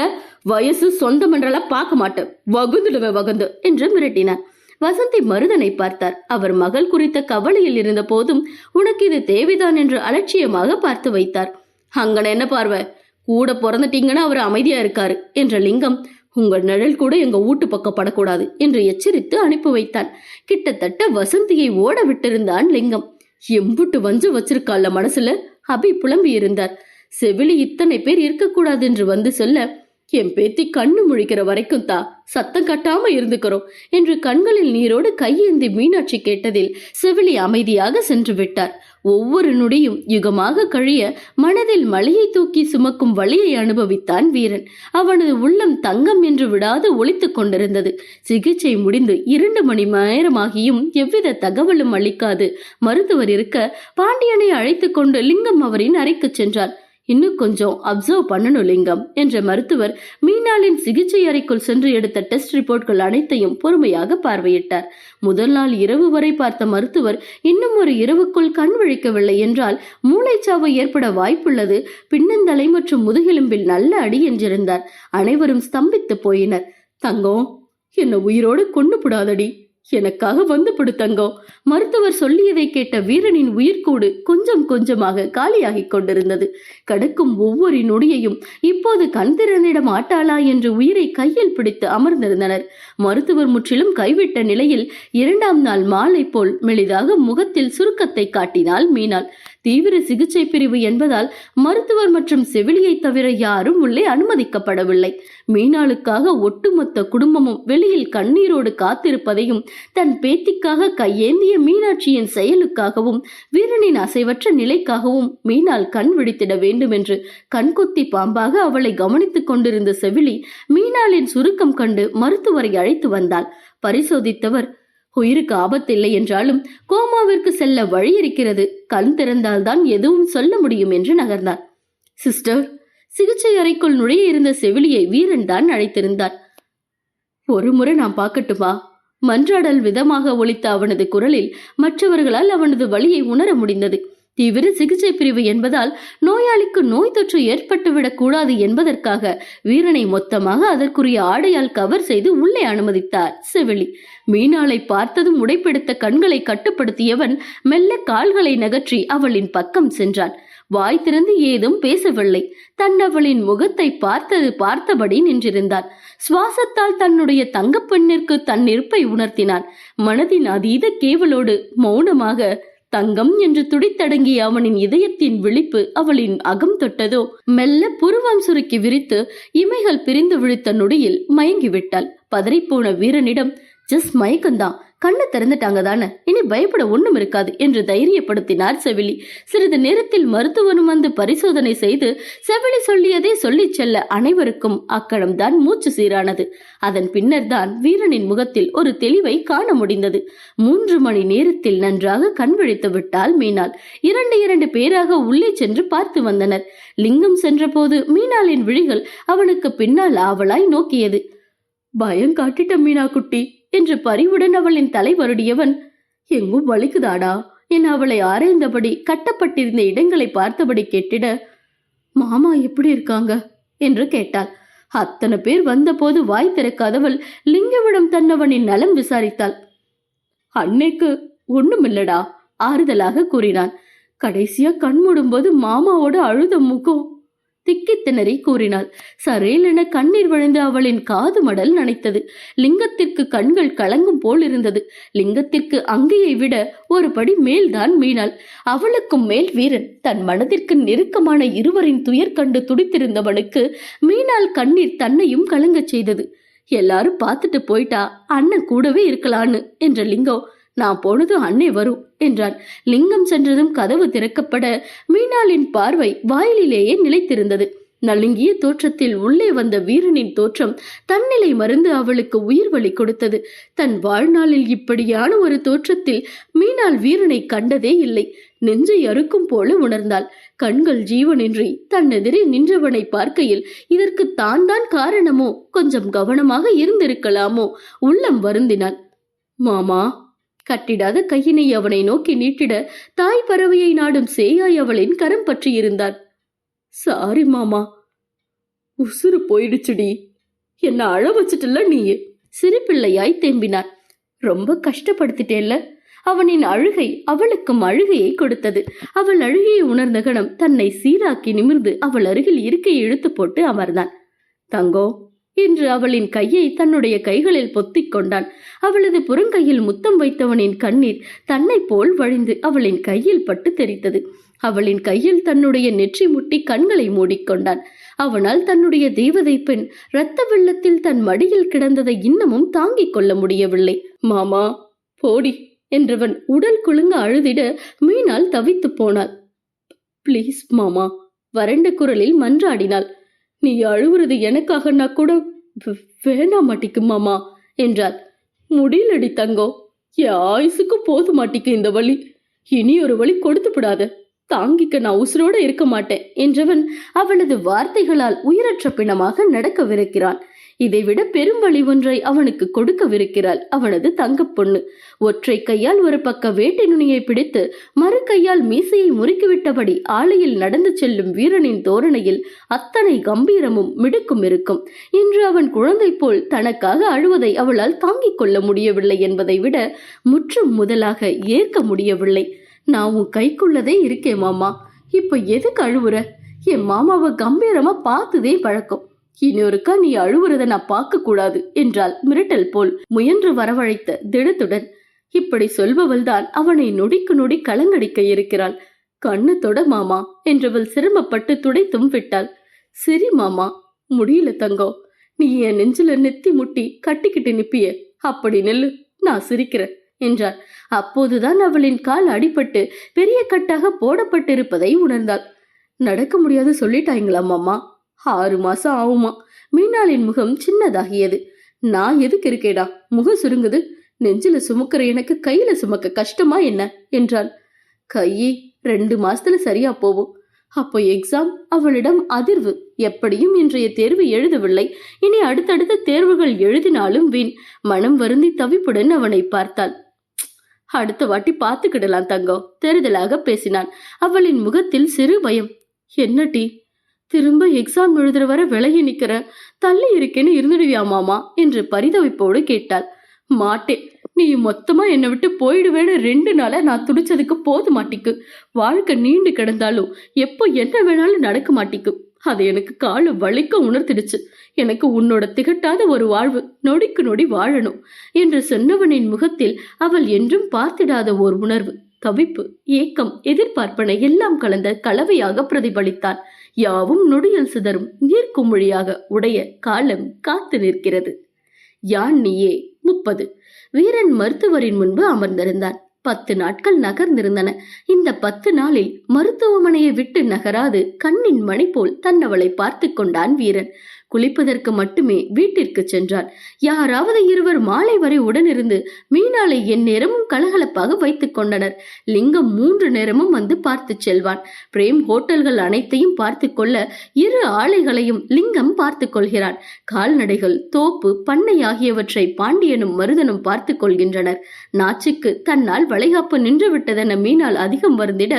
வயசு சொந்தம் என்றெல்லாம் பார்க்க மாட்டேன், வகுந்துடுவேன் வகுந்து என்று மிரட்டினார். வசந்தி மருதனை பார்த்தார். அவர் மகள் குறித்த கவலையில் இருந்த போதும் உனக்கு இது தேவைதான் என்று அலட்சியமாக பார்த்து வைத்தார். அங்கன என்ன பார்வை, கூட பிறந்துட்டீங்கன்னா அவர் அமைதியா இருக்காரு என்ற லிங்கம், உங்க நிழல் கூட எங்க வீட்டு பக்கம் படக்கூடாது என்று எச்சரித்து அனுப்பி வைத்தான். கிட்டத்தட்ட வசந்தியை ஓட விட்டிருந்தான் லிங்கம். எம்புட்டு வஞ்சு வச்சிருக்கால மனசுல, அபி புலம்பி இருந்தார். செவிலி இத்தனை பேர் இருக்கக்கூடாது என்று வந்து சொல்ல, என் பேத்தி கண்ணு முழிக்கிற வரைக்கும் தா, சத்தம் கட்டாம இருந்துக்கிறோம் என்று கண்களில் நீரோடு கையேந்தி மீனாட்சி கேட்டதில் செவிலி அமைதியாக சென்று விட்டார். ஒவ்வொரு நொடியும் யுகமாக கழிய மனதில் மலையை தூக்கி சுமக்கும் வழியை அனுபவித்தான் வீரன். அவனது உள்ளம் தங்கம் என்று விடாது ஒலித்துக் கொண்டிருந்தது. சிகிச்சை முடிந்து 2 மணி நேரமாகியும் எவ்வித தகவலும் அளிக்காது மருத்துவர் இருக்க பாண்டியனை அழைத்து கொண்டு லிங்கம் அவரின் அறைக்கு சென்றார். இன்னும் கொஞ்சம் அப்சர்வ் பண்ணணும் லிங்கம் என்ற மருத்துவர் மீனாளின் சிகிச்சை அறைக்குள் சென்று எடுத்த டெஸ்ட் ரிப்போர்ட்கள் அனைத்தையும் பொறுமையாக பார்வையிட்டார். முதல் நாள் இரவு வரை பார்த்த மருத்துவர் இன்னும் ஒரு இரவுக்குள் கண் விழிக்கவில்லை என்றால் மூளைச்சாவு ஏற்பட வாய்ப்புள்ளது, பின்னந்தலை மற்றும் முதுகெலும்பில் நல்ல அடி என்றிருந்தார். அனைவரும் ஸ்தம்பித்து போயினர். தங்கம், என்ன உயிரோடு கொண்டு புடாதடி, எனக்காக வந்து படுத்தங்கோ. மருத்துவர் சொல்லியதை கேட்ட வீரனின் உயிர்கூடு கொஞ்சம் கொஞ்சமாக காலியாகி கொண்டிருந்தது. கடக்கும் ஒவ்வொரு நொடியையும் இப்போது கண் திறந்திட மாட்டாளா என்று உயிரை கையில் பிடித்து அமர்ந்திருந்தனர். மருத்துவர் முற்றிலும் கைவிட்ட நிலையில் 2ஆம் நாள் மாலை போல் மெலிதாக முகத்தில் சுருக்கத்தை காட்டினாள் மீனாள். தீவிர சிகிச்சை பிரிவு என்பதால் மருத்துவர் மற்றும் செவிலியை தவிர யாரும் உள்ளே அனுமதிக்கப்படவில்லை. மீனாளுக்காக ஒட்டுமொத்த குடும்பமும் வெளியில் கண்ணீரோடு காத்திருப்பதையும் தன் பேத்திக்காக கையேந்திய மீனாட்சியின் செயலுக்காகவும் வீரனின் அசைவற்ற நிலைக்காகவும் மீனாள் கண் விழித்திட வேண்டும் என்று கண்கொத்தி பாம்பாக அவளை கவனித்துக் கொண்டிருந்த செவிலி மீனாளின் சுருக்கம் கண்டு மருத்துவரை அழைத்து வந்தாள். பரிசோதித்தவர், உயிருக்கு ஆபத்தில்லை என்றாலும் கோமாவிற்கு செல்ல வழி இருக்கிறது, கண் திறந்தால்தான் எதுவும் சொல்ல முடியும் என்று நகர்ந்தார். சிஸ்டர், சிகிச்சை அறைக்குள் நுழைய இருந்த செவிலியை வீரன் தான் அழைத்திருந்தார். ஒரு முறை நான் பார்க்கட்டுமா? மன்றாடல் விதமாக ஒலித்த அவனது குரலில் மற்றவர்களால் அவனது வலியை உணர முடிந்தது. தீவிர சிகிச்சை பிரிவு என்பதால் நோயாளிக்கு நோய் தொற்று ஏற்பட்டுவிடக் கூடாது என்பதற்காக வீரனை மொத்தமாக அதற்குரிய ஆடையால் கவர் செய்து உள்ளே அனுமதித்தார் செவிலி. மீனாளை பார்த்ததும் உடைப்பெடுத்த கண்களை கட்டுப்படுத்தியவன் மெல்ல கால்களை நகற்றி அவளின் பக்கம் சென்றான். வாய் திறந்து ஏதும் பேசவில்லை. அவளின் முகத்தை பார்த்தபடி நின்றிருந்தான். சுவாசத்தால் தன்னுடைய தங்கப்பெண்ணிற்கு தன் இருப்பை உணர்த்தினான். மனதின் அதீத கேவலோடு மௌனமாக, தங்கம் என்று துடித்தடங்கிய அவனின் இதயத்தின் விழிப்பு அவளின் அகம் தொட்டதோ. மெல்ல புருவம் சுருக்கி விரித்து இமைகள் பிரிந்து விழித்த நொடியில் மயங்கிவிட்டாள். பதறிப்போன வீரனிடம், ஜஸ்ட் மயக்கம்தான், கண்ணு திறந்துட்டாங்க தானே, இனி பயப்பட ஒண்ணும் இருக்காது என்று தைரியப்படுத்தினார் செவிலி. சிறிது நேரத்தில் மருத்துவனும் வந்து பரிசோதனை செய்து செவிலி சொல்லியதே சொல்லி செல்ல அனைவருக்கும் அக்கணம்தான் மூச்சு சீரானது. அதன் பின்னர் தான் வீரனின் முகத்தில் ஒரு தெளிவை காண முடிந்தது. 3 மணி நேரத்தில் நன்றாக கண் விழித்து விட்டாள் மீனாள். 2 பேராக உள்ளே சென்று பார்த்து வந்தனர். லிங்கம் சென்ற போது மீனாளின் விழிகள் அவனுக்கு பின்னால் ஆவலாய் நோக்கியது. பயம் காட்டிட்ட மீனா குட்டி என்று பரிவுடன் அவளின் தலை வருடியவன், எங்கும் வலிக்குதாடா என அவளை ஆராய்ந்தபடி கட்டப்பட்டிருந்த இடங்களை பார்த்தபடி கேட்டிட, மாமா எப்படி இருக்காங்க என்று கேட்டாள். அத்தனை பேர் வந்த போது வாய் திறக்காதவள் லிங்கவிடம் தன்னவனின் நலம் விசாரித்தாள். அன்னைக்கு ஒண்ணுமில்லடா ஆறுதலாக கூறினான். கடைசியா கண் மூடும்போது மாமாவோட அழுத முகம் திக்கி திணறி கூறினாள். சரேலென கண்ணீர் விழுந்து அவளின் காது மடல் நனைத்தது. லிங்கத்திற்கு கண்கள் கலங்கும் போல் இருந்தது. லிங்கத்திற்கு அங்கையை விட ஒரு படி மேல்தான் மீனாள். அவளுக்கும் மேல் வீரன். தன் மனதிற்கு நெருக்கமான இருவரின் துயர் கண்டு துடித்திருந்தவனுக்கு மீனாள் கண்ணீர் தன்னையும் கலங்கச் செய்தது. எல்லாரும் பார்த்துட்டு போயிட்டா அண்ணன் கூடவே இருக்கலான்னு என்ற லிங்கம், நான் போனது அன்னை வரும் என்றான். லிங்கம் சென்றதும் கதவு திறக்கப்பட மீனாளின் பார்வை வாயிலேயே நிலைத்திருந்தது. நலுங்கிய தோற்றத்தில் உள்ளே வந்த வீரனின் தோற்றம் தன்னிலை மறந்து அவளுக்கு உயிர் வலி கொடுத்தது. தன் வாழ்நாளில் இப்படியான ஒரு தோற்றத்தில் மீனாள் வீரனை கண்டதே இல்லை. நெஞ்சை அறுக்கும் போல உணர்ந்தாள். கண்கள் ஜீவனின்றி தன்னெதிரே நின்றவனை பார்க்கையில் இதற்கு தான் காரணமோ, கொஞ்சம் கவனமாக இருந்திருக்கலாமோ, உள்ளம் வருந்தினாள். மாமா கட்டிடாத கையினை அவனை நோக்கி நீட்டிட தாய் பறவையை நாடும் சேயாய் அவளின் கரம் பற்றி இருந்தான். சாரி மாமா, உசுறு போயிடுச்சுடி, என்ன அழ வச்சுட்டல நீ, சிரிப்பிள்ளையாய் தேம்பினான். ரொம்ப கஷ்டப்படுத்திட்டேல்ல. அவனின் அழுகை அவளுக்கும் அழுகையை கொடுத்தது. அவள் அழுகையை உணர்ந்த கணம் தன்னை சீராக்கி நிமிர்ந்து அவள் அருகில் இருக்கையை இழுத்து போட்டு அமர்ந்தான். தங்கோ என்று அவளின் கையை தன்னுடைய கைகளில் பொத்திக் கொண்டான். அவளது புறங்கையில் முத்தம் வைத்தவனின் கண்ணீர் தன்னை போல் வழிந்து அவளின் கையில் பட்டு தெரித்தது. அவளின் கையில் தன்னுடைய நெற்றி முட்டி கண்களை மூடிக்கொண்டான். அவனால் தன்னுடைய தேவதை பெண் இரத்த வெள்ளத்தில் தன் மடியில் கிடந்ததை இன்னமும் தாங்கிக் கொள்ள முடியவில்லை. மாமா போடி என்றவன் உடல் குலுங்க அழுதிட மீனாள் தவித்து போனாள். பிளீஸ் மாமா, வறண்ட குரலில் மன்றாடினாள். நீ அழுவுறது எனக்காகனா கூட வேணா மாட்டிக்கு மாமா என்றாள். முடியலடி தங்கோ, என் ஆயுசுக்கு போது மாட்டிக்கு இந்த வழி, இனி ஒரு வழி கொடுத்து விடாத, தாங்கிக்க நான் உசுரோட இருக்க மாட்டேன் என்றவன் அவளது வார்த்தைகளால் உயிரற்ற பிணமாக நடக்கவிருக்கிறான். இதைவிட பெரும் வழி ஒன்றை அவனுக்கு கொடுக்கவிருக்கிறாள் அவனது தங்க பொண்ணு. ஒற்றை கையால் ஒரு பக்க வேட்டை நுனியை பிடித்து மறு கையால் மீசையை முறுக்கிவிட்டபடி ஆலையில் நடந்து செல்லும் வீரனின் தோரணையில் அத்தனை கம்பீரமும் மிடுக்கும் இருக்கும். இன்று அவன் குழந்தை போல் தனக்காக அழுவதை அவளால் தாங்கிக் கொள்ள முடியவில்லை என்பதை விட முற்றும் முதலாக ஏற்க முடியவில்லை. நான் உன் கைக்குள்ளதே இருக்கேன் மாமா, இப்ப எதுக்கு அழுவுற? என் மாமாவை கம்பீரமா பார்த்துதே பழக்கம், இன்னொருக்கா நீ அழுவுறத நான் பார்க்க கூடாது என்றாள் மிரட்டல் போல் முயன்று வரவழைத்த திடத்துடன். இப்படி சொல்பவள்தான் அவனை நொடிக்கு நொடி கலங்கடிக்க இருக்கிறாள். கண்ணு தொட மாமா என்றவள் சிரமப்பட்டு துடைத்தும் விட்டாள். சரி மாமா, முடியல தங்கோ, நீ என் நெஞ்சில நெத்தி முட்டி கட்டிக்கிட்டு நிப்பிய, அப்படி நெல்லு, நான் சிரிக்கிறேன் என்றாள். அப்போதுதான் அவளின் கால் அடிபட்டு பெரிய கட்டாக போடப்பட்டிருப்பதை உணர்ந்தாள். நடக்க முடியாது சொல்லிட்டாங்களா மாமா? 6 மாசம் ஆகுமா? மீனாளின் முகம் சின்னதாகியது. நான் எதுக்கு இருக்கேடா, முகம் சுருங்குது, நெஞ்சில சுமக்கிற எனக்கு கையில சுமக்க கஷ்டமா என்ன என்றாள். கையே 2 மாசத்துல சரியா போவோம். அப்போ எக்ஸாம்? அவளிடம் அதிர்வு. எப்படியும் இன்றைய தேர்வு எழுதவில்லை, இனி அடுத்தடுத்த தேர்வுகள் எழுதினாலும் வீண். மனம் வருந்தி தவிப்புடன் அவனை பார்த்தாள். அடுத்த வாட்டி பார்த்துக்கிடலாம் தங்கோ, தெரிதலாக பேசினான். அவளின் முகத்தில் சிறு பயம். என்ன டி, திரும்ப எக்ஸாம் எழுதுற வர விலகி நிக்கிற, தள்ளி இருக்கேன்னு இருந்துடுவியா மாமா என்று பரிதவிப்போடு கேட்டாள். மாட்டேன், நீ மொத்தமா என்னை விட்டு போயிடுவேன்னு 2 நாளா நான் துடிச்சதுக்கு போது மாட்டிக்கு. வாழ்க்கை நீண்டு கிடந்தாலும் எப்போ என்ன வேணாலும் நடக்க மாட்டிக்கு. அது எனக்கு கால வலிக்க உணர்த்திடுச்சு. எனக்கு உன்னோட திகட்டாத ஒரு வாழ்வு, நொடிக்கு நொடி வாழணும் என்று சொன்னவனின் முகத்தில் அவள் என்றும் பார்த்திடாத ஓர் உணர்வு. தவிப்பு, ஏக்கம், எதிர்பார்ப்பன எல்லாம் கலந்த கலவையாக பிரதிபலித்தான். யாவும் நொடியில் சிதறும் நீர்க்குமிழியாக உடைய காலம் காத்து நிற்கிறது. யான் நீயே. 30. வீரன் மருத்துவரின் முன்பு அமர்ந்திருந்தான். 10 நாட்கள் நகர்ந்திருந்தன. இந்த 10 நாளில் மருத்துவமனையை விட்டு நகராது கண்ணின் மணி போல் தன்னவளை பார்த்து கொண்டான் வீரன். குளிப்பதற்கு மட்டுமே வீட்டிற்கு சென்றான். யாராவது இருவர் மாலை வரை உடனிருந்து மீனாளை எந்நேரமும் கலகலப்பாக வைத்துக் கொண்டனர். லிங்கம் 3 நேரமும் வந்து பார்த்து செல்வான். பிரேம் ஹோட்டல்கள் அனைத்தையும் பார்த்து கொள்ள 2 ஆலைகளையும் லிங்கம் பார்த்து கொள்கிறான். கால்நடைகள், தோப்பு, பண்ணை ஆகியவற்றை பாண்டியனும் மருதனும் பார்த்து கொள்கின்றனர். நாச்சுக்கு தன்னால் வளைகாப்பு நின்று விட்டதென மீனாள் அதிகம் வருந்திட,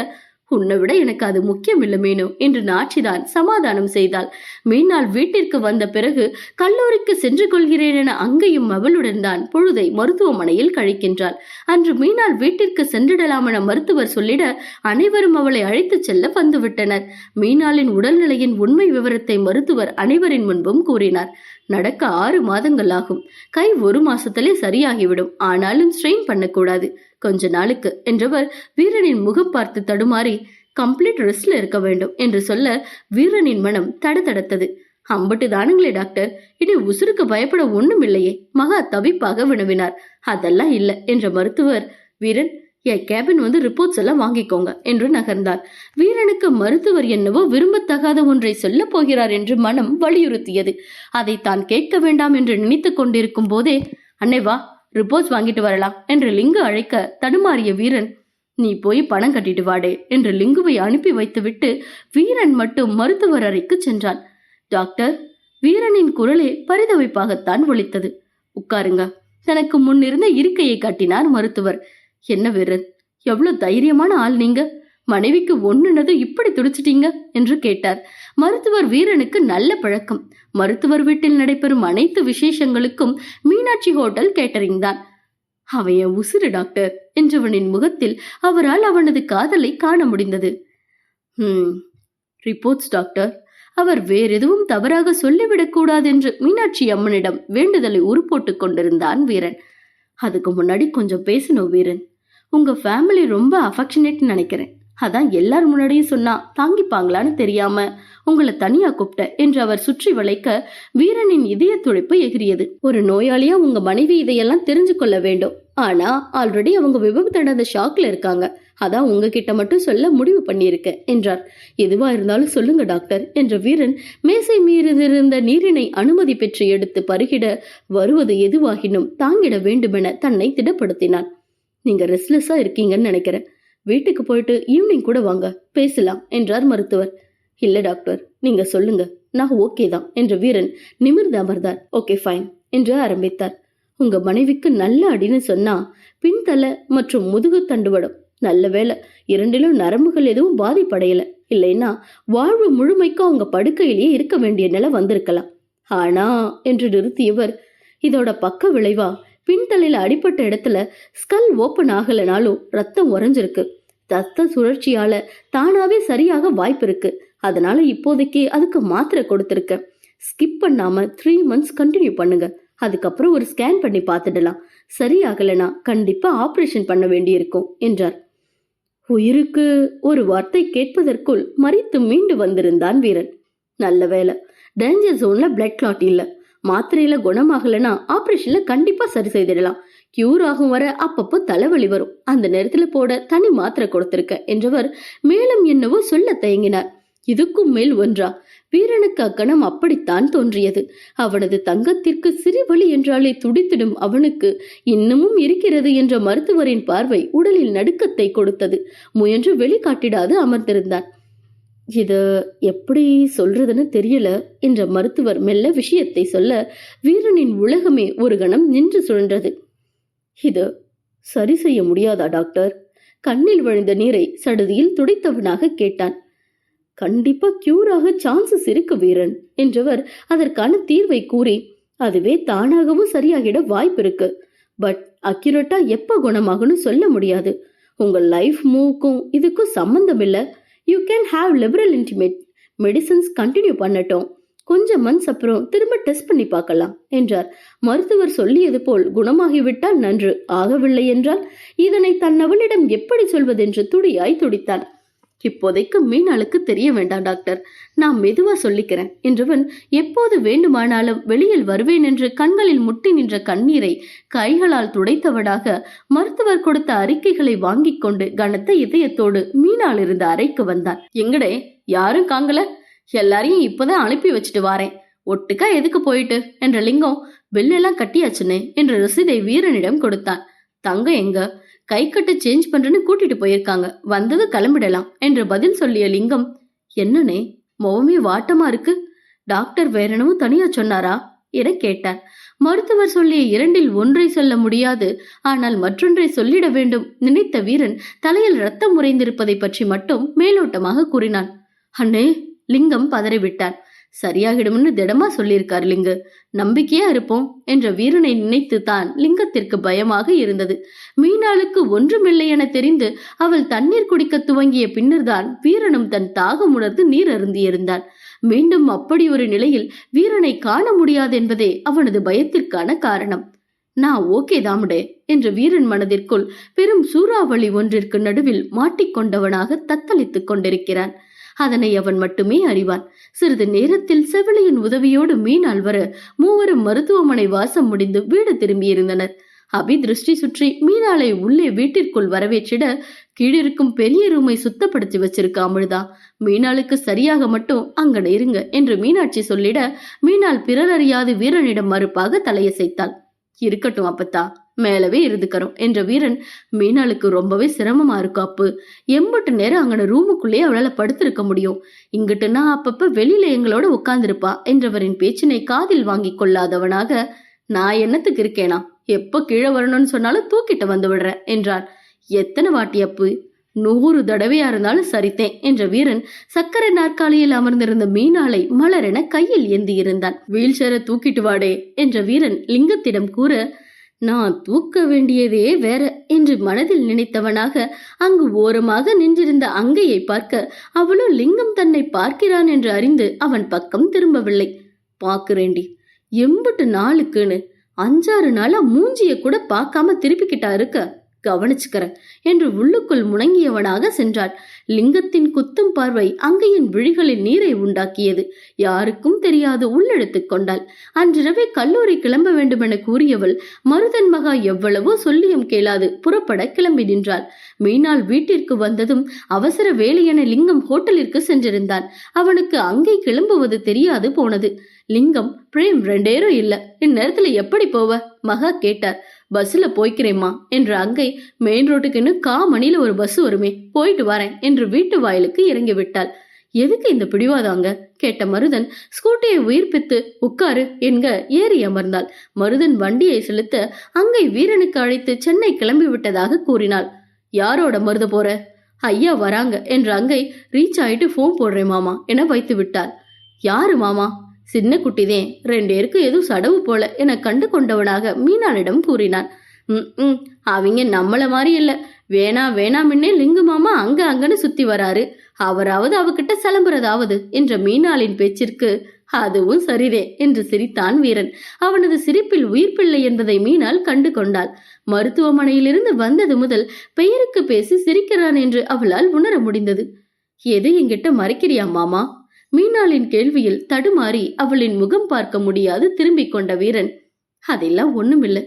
உன்னை விட எனக்கு அது முக்கியம் இல்லை மீனு என்று நாச்சிதான் சமாதானம் செய்தாள். மீனாள் வீட்டிற்கு வந்த பிறகு கல்லூரிக்கு சென்று கொள்கிறேன் என அங்கேயும் அவளுடன் தான் பொழுதை மருத்துவமனையில் கழிக்கின்றாள். அன்று மீனாள் வீட்டிற்கு சென்றிடலாம் என மருத்துவர் சொல்லிட அனைவரும் அவளை அழைத்து செல்ல வந்துவிட்டனர். மீனாளின் உடல்நிலையின் உண்மை விவரத்தை மருத்துவர் அனைவரின் முன்பும் கூறினார். நடக்க 6 மாதங்கள் ஆகும். கை 1 மாசத்திலே சரியாகிவிடும். ஆனாலும் ஸ்ட்ரெயின் பண்ணக்கூடாது, கொஞ்ச நாளுக்கு என்றவர் வீரனின் முகம் பார்த்து தடுமாறி கம்ப்ளீட் ரெஸ்ட்ல இருக்க வேண்டும் என்று சொல்ல வீரனின் மனம் தடதடத்தது. அம்பட்டு தானுங்களே டாக்டர், இனி உசுருக்கு பயப்பட ஒண்ணும் இல்லையே? மகா தவிப்பாக வினவினார். அதெல்லாம் இல்ல என்ற மருத்துவர், வீரன் என் கேபின் வந்து ரிப்போர்ட்ஸ் எல்லாம் வாங்கிக்கோங்க என்று நகர்ந்தார். வீரனுக்கு மருத்துவர் என்னவோ விரும்பத்தகாத ஒன்றை சொல்ல போகிறார் என்று மனம் வலியுறுத்தியது. அதை தான் கேட்க வேண்டாம் என்று நினைத்து கொண்டிருக்கும் போதே, அன்னை வா, ரிப்போர்ட்ஸ் வாங்கிட்டு வரலாம் என்று லிங்கு அழைக்க தடுமாறிய வீரன், நீ போய் பணம் கட்டிட்டு வாடே என்று லிங்குவை அனுப்பி வைத்துவிட்டு வீரன் மட்டும் மருத்துவர் அறைக்கு சென்றான். டாக்டர், வீரனின் குரலே பரிதவிப்பாகத்தான் ஒலித்தது. உட்காருங்க. தனக்கு முன்னிருந்த இருக்கையை காட்டினார் மருத்துவர். என்ன வீரன், எவ்வளவு தைரியமான ஆள் நீங்க, மனைவிக்கு ஒண்ணுனது இப்படி துடிச்சிட்டீங்க என்று கேட்டார். மருத்துவர் வீரனுக்கு நல்ல பழக்கம். மருத்துவர் வீட்டில் நடைபெறும் அனைத்து விசேஷங்களுக்கும் மீனாட்சி ஹோட்டல் கேட்டரிங் தான். அவன் என் உசுறு டாக்டர் என்றவனின் முகத்தில் அவரால் அவனது காதலை காண முடிந்தது. ரிப்போர்ட்ஸ் டாக்டர், அவர் வேறெதுவும் தவறாக சொல்லிவிடக் கூடாது என்று மீனாட்சி அம்மனிடம் வேண்டுதலை உருப்போட்டுக் கொண்டிருந்தான் வீரன். அதுக்கு முன்னாடி கொஞ்சம் பேசணும் வீரன். உங்க ஃபேமிலி ரொம்ப அஃபெக்ஷனேட் நினைக்கிறேன். அதான் எல்லார் முன்னாடியும் சொன்னா தாங்கிப்பாங்களான்னு தெரியாம உங்களை தனியா கூப்பிட்ட என்று அவர் சுற்றி வளைக்க வீரனின் இதய துடிப்பு எகிரியது. ஒரு நோயாளியா உங்க மனைவி இதையெல்லாம் தெரிஞ்சு கொள்ள வேண்டும். ஆனா ஆல்ரெடி அவங்க விபத்து ஷாக்ல இருக்காங்க. அதான் உங்ககிட்ட மட்டும் சொல்ல முடிவு பண்ணியிருக்க என்றார். எதுவா இருந்தாலும் சொல்லுங்க டாக்டர் என்ற வீரன் மேசை மீறிருந்த நீரினை அனுமதி பெற்று எடுத்து பருகிட வருவது எதுவாகினும் தாங்கிட வேண்டுமென தன்னை திடப்படுத்தினான். நீங்க ரெஸ்ட்லெஸ்ஸா இருக்கீங்கன்னு நினைக்கிறேன். வீட்டுக்கு போயிட்டு ஈவினிங் கூட வாங்க, பேசலாம் என்றார் மருத்துவர். இல்ல டாக்டர், நீங்க சொல்லுங்க, நான் ஓகே தான் என்ற வீரன் நிமிர்ந்து அமர்ந்தார். ஓகே ஃபைன் என்று ஆரம்பித்தார். உங்க மனைவிக்கு நல்ல அடின்னு சொன்னா பின்தலை மற்றும் முதுகு தண்டுவடம். நல்ல வேலை, 2லும் நரம்புகள் எதுவும் பாதிப்படையல. இல்லைன்னா வாழ்வு முழுமைக்கும் அவங்க படுக்கையிலேயே இருக்க வேண்டிய நிலை வந்திருக்கலாம். ஆனா என்று நிறுத்தியவர், இதோட பக்க விளைவா பின்தலையில அடிப்பட்ட இடத்துல ஸ்கல் ஓப்பன் ஆகலனாலும் ரத்தம் உறைஞ்சிருக்கு. ரத்த சுழற்சியால தானாவே சரியாக வாய்ப்பு இருக்கு. அதனால இப்போதைக்கு அதுக்கு மாத்திரை கொடுத்திருக்க. ஸ்கிப் பண்ணாம 3 months கண்டினியூ பண்ணுங்க. அதுக்கப்புறம் ஒரு ஸ்கேன் பண்ணி பார்த்துடலாம். சரியாகலனா கண்டிப்பா ஆபரேஷன் பண்ண வேண்டியிருக்கும் என்றார். உயிருக்கு ஒரு வார்த்தை கேட்பதற்குள் மரித்து மீண்டு வந்திருந்தான் வீரன். நல்ல வேலை, டேஞ்சர் ஜோன்ல பிளட் கிளாட் இல்ல. மாத்திரையில குணமாகலனா ஆபரேஷன்ல கண்டிப்பா சரி செய்திடலாம். கியூர் ஆகும் வர அப்பப்போ தலைவலி வரும். அந்த நேரத்துல போட தனி மாத்திரை கொடுத்திருக்க என்றவர் மேலும் என்னவோ சொல்ல தயங்கினார். இதுக்கும் மேல் ஒன்றா? வீரனுக்கு அக்கணம் அப்படித்தான் தோன்றியது. அவனது தங்கத்திற்கு சிறுவலி என்றாலே துடித்திடும் அவனுக்கு இன்னமும் இருக்கிறது என்ற மருத்துவரின் பார்வை உடலில் நடுக்கத்தை கொடுத்தது. முயன்று வெளிக்காட்டிடாது அமர்ந்திருந்தான். இத எப்படி சொல்றதுன்னு தெரியல என்ற மருத்துவர் மெல்ல விஷயத்தை சொல்ல வீரனின் உலகமே ஒரு கணம் நின்று சுழன்றது. இது சரி செய்ய முடியாதா டாக்டர்? கண்ணில் வழிந்த நீரை சடுதியில் துடைத்தவனாக கேட்டான். கண்டிப்பா கியூராக சான்சஸ் இருக்கு வீரன் என்றவர் அதற்கான தீர்வை கூறி, அதுவே தானாகவும் சரியாகிட வாய்ப்பு இருக்கு. பட் அக்யூரேட்டா எப்ப குணமாகும்னு சொல்ல முடியாது. உங்க லைஃப் மூவுக்கும் இதுக்கும் சம்பந்தம் இல்ல. You can have liberal intimate. Medicines continue பண்ணட்டும். கொஞ்சம் மந்த்ஸ் அப்புறம் திரும்ப டெஸ்ட் பண்ணி பார்க்கலாம் என்றார். மருத்துவர் சொல்லியது போல் குணமாகிவிட்டால் நன்று, ஆகவில்லை என்றால் இதனை தன்னவளிடம் எப்படி சொல்வதென்று துடியாய் துடித்தான். இப்போதைக்கு மீனாளுக்கு தெரிய வேண்டாம் டாக்டர், நான் மெதுவா சொல்லிக்கிறேன் என்றவன் எப்போது வேண்டுமானாலும் வெளியில் வருவேன் என்று கண்களில் முட்டி நின்ற கண்ணீரை கைகளால் துடைத்தவடாக மருத்துவர் கொடுத்த அறிக்கைகளை வாங்கிக் கொண்டு கனத்த இதயத்தோடு மீனாள் இருந்த அறைக்கு வந்தான். எங்கடே யாரும் காங்கல, எல்லாரையும் இப்பதான் அனுப்பி வச்சுட்டு வாரேன், ஒட்டுக்கா எதுக்கு போயிட்டு என்ற லிங்கம் பில்லெல்லாம் கட்டியாச்சுன்னு என்ற ரசீதை வீரனிடம் கொடுத்தான். தங்கம் எங்க, கை கட்டு சேஞ்ச் பண்றேன்னு கூட்டிட்டு போயிருக்காங்க, வந்தது கிளம்பிடலாம் என்று பதில் சொல்லிய லிங்கம், என்னனே முகமே வாட்டமா இருக்கு, டாக்டர் வேற என்னவோ தனியா சொன்னாரா என கேட்டார். மருத்துவர் சொல்லிய இரண்டில் ஒன்றை சொல்ல முடியாது, ஆனால் மற்றொன்றை சொல்லிட வேண்டும் நினைத்த வீரன் தலையில் ரத்தம் உறைந்திருப்பதை பற்றி மட்டும் மேலோட்டமாக கூறினான். அண்ணே, லிங்கம் பதறிவிட்டான். சரியாகிடும்னு திடமா சொல்லியிருக்கார் லிங்கு, நம்பிக்கையா இருப்போம் என்ற வீரனை நினைத்து தான் லிங்கத்திற்கு பயமாக இருந்தது. மீனாளுக்கு ஒன்றுமில்லை என தெரிந்து அவள் தண்ணீர் குடிக்க துவங்கிய பின்னர்தான் வீரனும் தன் தாகம் உணர்ந்து நீர் அருந்தியிருந்தான். மீண்டும் அப்படி ஒரு நிலையில் வீரனை காண முடியாது என்பதே அவனது பயத்திற்கான காரணம். நான் ஓகே தாமுடே என்ற வீரன் மனதிற்குள் பெரும் சூறாவளி ஒன்றிற்கு நடுவில் மாட்டிக்கொண்டவனாக தத்தளித்துக் கொண்டிருக்கிறான். அதனை அவன் மட்டுமே அறிவான். சிறிது நேரத்தில் செவிலியின் உதவியோடு மீனாள் வர மூவரும் மருத்துவமனை வாசம் முடிந்து வீடு திரும்பியிருந்தனர். அபி திருஷ்டி சுற்றி மீனாளை உள்ளே வீட்டிற்குள் வரவேற்றிட, கீழிருக்கும் பெரிய ரூமை சுத்தப்படுத்தி வச்சிருக்க அமிழ்தா, மீனாளுக்கு சரியாக மட்டும் அங்கன இருங்க என்று மீனாட்சி சொல்லிட, மீனாள் பிறரறியாது வீரனிடம் மறுப்பாக தலையசைத்தாள். இருக்கட்டும் அப்பத்தா, மேலவே இருந்துக்கறோம் என்ற வீரன், மீனாளுக்கு ரொம்பவே சிரமமா இருக்கும் அப்பு, எம்பட்டு நேரம் அங்கன ரூமுக்குள்ளே அவளால படுத்திருக்க முடியும், இங்கிட்டுனா அப்பப்ப வெளியில எங்களோட உட்கார்ந்திருப்பா என்றவரின் பேச்சினை காதில் வாங்கி கொள்ளாதவனாக, நான் என்னத்துக்கு இருக்கேனா, எப்ப கீழே வரணும்னு சொன்னாலும் தூக்கிட்டு வந்து விடுறேன் என்றான். எத்தனை வாட்டி அப்பு, 100 தடவையா இருந்தாலும் சரித்தேன் என்ற வீரன் சக்கரை நாற்காலியில் அமர்ந்திருந்த மீனாளை மலரென கையில் ஏந்தி இருந்தான். வீல் சேர தூக்கிட்டு வாடே என்ற வீரன் லிங்கத்திடம் கூற, நான் தூக்க வேண்டியதே வேற என்று மனதில் நினைத்தவனாக அங்கு ஓரமாக நின்றிருந்த அங்கையை பார்க்க, அவளோ லிங்கம் தன்னை பார்க்கிறான் என்று அறிந்து அவன் பக்கம் திரும்பவில்லை. பாக்குறேண்டி, எம்பட்டு நாளுக்குன்னு 5-6 நாளா மூஞ்சிய கூட பார்க்காம திருப்பிக்கிட்டா இருக்க, கவனிச்சுக்கிற என்று உள்ளுக்குள் முணங்கியவனாக சென்றாள். லிங்கத்தின் குத்தும் பார்வை அங்கையின் விழிகளில் நீரை உண்டாக்கியது. யாருக்கும் தெரியாது உள்ளெடுத்துக் கொண்டாள். அன்றிரவே கல்லூரி கிளம்ப வேண்டுமென கூறியவள் மருதன் மகா எவ்வளவோ சொல்லியும் கேளாது புறப்பட கிளம்பி நின்றாள். மீனாள் வீட்டிற்கு வந்ததும் அவசர வேலை என லிங்கம் ஹோட்டலிற்கு சென்றிருந்தான். அவனுக்கு அங்கே கிளம்புவது தெரியாது போனது. லிங்கம், பிரேம் 2 பேரும் இல்ல, இந்நேரத்துல எப்படி போவ மகா கேட்டார். பஸ்ல போய்க்கிறேம்மா என்ற அங்கை, மெயின் ரோட்டுக்கு இன்னும் 1/4 மணில ஒரு பஸ் வருமே, போயிட்டு வரேன் என்று வீட்டு வாயிலுக்கு இறங்கி விட்டாள். எதுக்கு இந்த பிடிவாதாங்க கேட்ட மருதன் ஸ்கூட்டியை உயிர்ப்பித்து உட்காரு என்க ஏறி அமர்ந்தாள். மருதன் வண்டியை செலுத்த அங்கை வீரனுக்கு அழைத்து சென்னை கிளம்பி விட்டதாக கூறினாள். யாரோட மருத போற? ஐயா வராங்க என்ற அங்கை, ரீச் ஆயிட்டு போன் போடுறேன் மாமா என வைத்து விட்டாள். யாரு மாமா? சின்ன குட்டிதேன், 2 பேருக்கு எதுவும் சடவு போல என கண்டு கொண்டவனாக மீனாளிடம் கூறினான். அவங்க நம்மள மாதிரி இல்ல, வேணாமின்னே லிங்கு மாமா அங்கன்னு சுத்தி வராரு, அவராவது அவகிட்ட சிலம்புறதாவது என்ற மீனாளின் பேச்சிற்கு, அதுவும் சரிதே என்று சிரித்தான் வீரன். அவனது சிரிப்பில் உயிர்ப்பில்லை என்பதை மீனாள் கண்டு கொண்டாள். மருத்துவமனையிலிருந்து வந்தது முதல் பெயருக்கு பேசி சிரிக்கிறான் என்று அவளால் உணர முடிந்தது. எது என்கிட்ட மறைக்கிறியா மாமா? மீனாளின் கேள்வியில் தடுமாறி அவளின் முகம் பார்க்க முடியாது திரும்பிக் கொண்ட வீரன், அதெல்லாம் ஒண்ணுமில்ல,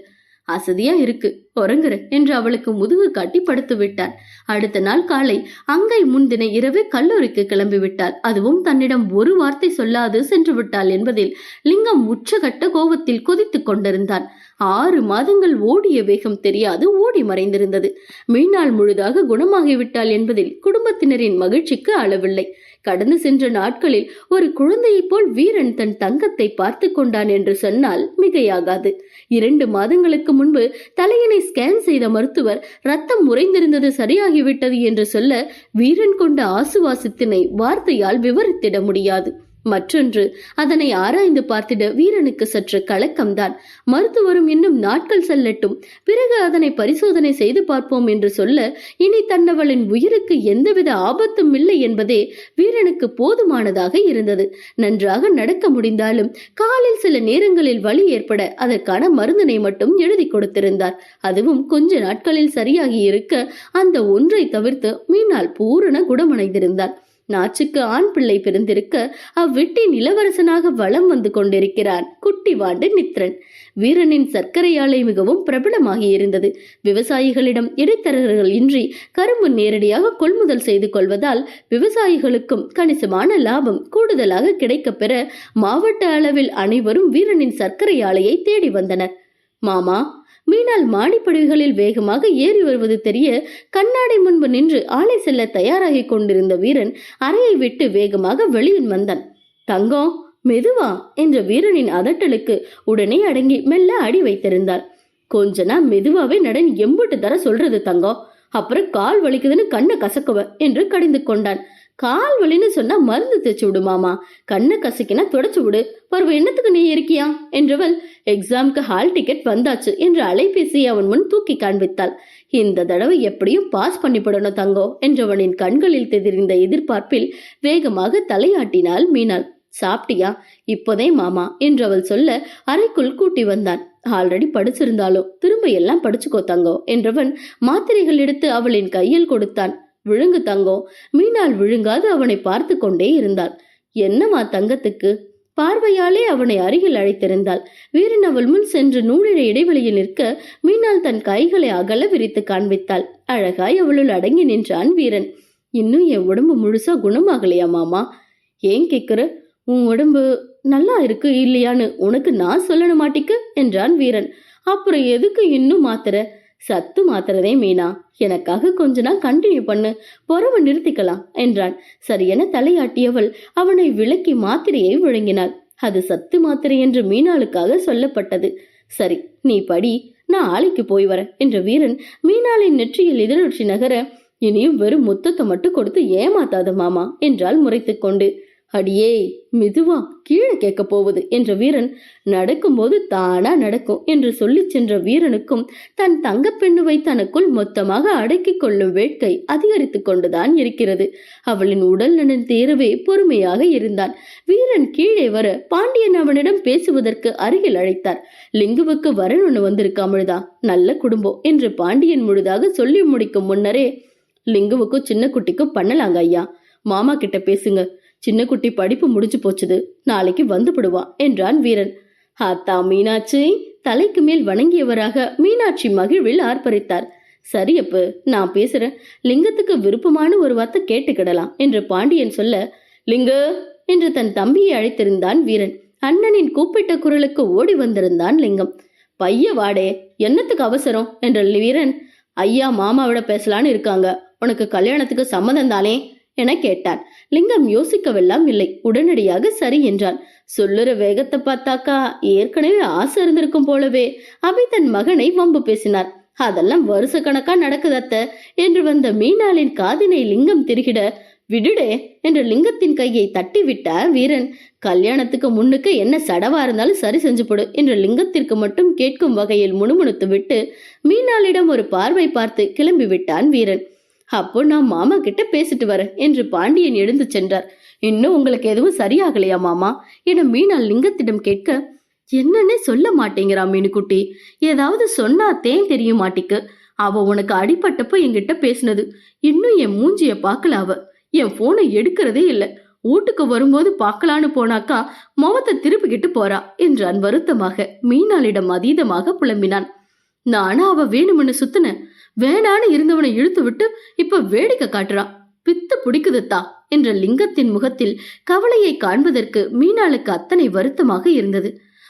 அசதியா இருக்கு, உறங்குற என்று அவளுக்கு முதுகு காட்டி படுத்து விட்டான். அடுத்த நாள் காலை அங்கை முன்தின இரவு கல்லூரிக்கு கிளம்பி விட்டாள். அதுவும் தன்னிடம் ஒரு வார்த்தை சொல்லாது சென்று விட்டாள் என்பதில் லிங்கம் உச்சகட்ட கோபத்தில் கொதித்துக் கொண்டிருந்தான். 6 மாதங்கள் ஓடிய வேகம் தெரியாது ஓடி மறைந்திருந்தது. மீனாள் முழுதாக குணமாகிவிட்டாள் என்பதில் குடும்பத்தினரின் மகிழ்ச்சிக்கு அளவில்லை. கடந்து சென்ற நாட்களில் ஒரு குழந்தையைப் போல் வீரன் தன் தங்கத்தை பார்த்து கொண்டான் என்று சொன்னால் மிகையாகாது. 2 மாதங்களுக்கு முன்பு தலையினை ஸ்கேன் செய்த மருத்துவர் ரத்தம் உறைந்திருந்தது சரியாகிவிட்டது என்று சொல்ல வீரன் கொண்ட ஆசுவாசத்தினை வார்த்தையால் விவரித்திட முடியாது. மற்றொன்று, அதனை ஆராய்ந்து பார்த்திட வீரனுக்கு சற்று கலக்கம்தான். மருத்துவரும் இன்னும் நாட்கள் செல்லட்டும், பிறகு அதனை பரிசோதனை செய்து பார்ப்போம் என்று சொல்ல, இனி தன்னவளின் உயிருக்கு எந்தவித ஆபத்தும் இல்லை என்பதே வீரனுக்கு போதுமானதாக இருந்தது. நன்றாக நடக்க முடிந்தாலும் காலில் சில நேரங்களில் வலி ஏற்பட அதற்கான மருந்தினை மட்டும் எழுதி கொடுத்திருந்தார். அதுவும் கொஞ்ச நாட்களில் சரியாகி இருக்க அந்த ஒன்றை தவிர்த்து மீனால் பூரண குணமடைந்திருந்தார். நாச்சுக்கு ஆண் பிள்ளை பிறந்திருக்க அவ்வீட்டின் இளவரசனாக வலம் வந்து கொண்டிருக்கிறான் குட்டி வாண்டு நித்ரன். வீரனின் சர்க்கரை ஆலை மிகவும் பிரபலமாகி இருந்தது. விவசாயிகளிடம் இடைத்தரகர்கள் இன்றி கரும்பு நேரடியாக கொள்முதல் செய்து கொள்வதால் விவசாயிகளுக்கும் கணிசமான லாபம் கூடுதலாக கிடைக்கப் பெற மாவட்ட அளவில் அனைவரும் வீரனின் சர்க்கரை ஆலையை தேடி வந்தனர். மாமா, மீனால் மாடிப்படிகளில் வேகமாக ஏறி வருவது தெரிய கண்ணாடி முன்பு நின்று ஆலை செல்ல தயாராகி கொண்டிருந்த வீரன் அறையை விட்டு வேகமாக வெளியில் வந்தான். தங்கம், மெதுவா என்ற வீரனின் அதட்டலுக்கு உடனே அடங்கி மெல்ல அடி வைத்திருந்தாள். கொஞ்சனா மெதுவாவே நடன் எம்புட்டு தர சொல்றது தங்கம், அப்புறம் கால் வலிக்குதுன்னு கண்ணை கசக்குவ என்று கடிந்து கொண்டான். கால் வலின்னு சொன்னா மருந்து தேச்சு விடு மாமா, கண்ணை கசக்கினா தொடச்சு விடு, பருவ எண்ணத்துக்கு நீ இருக்கியா என்றவள் எக்ஸாம்க்கு ஹால் டிக்கெட் வந்தாச்சு என்று அலைபேசியை அவன் முன் தூக்கி காண்பித்தாள். இந்த தடவை எப்படியும் பாஸ் பண்ணிவிடணும் தங்கோ என்றவனின் கண்களில் தெரிந்த எதிர்பார்ப்பில் வேகமாக தலையாட்டினாள் மீனாள். சாப்பிட்டியா? இப்போதே மாமா என்றவள் சொல்ல அறைக்குள் கூட்டி வந்தான். ஆல்ரெடி படிச்சிருந்தாலும் திரும்ப எல்லாம் படிச்சுக்கோ தங்கோ என்றவன் மாத்திரைகள் எடுத்து அவளின் கையில் கொடுத்தான். விழுங்கு தங்கோ. மீனால் விழுங்காது அவனை பார்த்து கொண்டே இருந்தாள். என்னமா தங்கத்துக்கு? பார்வையாலே அவனை அருகில் அழைத்திருந்தாள். வீரன் அவள் முன் சென்று நூலிழ இடைவெளியில் நிற்க மீனால் தன் கைகளை அகல விரித்து காண்பித்தாள். அழகாய் அவளுள் அடங்கி நின்றான் வீரன். இன்னும் என் உடம்பு முழுசா குணமாகலையா மாமா? ஏன் கேக்குற? உன் உடம்பு நல்லா இருக்கு இல்லையான்னு உனக்கு நான் சொல்லணும் மாட்டிக்கு என்றான் வீரன். அப்புறம் எதுக்கு இன்னும் மாத்திர? சத்து மாத்திரதே மீனா, எனக்காக கொஞ்ச நாள் கண்டினியூ பண்ணு, பொறவை நிறுத்திக்கலாம் என்றான். சரியென தலையாட்டியவள் அவனை விலக்கி மாத்திரையை விழுங்கினாள். அது சத்து மாத்திரை என்று மீனாளுக்காக சொல்லப்பட்டது. சரி, நீ படி, நான் ஆலைக்கு போய் வரேன் என்ற வீரன் மீனாளின் நெற்றியில் இதழொற்றி நகர, இனியும் வெறும் முத்தத்தை மட்டும் கொடுத்து ஏமாத்தாத மாமா என்றால் முறைத்து கொண்டு. அடியே மெதுவா, கீழே கேட்க போவது என்ற வீரன், நடக்கும்போது தானா நடக்கும் என்று சொல்லி சென்ற வீரனுக்கும் தன் தங்க பெண்ணுவை தனக்குள் மொத்தமாக அடக்கிக் கொள்ளும் வேட்கை அதிகரித்து கொண்டுதான் இருக்கிறது. அவளின் உடல் நலன் தேரவே பொறுமையாக இருந்தான். வீரன் கீழே வர பாண்டியன் அவனிடம் பேசுவதற்கு அருகில் அழைத்தார். லிங்குவுக்கு வரன் ஒண்ணு வந்திருக்கு அமிழ்தா, நல்ல குடும்பம் என்று பாண்டியன் முழுதாக சொல்லி முடிக்கும் முன்னரே, லிங்குவுக்கும் சின்ன குட்டிக்கும் பண்ணலாங்க ஐயா, மாமா கிட்ட பேசுங்க, சின்ன குட்டி படிப்பு முடிஞ்சு போச்சுது, நாளைக்கு வந்துவிடுவா என்றான் வீரன். ஆத்தா மீனாட்சி தலைக்கு மேல் வணங்கியவராக மீனாட்சி மகிழ்வில் ஆர்ப்பரித்தார். சரியப்பு, நான் பேசுறேன், லிங்கத்துக்கு விருப்பமான ஒரு வார்த்தை கேட்டுக்கிடலாம் என்று பாண்டியன் சொல்ல, லிங்கு என்று தன் தம்பியை அழைத்திருந்தான் வீரன். அண்ணனின் கூப்பிட்ட குரலுக்கு ஓடி வந்திருந்தான் லிங்கம். பைய வாடே, என்னத்துக்கு அவசரம் என்ற வீரன், ஐயா மாமாவிட பேசலான்னு இருக்காங்க, உனக்கு கல்யாணத்துக்கு சம்மதம் தானே என கேட்டான். லிங்கம் யோசிக்கவெல்லாம் இல்லை, உடனடியாக சரி என்றான். சொல்லுற வேகத்தை பார்த்தாக்கா ஏற்கனவே ஆசை இருந்திருக்கும் போலவே அபி தன் மகனை வம்பு பேசினார். அதெல்லாம் வருஷ கணக்கா நடக்குதத்த என்று வந்த மீனாளின் காதினை லிங்கம் திருகிட, விடுடே என்று லிங்கத்தின் கையை தட்டி விட்டார் வீரன். கல்யாணத்துக்கு முன்னுக்கு என்ன சடவா இருந்தாலும் சரி செஞ்சு போடு என்று லிங்கத்திற்கு மட்டும் கேட்கும் வகையில் முணுமுணுத்து விட்டு மீனாளிடம் ஒரு பார்வை பார்த்து கிளம்பி விட்டான் வீரன். அப்போ நான் மாமா கிட்ட பேசிட்டு வரேன் என்று பாண்டியன் எழுந்து சென்றார். இன்னும் உங்களுக்கு எதுவும் சரியாகலையா மாமா என மீனாள் லிங்கத்திடம் கேட்க, என்னன்னே சொல்ல மாட்டேங்கிறா மீனுக்குட்டி, ஏதாவது சொன்னா தேன் தெரிய மாட்டிக்கு. அவ உனக்கு அடிபட்டப்ப என்கிட்ட பேசினது இன்னும் என் மூஞ்சிய பாக்கல, அவ என் போனை எடுக்கிறதே இல்லை, வீட்டுக்கு வரும்போது பார்க்கலான்னு போனாக்கா முகத்தை திருப்பிக்கிட்டு போறா என்றான் வருத்தமாக. மீனாளிடம் அதீதமாக புலம்பினான். நானா அவ வேணும்னு சுத்தின, வேணான்னு இருந்தவனை இழுத்து விட்டு இப்ப வேடிக்கை காட்டுறா, பித்து பிடிக்குதுத்தா என்ற லிங்கத்தின் முகத்தில் கவலையை காண்பதற்கு மீனாளுக்கு அத்தனை வருத்தமாக இருந்தது.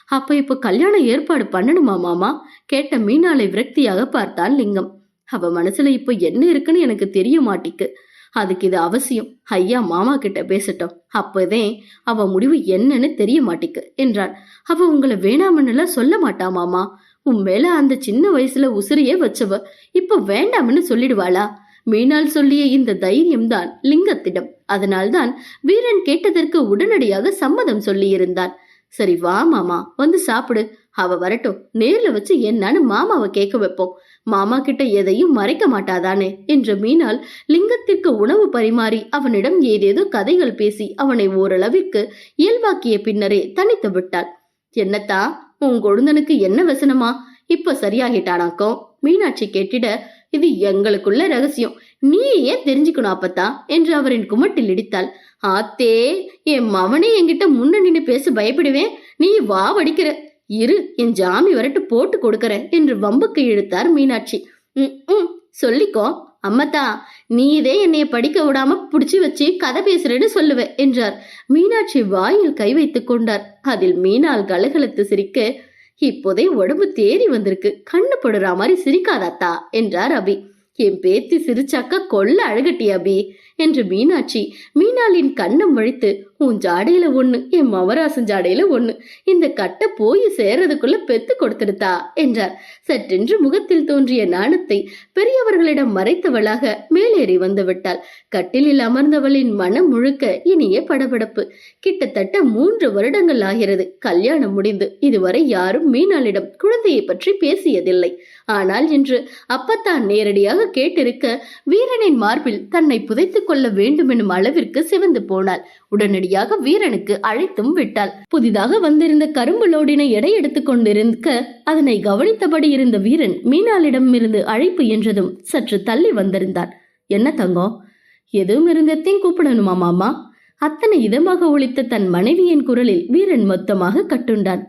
அப்ப இப்ப கல்யாண ஏற்பாடு பண்ணணுமா மாமா கேட்ட மீனாளை விரக்தியாக பார்த்தான் லிங்கம். அவ மனசுல இப்ப என்ன இருக்குன்னு எனக்கு தெரிய மாட்டிக்கு, அதுக்கு இது அவசியம், ஐயா மாமா கிட்ட பேசட்டும், அப்பதே அவ முடிவு என்னன்னு தெரிய மாட்டிக்கு என்றான். அவ உங்களை வேணாமன்னு சொல்ல மாட்டா மாமா, உன் மேல அந்த சின்ன வயசுல உசிரியே வச்சவ இப்ப வேண்டாம்னு சொல்லிடுவாளா? மீனாள் சொல்லிய இந்த தைரியம்தான் லிங்கத்திடம். அதனால்தான் வீரன் கேட்டதற்கு உடனடியாக சம்மதம் சொல்லியிருந்தான். சரி வா மாமா, வந்து சாப்பிடு. அவ வரட்டும், நேர்ல வச்சு என்னன்னு மாமாவை கேட்க வைப்போம். மாமா கிட்ட எதையும் மறைக்க மாட்டாதானே என்ற மீனாள் லிங்கத்திற்கு உணவு பரிமாறி அவனிடம் ஏதேதோ கதைகள் பேசி அவனை ஓரளவிற்கு இயல்பாக்கிய பின்னரே தனித்து விட்டாள். என்னத்தா, உன் கொழுந்தனுக்கு என்ன வசனமா? இப்ப சரியாகிட்டானாக்கோ? மீனாட்சி கேட்டிட, இது எங்களுக்குள்ள ரகசியம், நீ ஏன் தெரிஞ்சுக்கணும் அப்பத்தா என்று அவரின் குமட்டில் இடித்தாள். ஆத்தே, என் மவனே என்கிட்ட முன்ன நின்னு பேச பயப்படுவேன், நீ வா வடிக்கிற. இரு, என் ஜாமி வரட்டு போட்டு கொடுக்கற என்று வம்புக்கு இழுத்தார் மீனாட்சி. சொல்லிக்கோ அம்மத்தா, நீதே என்னைய படிக்க விடாம புடிச்சு வச்சு கதை பேசுறேன்னு சொல்லுவ என்றார். மீனாட்சி வாயில் கை வைத்துக் கொண்டார். அதில் மீனாள் கலகலத்து சிரிக்க, இப்போதே உடம்பு தேறி வந்திருக்கு, கண்ணு படுற மாதிரி சிரிக்காதாத்தா என்றார் அபி. என் பேத்தி சிரிச்சாக்கா கொல்ல அழகட்டி அபி என்று மீனாட்சி மீனாளின் கண்ணம் வழித்து, உன் ஜாடையில ஒண்ணு, என் மவராசன் ஜாடையில ஒண்ணு, இந்த கட்டை போய் சேர்றதுக்குள்ள பெத்து கொடுத்துடுதா என்றார். சற்றென்று முகத்தில் தோன்றிய நாணத்தை பெரியவர்களிடம் மறைத்தவளாக மேலேறி வந்து விட்டாள். கட்டிலில் அமர்ந்தவளின் மனம் முழுக்க இனிய படபடப்பு. கிட்டத்தட்ட 3 வருடங்கள் ஆகிறது கல்யாணம் முடிந்து. இதுவரை யாரும் மீனாளிடம் குழந்தையை பற்றி பேசியதில்லை. ஆனால் இன்று அப்பத்தான் நேரடியாக கேட்டிருக்க வீரனின் மார்பில் தன்னை புதைத்துக் கொள்ள வேண்டும் எனும் அளவிற்கு சிவந்து போனாள். உடனடியாக வீரனுக்கு அழைத்தும் விட்டாள். புதிதாக வந்திருந்த கரும்பு லோடினை எடை எடுத்துக் கொண்டிருக்க அதனை கவனித்தபடி இருந்த வீரன் மீனாளிடம் இருந்து அழைப்பு என்றதும் சற்று தள்ளி வந்திருந்தான். என்ன தங்கம், எதுவும் இருந்ததையும் கூப்பிடணுமா மாமா? அத்தனை இதமாக ஒலித்த தன் மனைவியின் குரலில் வீரன் மொத்தமாக கட்டுண்டான்.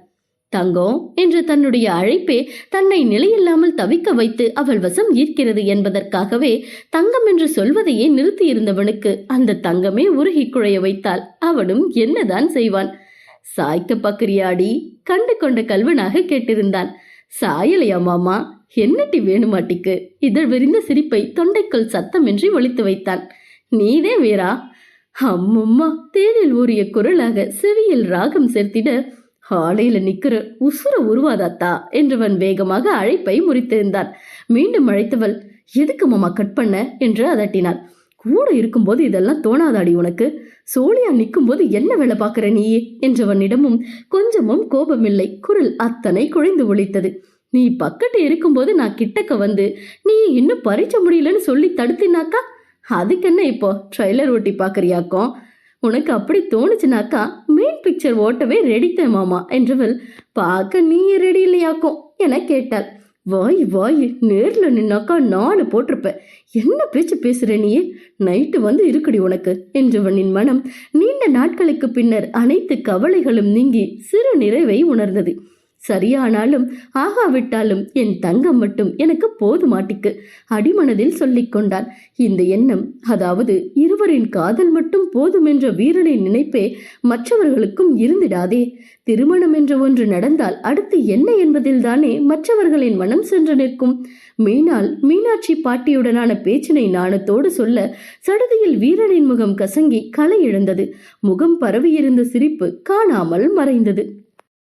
தங்கம் என்று தன்னுடைய அழைப்பே தன்னை நிலையில்லாமல் தவிக்க வைத்து அவள் வசம் ஈர்க்கிறது என்பதற்காகவே தங்கம் என்று சொல்வதையே நிறுத்தி இருந்தவனுக்கு அந்த தங்கமே உருகி குழைய வைத்தால் அவனும் என்னதான் செய்வான்? சாய்க்க பக்கிரியாடி கண்டு கொண்ட கல்வனாக கேட்டிருந்தான். சாயலையா மாமா, என்னட்டி வேணுமாட்டிக்கு? இதழ் விரிந்த சிரிப்பை தொண்டைக்குள் சத்தமின்றி ஒலித்து வைத்தான். நீதே வீரா? அம்மம்மா தேனில் ஊறிய குரலாக செவியில் ராகம் சேர்த்திட, ஆலையில நிக்கிற உசுர உருவாதாத்தா என்றவன் வேகமாக அழைப்பை முறித்திருந்தான். மீண்டும் அழைத்தவள், எதுக்கு மாமா கட் பண்ண என்று அதட்டினாள். கூட இருக்கும்போது இதெல்லாம் தோணாதாடி உனக்கு? சோழியா நிற்கும் போது என்ன வேலை பாக்குற நீயே என்றவனிடமும் கொஞ்சமும் கோபமில்லை. குரல் அத்தனை குழைந்து ஒழித்தது. நீ பக்கத்து இருக்கும்போது நான் கிட்டக்க வந்து நீ இன்னும் பறிச்ச முடியலன்னு சொல்லி தடுத்தினாக்கா அதுக்கு என்ன இப்போ ட்ரைலர் ஓட்டி பாக்குறியாக்கும்? உனக்கு அப்படி தோணுச்சுனாக்கா மெயின் பிக்சர் ஓட்டவே ரெடித்தே மாமா என்றவள், பார்க்க நீ ரெடி இல்லையாக்கும் என கேட்டாள். வாய் வாய், நேர்ல நின்னாக்கா 4 போட்டிருப்ப. என்ன பேச்சு பேசுற நீயே? நைட்டு வந்து இருக்குடி உனக்கு என்றவனின் மனம் நீண்ட நாட்களுக்கு பின்னர் அனைத்து கவலைகளும் நீங்கி சிறு நிறைவை உணர்ந்தது. சரியானாலும் ஆகாவிட்டாலும் என் தங்கம் மட்டும் எனக்கு போதுமாட்டிக்கு அடிமனதில் சொல்லிக் கொண்டான். இந்த எண்ணம், அதாவது இருவரின் காதல் மட்டும் போதும் என்ற வீரனின் நினைப்பே மற்றவர்களுக்கும் இருந்திடாதே. திருமணம் என்ற ஒன்று நடந்தால் அடுத்து என்ன என்பதில் தானே மற்றவர்களின் மனம் சென்று நிற்கும். மீனாட்சி பாட்டியுடனான பேச்சினை நாணத்தோடு சொல்ல சடுதியில் வீரனின் முகம் கசங்கி களை இழந்தது. முகம் பரவியிருந்த சிரிப்பு காணாமல் மறைந்தது.